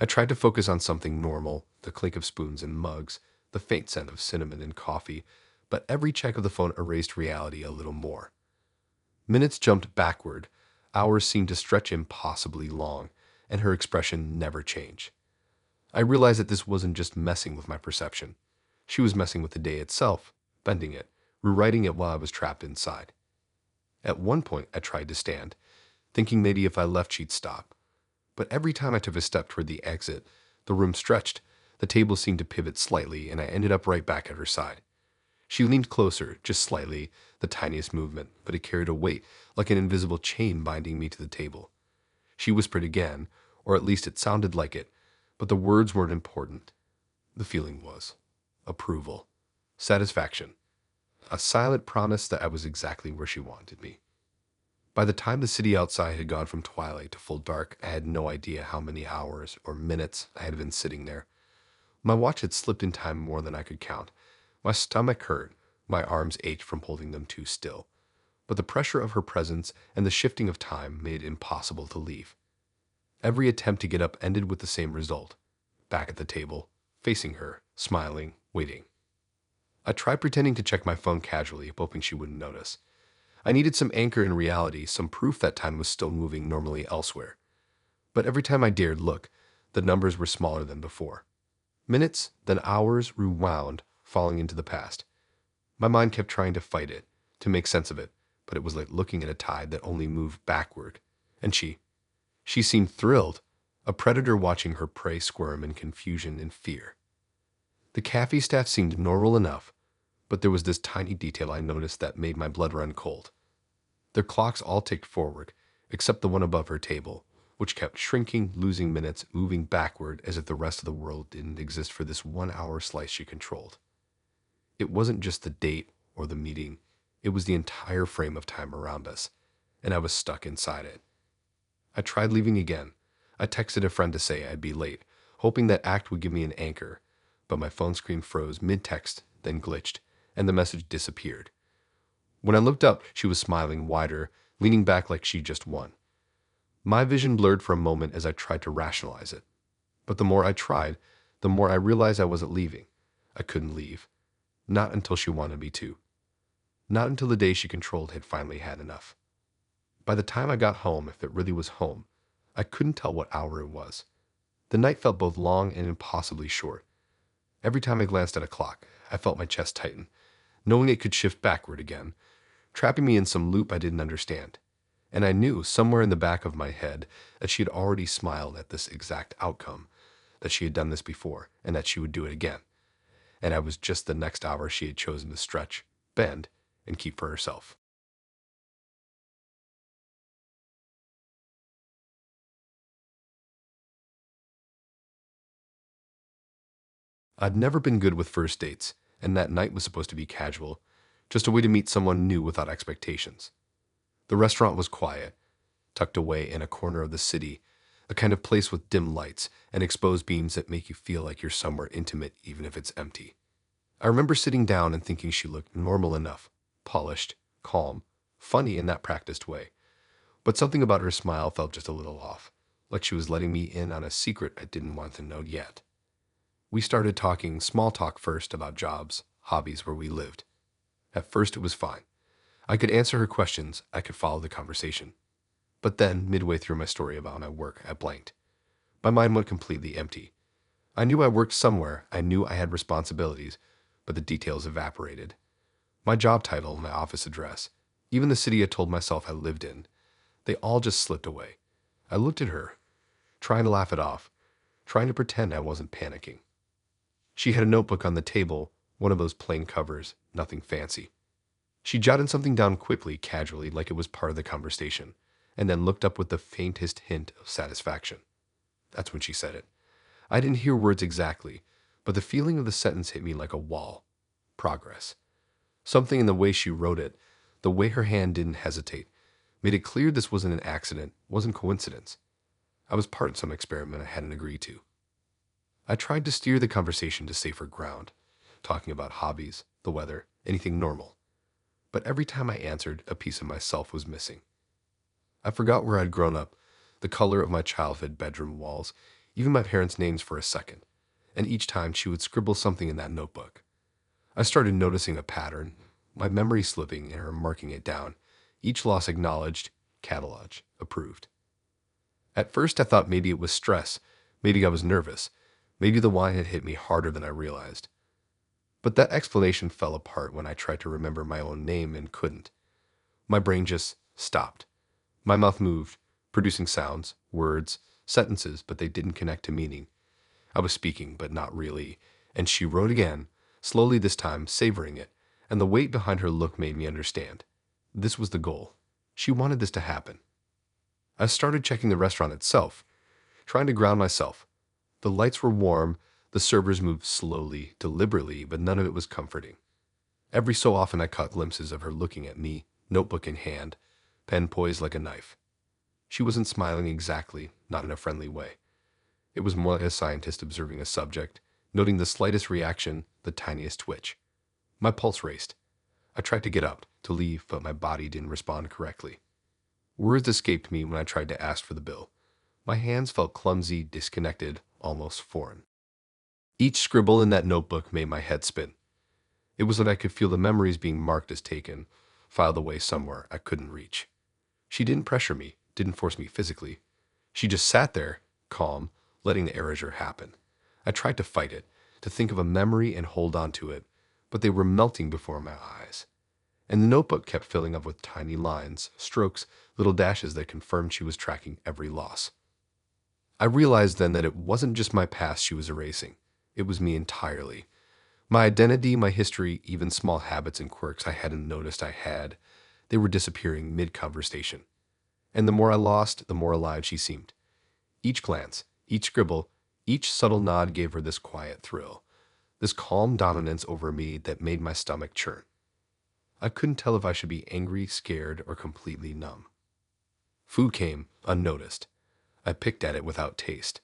I tried to focus on something normal, the clink of spoons and mugs, the faint scent of cinnamon and coffee, but every check of the phone erased reality a little more. Minutes jumped backward, hours seemed to stretch impossibly long, and her expression never changed. I realized that this wasn't just messing with my perception. She was messing with the day itself, bending it, rewriting it while I was trapped inside. At one point, I tried to stand, thinking maybe if I left she'd stop. But every time I took a step toward the exit, the room stretched, the table seemed to pivot slightly, and I ended up right back at her side. She leaned closer, just slightly, the tiniest movement, but it carried a weight, like an invisible chain binding me to the table. She whispered again, or at least it sounded like it, but the words weren't important. The feeling was approval, satisfaction, a silent promise that I was exactly where she wanted me. By the time the city outside had gone from twilight to full dark, I had no idea how many hours or minutes I had been sitting there. My watch had slipped in time more than I could count. My stomach hurt, my arms ached from holding them too still. But the pressure of her presence and the shifting of time made it impossible to leave. Every attempt to get up ended with the same result. Back at the table, facing her, smiling, waiting. I tried pretending to check my phone casually, hoping she wouldn't notice. I needed some anchor in reality, some proof that time was still moving normally elsewhere. But every time I dared look, the numbers were smaller than before. Minutes, then hours rewound, falling into the past. My mind kept trying to fight it, to make sense of it, but it was like looking at a tide that only moved backward. And she seemed thrilled, a predator watching her prey squirm in confusion and fear. The cafe staff seemed normal enough, but there was this tiny detail I noticed that made my blood run cold. Their clocks all ticked forward, except the one above her table, which kept shrinking, losing minutes, moving backward as if the rest of the world didn't exist for this 1 hour slice she controlled. It wasn't just the date or the meeting, it was the entire frame of time around us, and I was stuck inside it. I tried leaving again. I texted a friend to say I'd be late, hoping that act would give me an anchor, but my phone screen froze mid-text, then glitched, and the message disappeared. When I looked up, she was smiling wider, leaning back like she just won. My vision blurred for a moment as I tried to rationalize it. But the more I tried, the more I realized I wasn't leaving. I couldn't leave. Not until she wanted me to. Not until the day she controlled had finally had enough. By the time I got home, if it really was home, I couldn't tell what hour it was. The night felt both long and impossibly short. Every time I glanced at a clock, I felt my chest tighten, knowing it could shift backward again, trapping me in some loop I didn't understand. And I knew, somewhere in the back of my head, that she had already smiled at this exact outcome, that she had done this before, and that she would do it again. And I was just the next hour she had chosen to stretch, bend, and keep for herself. I'd never been good with first dates, and that night was supposed to be casual, just a way to meet someone new without expectations. The restaurant was quiet, tucked away in a corner of the city, a kind of place with dim lights and exposed beams that make you feel like you're somewhere intimate even if it's empty. I remember sitting down and thinking she looked normal enough, polished, calm, funny in that practiced way. But something about her smile felt just a little off, like she was letting me in on a secret I didn't want to know yet. We started talking small talk first about jobs, hobbies, where we lived. At first it was fine. I could answer her questions, I could follow the conversation. But then, midway through my story about my work, I blanked. My mind went completely empty. I knew I worked somewhere, I knew I had responsibilities, but the details evaporated. My job title, my office address, even the city I told myself I lived in, they all just slipped away. I looked at her, trying to laugh it off, trying to pretend I wasn't panicking. She had a notebook on the table, one of those plain covers, nothing fancy. She jotted something down quickly, casually, like it was part of the conversation, and then looked up with the faintest hint of satisfaction. That's when she said it. I didn't hear words exactly, but the feeling of the sentence hit me like a wall. Progress. Something in the way she wrote it, the way her hand didn't hesitate, made it clear this wasn't an accident, wasn't coincidence. I was part of some experiment I hadn't agreed to. I tried to steer the conversation to safer ground, talking about hobbies, the weather, anything normal. But every time I answered, a piece of myself was missing. I forgot where I'd grown up, the color of my childhood bedroom walls, even my parents' names for a second, and each time she would scribble something in that notebook. I started noticing a pattern, my memory slipping and her marking it down, each loss acknowledged, cataloged, approved. At first I thought maybe it was stress, maybe I was nervous, maybe the wine had hit me harder than I realized. But that explanation fell apart when I tried to remember my own name and couldn't. My brain just stopped. My mouth moved, producing sounds, words, sentences, but they didn't connect to meaning. I was speaking, but not really, and she wrote again, slowly this time, savoring it, and the weight behind her look made me understand. This was the goal. She wanted this to happen. I started checking the restaurant itself, trying to ground myself. The lights were warm, the servers moved slowly, deliberately, but none of it was comforting. Every so often I caught glimpses of her looking at me, notebook in hand, pen poised like a knife. She wasn't smiling exactly, not in a friendly way. It was more like a scientist observing a subject, noting the slightest reaction, the tiniest twitch. My pulse raced. I tried to get up, to leave, but my body didn't respond correctly. Words escaped me when I tried to ask for the bill. My hands felt clumsy, disconnected, almost foreign. Each scribble in that notebook made my head spin. It was that I could feel the memories being marked as taken, filed away somewhere I couldn't reach. She didn't pressure me, didn't force me physically. She just sat there, calm, letting the erasure happen. I tried to fight it, to think of a memory and hold on to it, but they were melting before my eyes. And the notebook kept filling up with tiny lines, strokes, little dashes that confirmed she was tracking every loss. I realized then that it wasn't just my past she was erasing. It was me entirely. My identity, my history, even small habits and quirks I hadn't noticed I had, they were disappearing mid-conversation. And the more I lost, the more alive she seemed. Each glance, each scribble, each subtle nod gave her this quiet thrill, this calm dominance over me that made my stomach churn. I couldn't tell if I should be angry, scared, or completely numb. Food came, unnoticed. I picked at it without taste.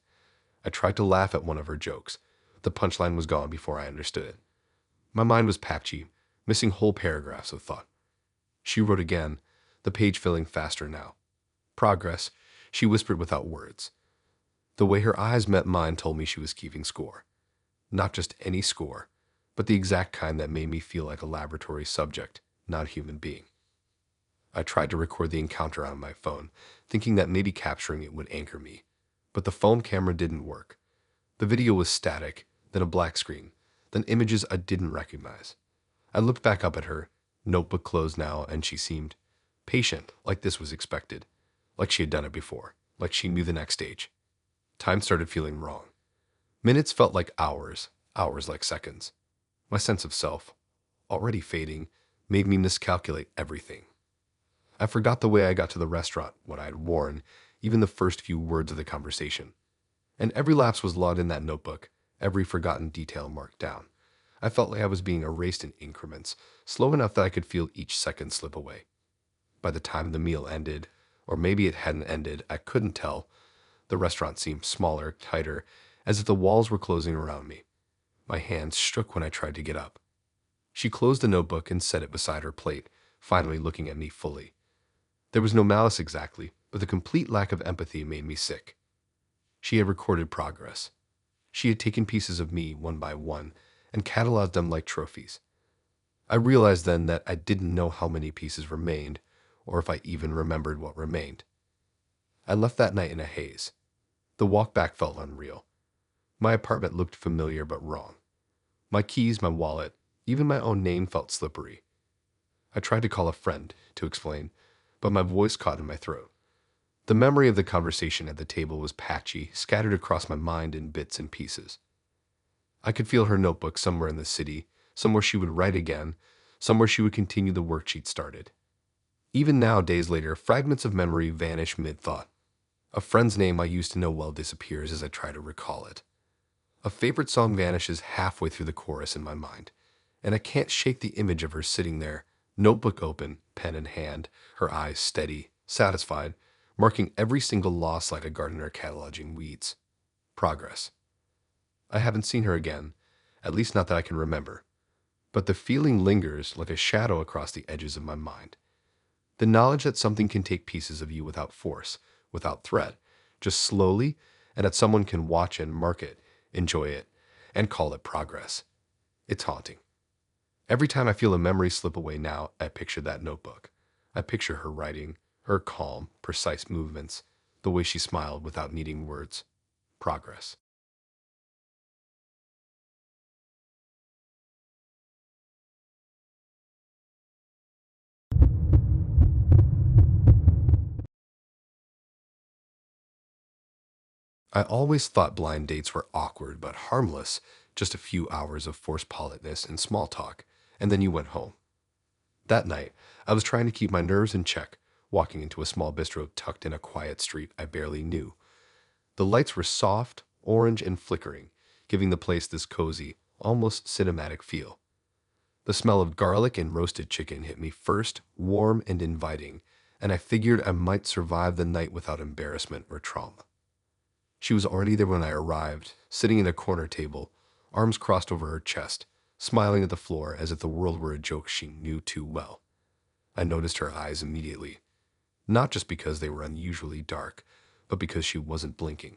I tried to laugh at one of her jokes. The punchline was gone before I understood it. My mind was patchy, missing whole paragraphs of thought. She wrote again, the page filling faster now. Progress, she whispered without words. The way her eyes met mine told me she was keeping score. Not just any score, but the exact kind that made me feel like a laboratory subject, not a human being. I tried to record the encounter on my phone, thinking that maybe capturing it would anchor me. But the phone camera didn't work. The video was static, then a black screen, then images I didn't recognize. I looked back up at her, notebook closed now, and she seemed patient, like this was expected, like she had done it before, like she knew the next stage. Time started feeling wrong. Minutes felt like hours, hours like seconds. My sense of self, already fading, made me miscalculate everything. I forgot the way I got to the restaurant, what I had worn, even the first few words of the conversation. And every lapse was logged in that notebook, every forgotten detail marked down. I felt like I was being erased in increments, slow enough that I could feel each second slip away. By the time the meal ended, or maybe it hadn't ended, I couldn't tell. The restaurant seemed smaller, tighter, as if the walls were closing around me. My hands shook when I tried to get up. She closed the notebook and set it beside her plate, finally looking at me fully. There was no malice exactly, but the complete lack of empathy made me sick. She had recorded progress. She had taken pieces of me one by one and cataloged them like trophies. I realized then that I didn't know how many pieces remained, or if I even remembered what remained. I left that night in a haze. The walk back felt unreal. My apartment looked familiar but wrong. My keys, my wallet, even my own name felt slippery. I tried to call a friend to explain, but my voice caught in my throat. The memory of the conversation at the table was patchy, scattered across my mind in bits and pieces. I could feel her notebook somewhere in the city, somewhere she would write again, somewhere she would continue the work she'd started. Even now, days later, fragments of memory vanish mid-thought. A friend's name I used to know well disappears as I try to recall it. A favorite song vanishes halfway through the chorus in my mind, and I can't shake the image of her sitting there, notebook open, pen in hand, her eyes steady, satisfied, marking every single loss like a gardener cataloging weeds. Progress. I haven't seen her again, at least not that I can remember, but the feeling lingers like a shadow across the edges of my mind. The knowledge that something can take pieces of you without force, without threat, just slowly, and that someone can watch and mark it, enjoy it, and call it progress. It's haunting. Every time I feel a memory slip away now, I picture that notebook. I picture her writing, her calm, precise movements, the way she smiled without needing words. Progress. I always thought blind dates were awkward but harmless, just a few hours of forced politeness and small talk, and then you went home. That night, I was trying to keep my nerves in check, walking into a small bistro tucked in a quiet street I barely knew. The lights were soft, orange, and flickering, giving the place this cozy, almost cinematic feel. The smell of garlic and roasted chicken hit me first, warm and inviting, and I figured I might survive the night without embarrassment or trauma. She was already there when I arrived, sitting at a corner table, arms crossed over her chest, smiling at the floor as if the world were a joke she knew too well. I noticed her eyes immediately, not just because they were unusually dark, but because she wasn't blinking.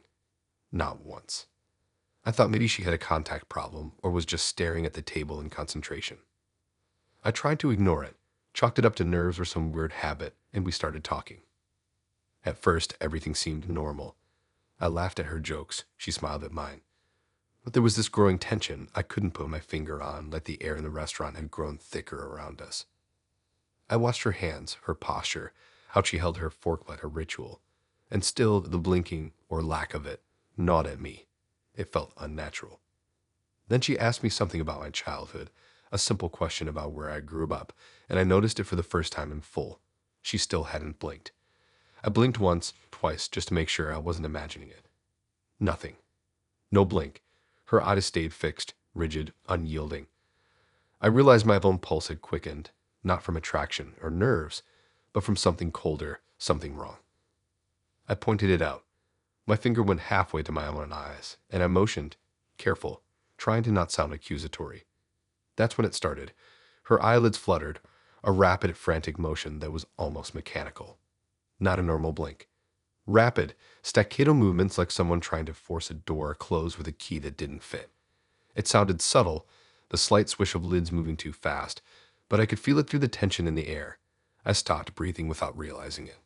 Not once. I thought maybe she had a contact problem or was just staring at the table in concentration. I tried to ignore it, chalked it up to nerves or some weird habit, and we started talking. At first, everything seemed normal. I laughed at her jokes, she smiled at mine. But there was this growing tension I couldn't put my finger on, like the air in the restaurant had grown thicker around us. I watched her hands, her posture, how she held her fork like a ritual, and still the blinking, or lack of it, gnawed at me. It felt unnatural. Then she asked me something about my childhood, a simple question about where I grew up, and I noticed it for the first time in full. She still hadn't blinked. I blinked once, twice, just to make sure I wasn't imagining it. Nothing. No blink. Her eyes stayed fixed, rigid, unyielding. I realized my own pulse had quickened, not from attraction or nerves, but from something colder, something wrong. I pointed it out. My finger went halfway to my own eyes, and I motioned, careful, trying to not sound accusatory. That's when it started. Her eyelids fluttered, a rapid, frantic motion that was almost mechanical. Not a normal blink. Rapid, staccato movements like someone trying to force a door closed with a key that didn't fit. It sounded subtle, the slight swish of lids moving too fast, but I could feel it through the tension in the air. I stopped breathing without realizing it.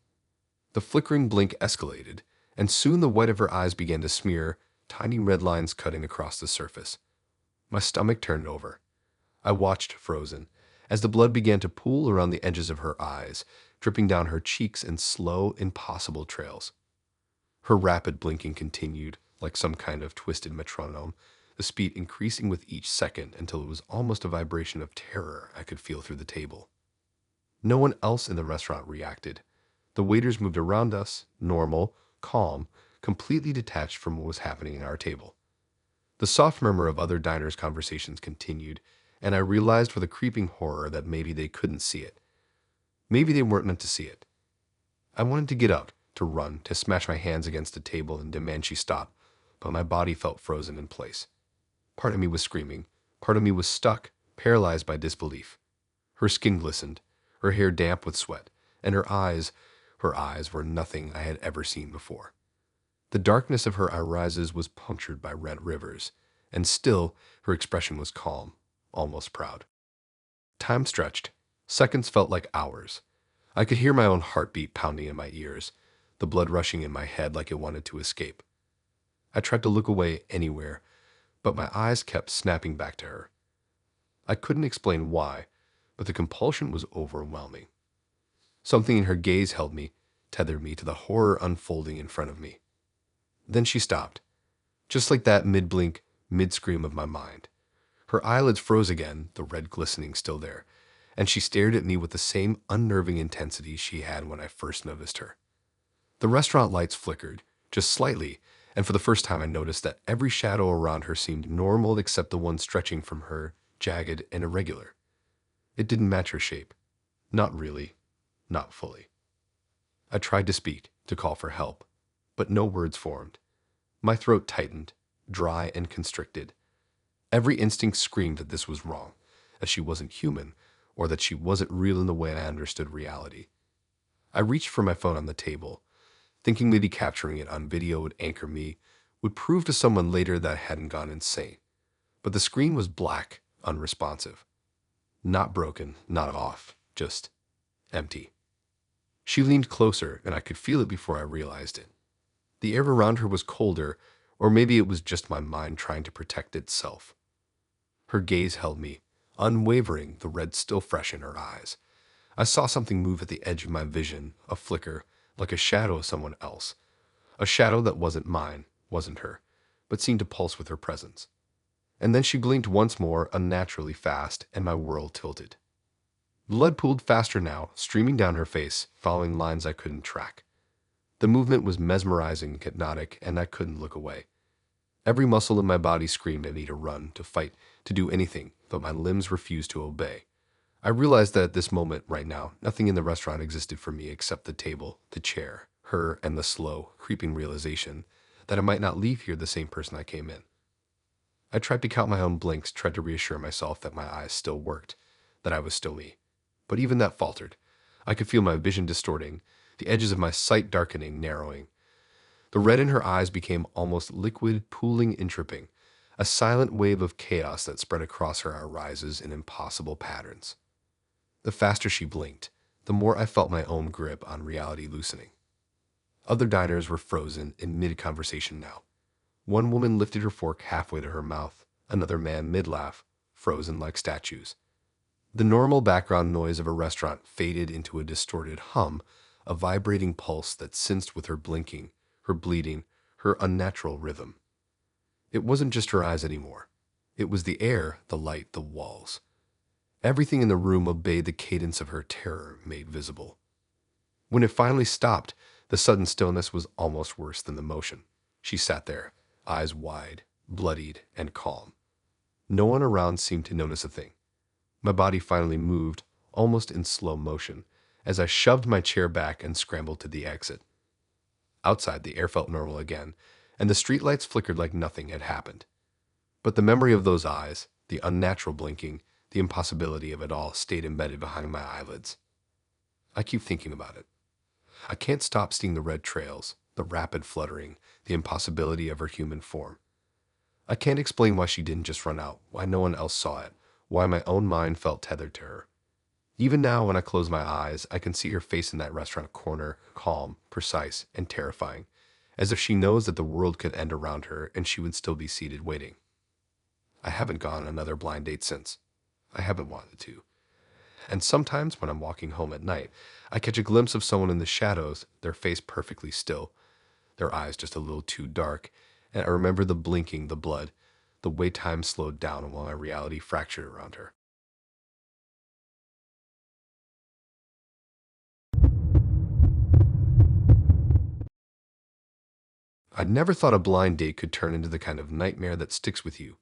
The flickering blink escalated, and soon the white of her eyes began to smear, tiny red lines cutting across the surface. My stomach turned over. I watched, frozen, as the blood began to pool around the edges of her eyes, dripping down her cheeks in slow, impossible trails. Her rapid blinking continued, like some kind of twisted metronome, the speed increasing with each second until it was almost a vibration of terror I could feel through the table. No one else in the restaurant reacted. The waiters moved around us, normal, calm, completely detached from what was happening at our table. The soft murmur of other diners' conversations continued, and I realized with a creeping horror that maybe they couldn't see it. Maybe they weren't meant to see it. I wanted to get up, to run, to smash my hands against the table and demand she stop, but my body felt frozen in place. Part of me was screaming. Part of me was stuck, paralyzed by disbelief. Her skin glistened, her hair damp with sweat, and her eyes were nothing I had ever seen before. The darkness of her irises was punctured by red rivers, and still her expression was calm, almost proud. Time stretched. Seconds felt like hours. I could hear my own heartbeat pounding in my ears, the blood rushing in my head like it wanted to escape. I tried to look away anywhere, but my eyes kept snapping back to her. I couldn't explain why, but the compulsion was overwhelming. Something in her gaze held me, tethered me to the horror unfolding in front of me. Then she stopped, just like that mid-blink, mid-scream of my mind. Her eyelids froze again, the red glistening still there, and she stared at me with the same unnerving intensity she had when I first noticed her. The restaurant lights flickered, just slightly, and for the first time I noticed that every shadow around her seemed normal except the one stretching from her, jagged and irregular. It didn't match her shape. Not really. Not fully. I tried to speak, to call for help, but no words formed. My throat tightened, dry and constricted. Every instinct screamed that this was wrong, that she wasn't human, or that she wasn't real in the way I understood reality. I reached for my phone on the table, thinking maybe capturing it on video would anchor me, would prove to someone later that I hadn't gone insane. But the screen was black, unresponsive. Not broken, not off, just empty. She leaned closer, and I could feel it before I realized it. The air around her was colder, or maybe it was just my mind trying to protect itself. Her gaze held me, unwavering, the red still fresh in her eyes. I saw something move at the edge of my vision, a flicker, like a shadow of someone else. A shadow that wasn't mine, wasn't her, but seemed to pulse with her presence. And then she blinked once more, unnaturally fast, and my world tilted. Blood pooled faster now, streaming down her face, following lines I couldn't track. The movement was mesmerizing, hypnotic, and I couldn't look away. Every muscle in my body screamed at me to run, to fight, to do anything, but my limbs refused to obey. I realized that at this moment, right now, nothing in the restaurant existed for me except the table, the chair, her, and the slow, creeping realization that I might not leave here the same person I came in. I tried to count my own blinks, tried to reassure myself that my eyes still worked, that I was still me. But even that faltered. I could feel my vision distorting, the edges of my sight darkening, narrowing. The red in her eyes became almost liquid, pooling and dripping, a silent wave of chaos that spread across her irises in impossible patterns. The faster she blinked, the more I felt my own grip on reality loosening. Other diners were frozen in mid-conversation now. One woman lifted her fork halfway to her mouth, another man mid-laugh, frozen like statues. The normal background noise of a restaurant faded into a distorted hum, a vibrating pulse that synced with her blinking, her bleeding, her unnatural rhythm. It wasn't just her eyes anymore. It was the air, the light, the walls. Everything in the room obeyed the cadence of her terror made visible. When it finally stopped, the sudden stillness was almost worse than the motion. She sat there, eyes wide, bloodied, and calm. No one around seemed to notice a thing. My body finally moved, almost in slow motion, as I shoved my chair back and scrambled to the exit. Outside, the air felt normal again, and the streetlights flickered like nothing had happened. But the memory of those eyes, the unnatural blinking, the impossibility of it all stayed embedded behind my eyelids. I keep thinking about it. I can't stop seeing the red trails, the rapid fluttering, the impossibility of her human form. I can't explain why she didn't just run out, why no one else saw it, why my own mind felt tethered to her. Even now, when I close my eyes, I can see her face in that restaurant corner, calm, precise, and terrifying, as if she knows that the world could end around her and she would still be seated waiting. I haven't gone on another blind date since. I haven't wanted to. And sometimes when I'm walking home at night, I catch a glimpse of someone in the shadows, their face perfectly still, their eyes just a little too dark, and I remember the blinking, the blood, the way time slowed down while my reality fractured around her. I'd never thought a blind date could turn into the kind of nightmare that sticks with you,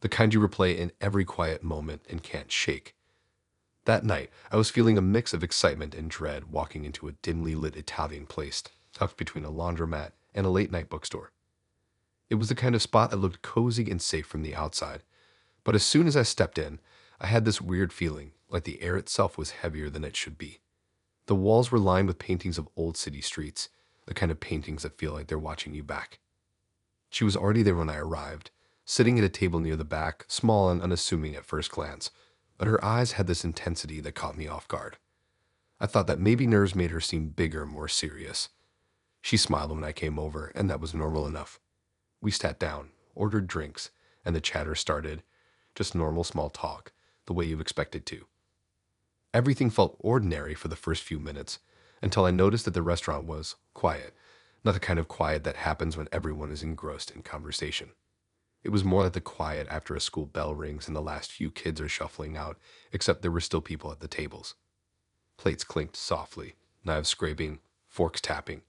the kind you replay in every quiet moment and can't shake. That night, I was feeling a mix of excitement and dread walking into a dimly lit Italian place tucked between a laundromat and a late-night bookstore. It was the kind of spot that looked cozy and safe from the outside, but as soon as I stepped in, I had this weird feeling, like the air itself was heavier than it should be. The walls were lined with paintings of old city streets, the kind of paintings that feel like they're watching you back. She was already there when I arrived, sitting at a table near the back, small and unassuming at first glance, but her eyes had this intensity that caught me off guard. I thought that maybe nerves made her seem bigger, more serious. She smiled when I came over, and that was normal enough. We sat down, ordered drinks, and the chatter started. Just normal small talk, the way you expect it to. Everything felt ordinary for the first few minutes, until I noticed that the restaurant was quiet, not the kind of quiet that happens when everyone is engrossed in conversation. It was more like the quiet after a school bell rings and the last few kids are shuffling out, except there were still people at the tables. Plates clinked softly, knives scraping, forks tapping,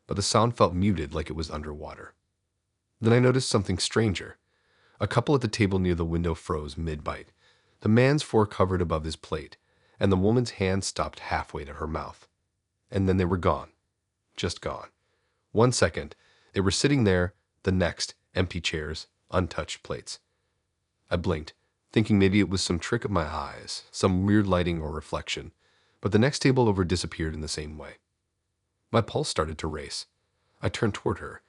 but the sound felt muted like it was underwater. Then I noticed something stranger. A couple at the table near the window froze mid-bite, the man's fork hovered above his plate, and the woman's hand stopped halfway to her mouth. And then they were gone. Just gone. 1 second, they were sitting there, the next, empty chairs, untouched plates. I blinked, thinking maybe it was some trick of my eyes, some weird lighting or reflection, but the next table over disappeared in the same way. My pulse started to race. I turned toward her,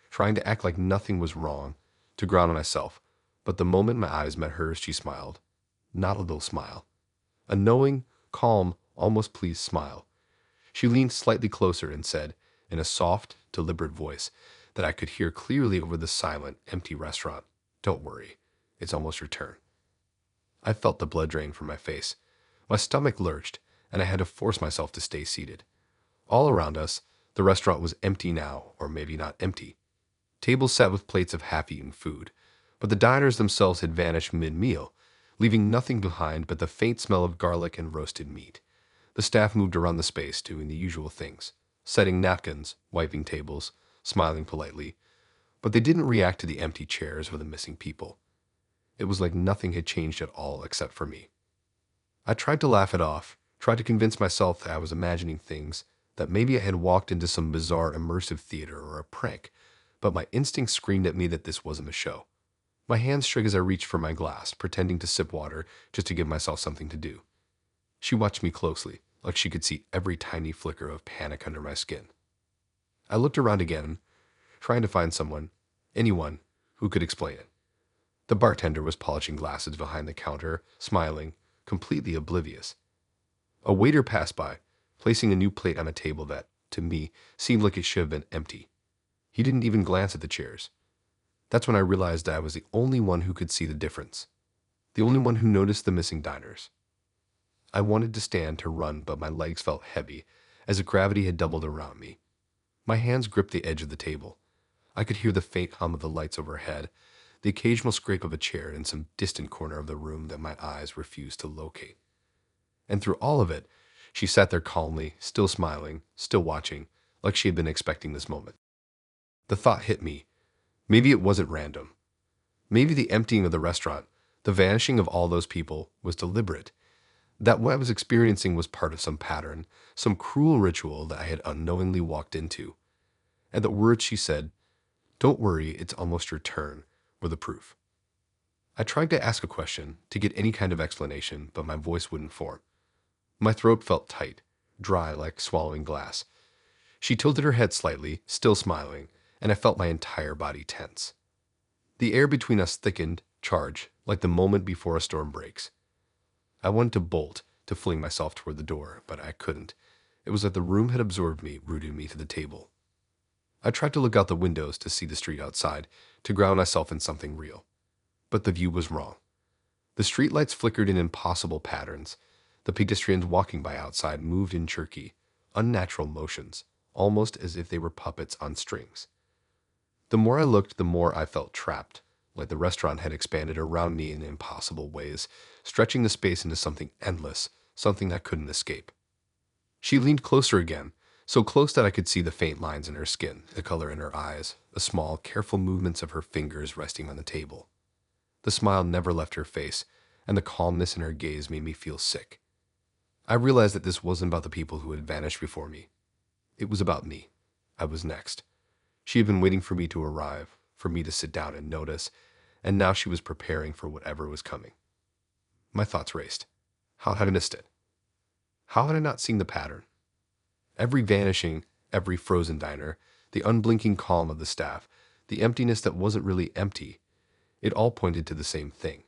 trying to act like nothing was wrong, to ground myself, but the moment my eyes met hers, she smiled. Not a little smile. A knowing, calm, almost pleased smile. She leaned slightly closer and said, in a soft, deliberate voice that I could hear clearly over the silent, empty restaurant, "Don't worry, it's almost your turn." I felt the blood drain from my face. My stomach lurched, and I had to force myself to stay seated. All around us, the restaurant was empty now, or maybe not empty. Tables sat with plates of half-eaten food, but the diners themselves had vanished mid-meal, leaving nothing behind but the faint smell of garlic and roasted meat. The staff moved around the space, doing the usual things, setting napkins, wiping tables, smiling politely, but they didn't react to the empty chairs or the missing people. It was like nothing had changed at all except for me. I tried to laugh it off, tried to convince myself that I was imagining things, that maybe I had walked into some bizarre immersive theater or a prank, but my instinct screamed at me that this wasn't a show. My hands shook as I reached for my glass, pretending to sip water just to give myself something to do. She watched me closely, like she could see every tiny flicker of panic under my skin. I looked around again, trying to find someone, anyone, who could explain it. The bartender was polishing glasses behind the counter, smiling, completely oblivious. A waiter passed by, placing a new plate on a table that, to me, seemed like it should have been empty. He didn't even glance at the chairs. That's when I realized that I was the only one who could see the difference. The only one who noticed the missing diners. I wanted to stand to run, but my legs felt heavy, as if gravity had doubled around me. My hands gripped the edge of the table. I could hear the faint hum of the lights overhead, the occasional scrape of a chair in some distant corner of the room that my eyes refused to locate. And through all of it, she sat there calmly, still smiling, still watching, like she had been expecting this moment. The thought hit me. Maybe it wasn't random. Maybe the emptying of the restaurant, the vanishing of all those people, was deliberate. That what I was experiencing was part of some pattern, some cruel ritual that I had unknowingly walked into. And the words she said, "Don't worry, it's almost your turn," were the proof. I tried to ask a question, to get any kind of explanation, but my voice wouldn't form. My throat felt tight, dry like swallowing glass. She tilted her head slightly, still smiling, and I felt my entire body tense. The air between us thickened, charged, like the moment before a storm breaks. I wanted to bolt, to fling myself toward the door, but I couldn't. It was like the room had absorbed me, rooting me to the table. I tried to look out the windows to see the street outside, to ground myself in something real. But the view was wrong. The streetlights flickered in impossible patterns. The pedestrians walking by outside moved in jerky, unnatural motions, almost as if they were puppets on strings. The more I looked, the more I felt trapped, like the restaurant had expanded around me in impossible ways, stretching the space into something endless, something I couldn't escape. She leaned closer again, so close that I could see the faint lines in her skin, the color in her eyes, the small, careful movements of her fingers resting on the table. The smile never left her face, and the calmness in her gaze made me feel sick. I realized that this wasn't about the people who had vanished before me. It was about me. I was next. She had been waiting for me to arrive, for me to sit down and notice, and now she was preparing for whatever was coming. My thoughts raced. How had I missed it? How had I not seen the pattern? Every vanishing, every frozen diner, the unblinking calm of the staff, the emptiness that wasn't really empty, it all pointed to the same thing.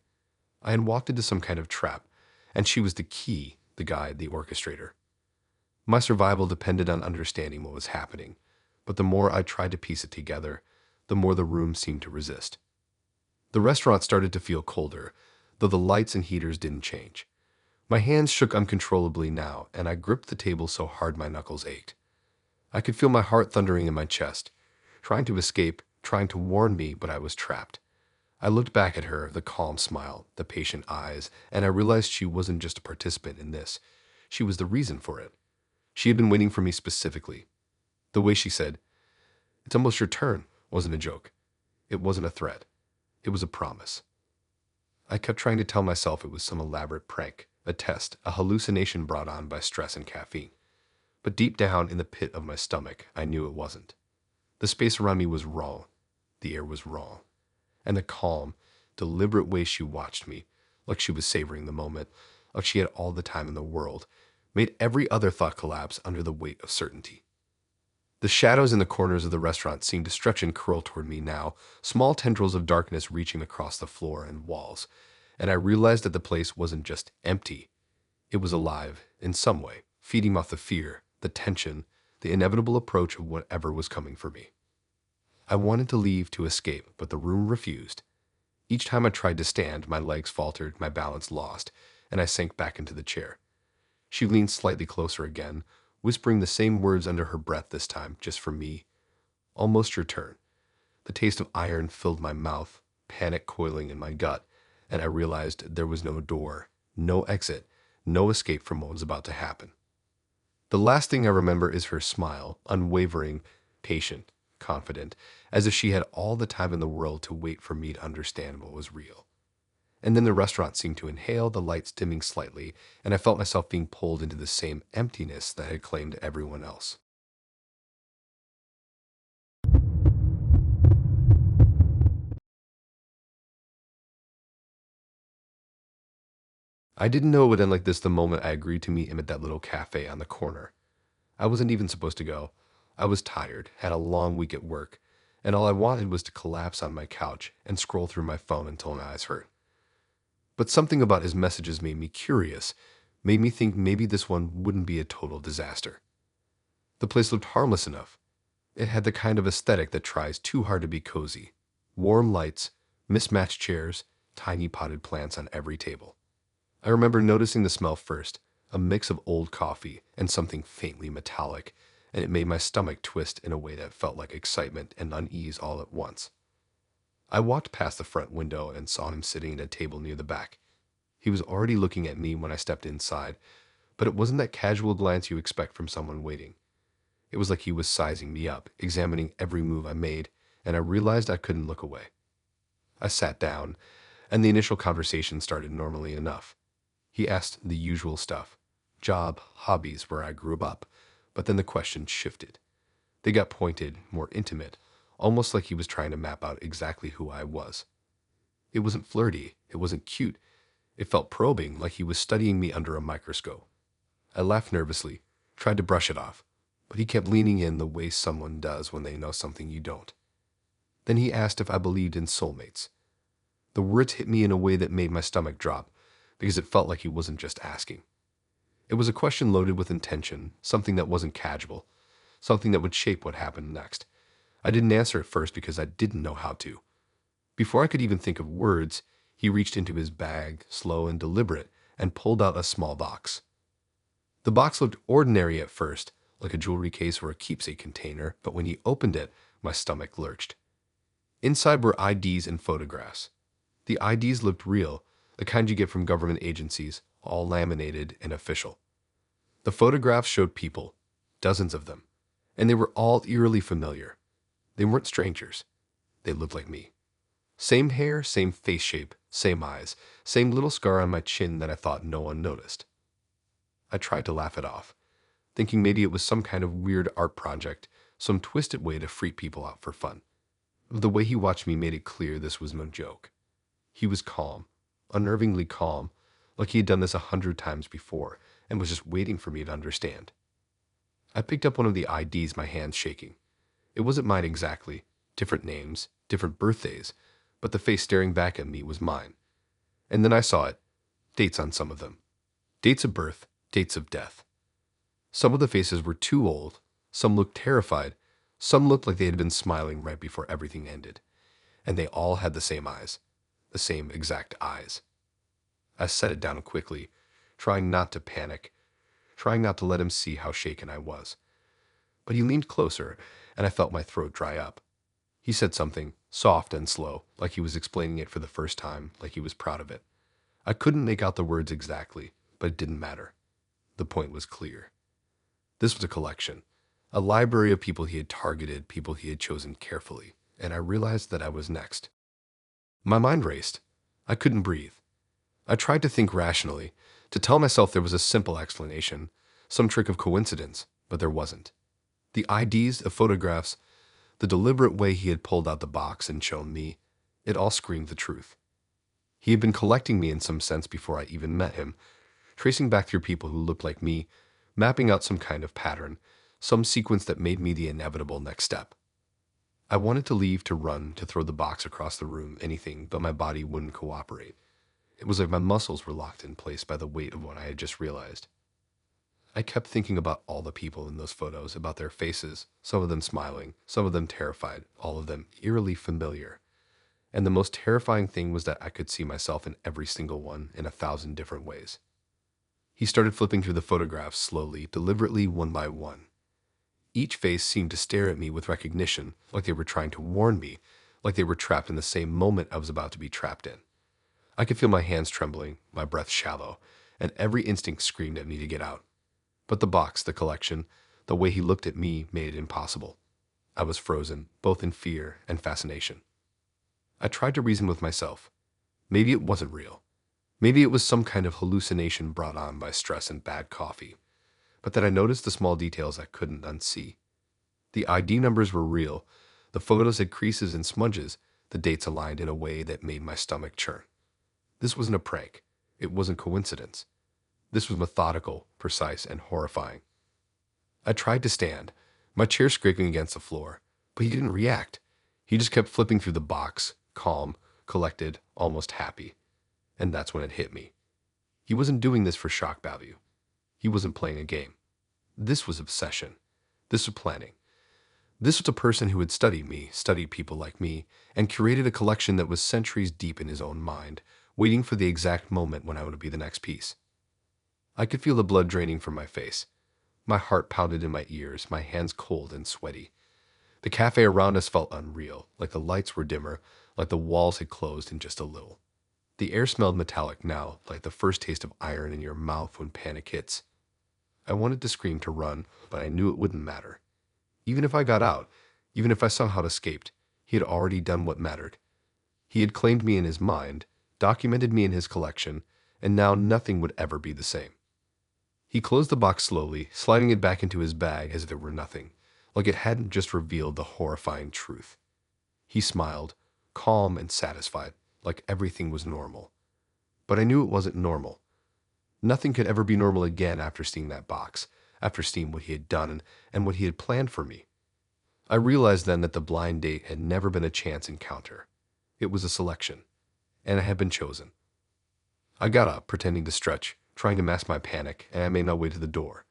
I had walked into some kind of trap, and she was the key, the guide, the orchestrator. My survival depended on understanding what was happening, but the more I tried to piece it together, the more the room seemed to resist. The restaurant started to feel colder, though the lights and heaters didn't change. My hands shook uncontrollably now, and I gripped the table so hard my knuckles ached. I could feel my heart thundering in my chest, trying to escape, trying to warn me, but I was trapped. I looked back at her, the calm smile, the patient eyes, and I realized she wasn't just a participant in this. She was the reason for it. She had been waiting for me specifically. The way she said, "It's almost your turn," wasn't a joke. It wasn't a threat. It was a promise. I kept trying to tell myself it was some elaborate prank, a test, a hallucination brought on by stress and caffeine. But deep down in the pit of my stomach, I knew it wasn't. The space around me was wrong. The air was wrong. And the calm, deliberate way she watched me, like she was savoring the moment, like she had all the time in the world, made every other thought collapse under the weight of certainty. The shadows in the corners of the restaurant seemed to stretch and curl toward me now, small tendrils of darkness reaching across the floor and walls, and I realized that the place wasn't just empty. It was alive, in some way, feeding off the fear, the tension, the inevitable approach of whatever was coming for me. I wanted to leave, to escape, but the room refused. Each time I tried to stand, my legs faltered, my balance lost, and I sank back into the chair. She leaned slightly closer again, whispering the same words under her breath this time, just for me. "Almost your turn." The taste of iron filled my mouth, panic coiling in my gut, and I realized there was no door, no exit, no escape from what was about to happen. The last thing I remember is her smile, unwavering, patient, confident, as if she had all the time in the world to wait for me to understand what was real. And then the restaurant seemed to inhale, the lights dimming slightly, and I felt myself being pulled into the same emptiness that had claimed everyone else. I didn't know it would end like this the moment I agreed to meet him at that little cafe on the corner. I wasn't even supposed to go. I was tired, had a long week at work, and all I wanted was to collapse on my couch and scroll through my phone until my eyes hurt. But something about his messages made me curious, made me think maybe this one wouldn't be a total disaster. The place looked harmless enough. It had the kind of aesthetic that tries too hard to be cozy. Warm lights, mismatched chairs, tiny potted plants on every table. I remember noticing the smell first, a mix of old coffee and something faintly metallic, and it made my stomach twist in a way that felt like excitement and unease all at once. I walked past the front window and saw him sitting at a table near the back. He was already looking at me when I stepped inside, but it wasn't that casual glance you expect from someone waiting. It was like he was sizing me up, examining every move I made, and I realized I couldn't look away. I sat down, and the initial conversation started normally enough. He asked the usual stuff, job, hobbies, where I grew up, but then the questions shifted. They got pointed, more intimate, almost like he was trying to map out exactly who I was. It wasn't flirty, it wasn't cute. It felt probing, like he was studying me under a microscope. I laughed nervously, tried to brush it off, but he kept leaning in the way someone does when they know something you don't. Then he asked if I believed in soulmates. The words hit me in a way that made my stomach drop, because it felt like he wasn't just asking. It was a question loaded with intention, something that wasn't casual, something that would shape what happened next. I didn't answer at first because I didn't know how to. Before I could even think of words, he reached into his bag, slow and deliberate, and pulled out a small box. The box looked ordinary at first, like a jewelry case or a keepsake container, but when he opened it, my stomach lurched. Inside were IDs and photographs. The IDs looked real, the kind you get from government agencies, all laminated and official. The photographs showed people, dozens of them, and they were all eerily familiar. They weren't strangers. They looked like me. Same hair, same face shape, same eyes, same little scar on my chin that I thought no one noticed. I tried to laugh it off, thinking maybe it was some kind of weird art project, some twisted way to freak people out for fun. The way he watched me made it clear this was no joke. He was calm, unnervingly calm, like he had done this 100 times before and was just waiting for me to understand. I picked up one of the IDs, my hands shaking. It wasn't mine exactly, different names, different birthdays, but the face staring back at me was mine. And then I saw it, dates on some of them. Dates of birth, dates of death. Some of the faces were too old, some looked terrified, some looked like they had been smiling right before everything ended. And they all had the same eyes, the same exact eyes. I set it down quickly, trying not to panic, trying not to let him see how shaken I was. But he leaned closer, and I felt my throat dry up. He said something, soft and slow, like he was explaining it for the first time, like he was proud of it. I couldn't make out the words exactly, but it didn't matter. The point was clear. This was a collection, a library of people he had targeted, people he had chosen carefully, and I realized that I was next. My mind raced. I couldn't breathe. I tried to think rationally, to tell myself there was a simple explanation, some trick of coincidence, but there wasn't. The IDs, the photographs, the deliberate way he had pulled out the box and shown me, it all screamed the truth. He had been collecting me in some sense before I even met him, tracing back through people who looked like me, mapping out some kind of pattern, some sequence that made me the inevitable next step. I wanted to leave, to run, to throw the box across the room, anything, but my body wouldn't cooperate. It was like my muscles were locked in place by the weight of what I had just realized. I kept thinking about all the people in those photos, about their faces, some of them smiling, some of them terrified, all of them eerily familiar. And the most terrifying thing was that I could see myself in every single one in 1,000 different ways. He started flipping through the photographs slowly, deliberately, one by one. Each face seemed to stare at me with recognition, like they were trying to warn me, like they were trapped in the same moment I was about to be trapped in. I could feel my hands trembling, my breath shallow, and every instinct screamed at me to get out. But the box, the collection, the way he looked at me made it impossible. I was frozen, both in fear and fascination. I tried to reason with myself. Maybe it wasn't real. Maybe it was some kind of hallucination brought on by stress and bad coffee. But then I noticed the small details I couldn't unsee. The ID numbers were real. The photos had creases and smudges, the dates aligned in a way that made my stomach churn. This wasn't a prank. It wasn't coincidence. This was methodical, precise, and horrifying. I tried to stand, my chair scraping against the floor, but he didn't react. He just kept flipping through the box, calm, collected, almost happy. And that's when it hit me. He wasn't doing this for shock value. He wasn't playing a game. This was obsession. This was planning. This was a person who had studied me, studied people like me, and curated a collection that was centuries deep in his own mind, waiting for the exact moment when I would be the next piece. I could feel the blood draining from my face. My heart pounded in my ears, my hands cold and sweaty. The cafe around us felt unreal, like the lights were dimmer, like the walls had closed in just a little. The air smelled metallic now, like the first taste of iron in your mouth when panic hits. I wanted to scream, to run, but I knew it wouldn't matter. Even if I got out, even if I somehow escaped, he had already done what mattered. He had claimed me in his mind, documented me in his collection, and now nothing would ever be the same. He closed the box slowly, sliding it back into his bag as if it were nothing, like it hadn't just revealed the horrifying truth. He smiled, calm and satisfied, like everything was normal. But I knew it wasn't normal. Nothing could ever be normal again after seeing that box, after seeing what he had done and what he had planned for me. I realized then that the blind date had never been a chance encounter. It was a selection, and I had been chosen. I got up, pretending to stretch, trying to mask my panic, and I made my way to the door.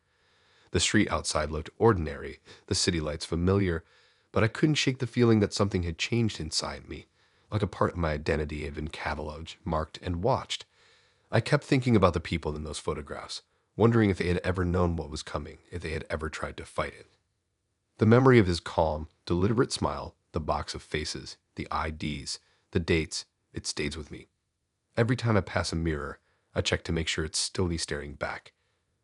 The street outside looked ordinary, the city lights familiar, but I couldn't shake the feeling that something had changed inside me, like a part of my identity had been cataloged, marked, and watched. I kept thinking about the people in those photographs, wondering if they had ever known what was coming, if they had ever tried to fight it. The memory of his calm, deliberate smile, the box of faces, the IDs, the dates, it stays with me. Every time I pass a mirror, I check to make sure it's still me staring back.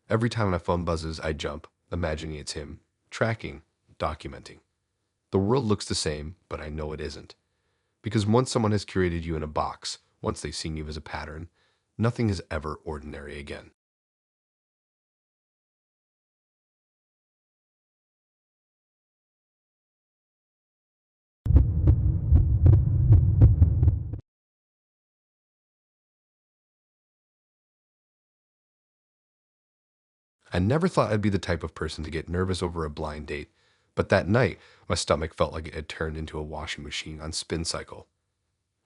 Every time my phone buzzes, I jump, imagining it's him, tracking, documenting. The world looks the same, but I know it isn't. Because once someone has curated you in a box, once they've seen you as a pattern, nothing is ever ordinary again. I never thought I'd be the type of person to get nervous over a blind date, but that night, my stomach felt like it had turned into a washing machine on spin cycle.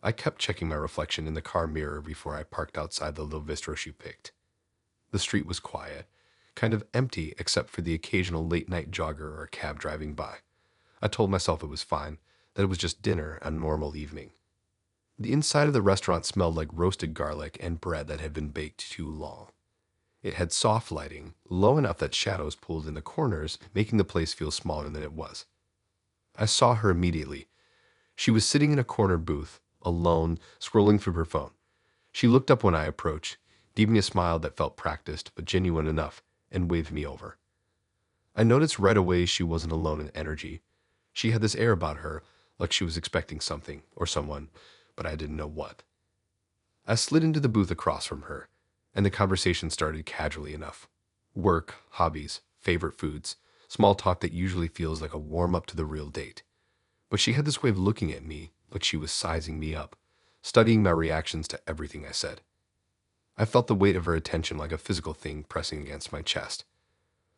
I kept checking my reflection in the car mirror before I parked outside the little bistro she picked. The street was quiet, kind of empty except for the occasional late-night jogger or cab driving by. I told myself it was fine, that it was just dinner, a normal evening. The inside of the restaurant smelled like roasted garlic and bread that had been baked too long. It had soft lighting, low enough that shadows pulled in the corners, making the place feel smaller than it was. I saw her immediately. She was sitting in a corner booth, alone, scrolling through her phone. She looked up when I approached, gave me a smile that felt practiced but genuine enough, and waved me over. I noticed right away she wasn't alone in energy. She had this air about her, like she was expecting something, or someone, but I didn't know what. I slid into the booth across from her, and the conversation started casually enough. Work, hobbies, favorite foods, small talk that usually feels like a warm-up to the real date. But she had this way of looking at me, like she was sizing me up, studying my reactions to everything I said. I felt the weight of her attention like a physical thing pressing against my chest.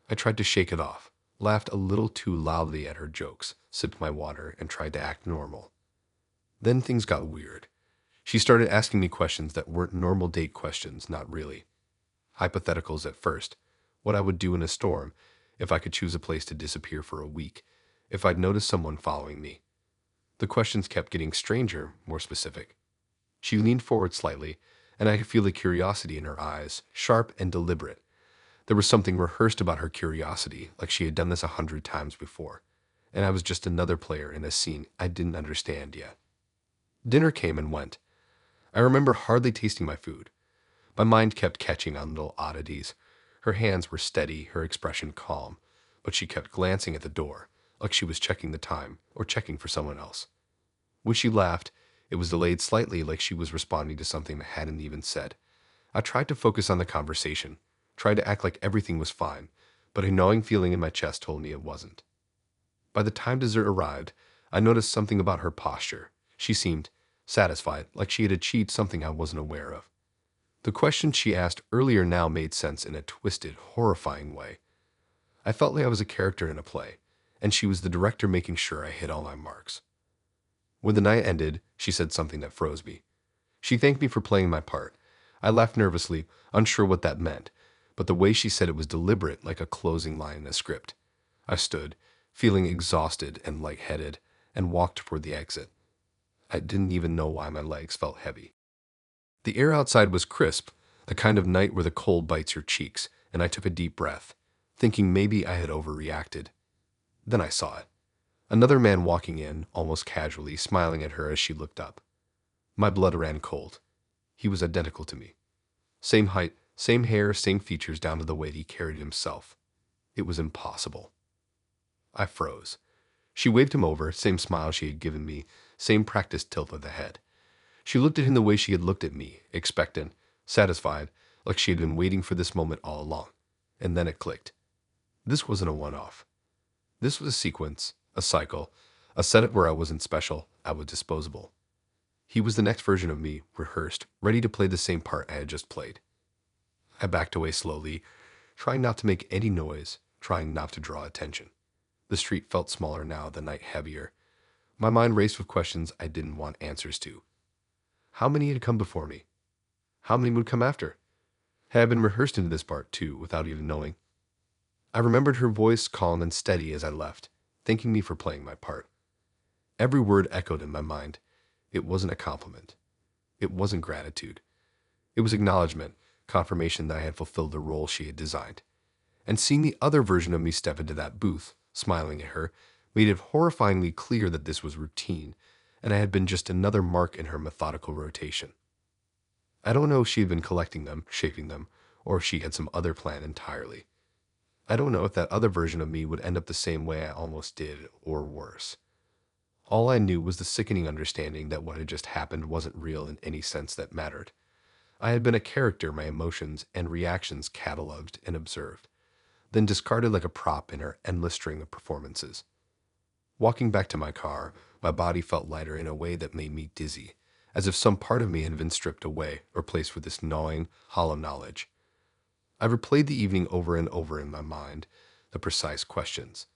I tried to shake it off, laughed a little too loudly at her jokes, sipped my water, and tried to act normal. Then things got weird. She started asking me questions that weren't normal date questions, not really. Hypotheticals at first. What I would do in a storm, if I could choose a place to disappear for a week, if I'd noticed someone following me. The questions kept getting stranger, more specific. She leaned forward slightly, and I could feel the curiosity in her eyes, sharp and deliberate. There was something rehearsed about her curiosity, like she had done this 100 times before, and I was just another player in a scene I didn't understand yet. Dinner came and went. I remember hardly tasting my food. My mind kept catching on little oddities. Her hands were steady, her expression calm, but she kept glancing at the door, like she was checking the time or checking for someone else. When she laughed, it was delayed slightly, like she was responding to something I hadn't even said. I tried to focus on the conversation, tried to act like everything was fine, but a gnawing feeling in my chest told me it wasn't. By the time dessert arrived, I noticed something about her posture. She seemed satisfied, like she had achieved something I wasn't aware of. The questions she asked earlier now made sense in a twisted, horrifying way. I felt like I was a character in a play, and she was the director making sure I hit all my marks. When the night ended, she said something that froze me. She thanked me for playing my part. I laughed nervously, unsure what that meant, but the way she said it was deliberate, like a closing line in a script. I stood, feeling exhausted and lightheaded, and walked toward the exit. I didn't even know why my legs felt heavy. The air outside was crisp, the kind of night where the cold bites your cheeks, and I took a deep breath, thinking maybe I had overreacted. Then I saw it. Another man walking in, almost casually, smiling at her as she looked up. My blood ran cold. He was identical to me. Same height, same hair, same features down to the way he carried himself. It was impossible. I froze. She waved him over, same smile she had given me, same practiced tilt of the head. She looked at him the way she had looked at me, expectant, satisfied, like she had been waiting for this moment all along. And then it clicked. This wasn't a one-off. This was a sequence, a cycle, a setup where I wasn't special, I was disposable. He was the next version of me, rehearsed, ready to play the same part I had just played. I backed away slowly, trying not to make any noise, trying not to draw attention. The street felt smaller now, the night heavier. My mind raced with questions I didn't want answers to. How many had come before me? How many would come after? Had I been rehearsed into this part, too, without even knowing? I remembered her voice calm and steady as I left, thanking me for playing my part. Every word echoed in my mind. It wasn't a compliment. It wasn't gratitude. It was acknowledgement, confirmation that I had fulfilled the role she had designed. And seeing the other version of me step into that booth, smiling at her, made it horrifyingly clear that this was routine, and I had been just another mark in her methodical rotation. I don't know if she had been collecting them, shaping them, or if she had some other plan entirely. I don't know if that other version of me would end up the same way I almost did, or worse. All I knew was the sickening understanding that what had just happened wasn't real in any sense that mattered. I had been a character my emotions and reactions cataloged and observed, then discarded like a prop in her endless string of performances. Walking back to my car, my body felt lighter in a way that made me dizzy, as if some part of me had been stripped away, replaced with this gnawing, hollow knowledge. I replayed the evening over and over in my mind, the precise questions,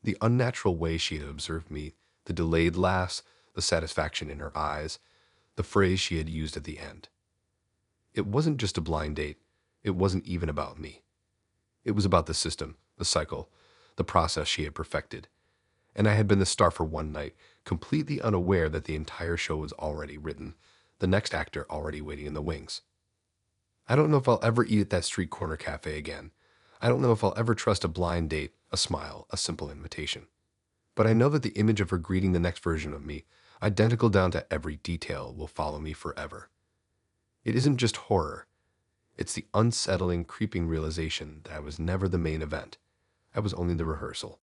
the unnatural way she had observed me, the delayed laughs, the satisfaction in her eyes, the phrase she had used at the end. It wasn't just a blind date. It wasn't even about me. It was about the system, the cycle, the process she had perfected. And I had been the star for one night, completely unaware that the entire show was already written, the next actor already waiting in the wings. I don't know if I'll ever eat at that street corner cafe again. I don't know if I'll ever trust a blind date, a smile, a simple invitation. But I know that the image of her greeting the next version of me, identical down to every detail, will follow me forever. It isn't just horror. It's the unsettling, creeping realization that I was never the main event. I was only the rehearsal.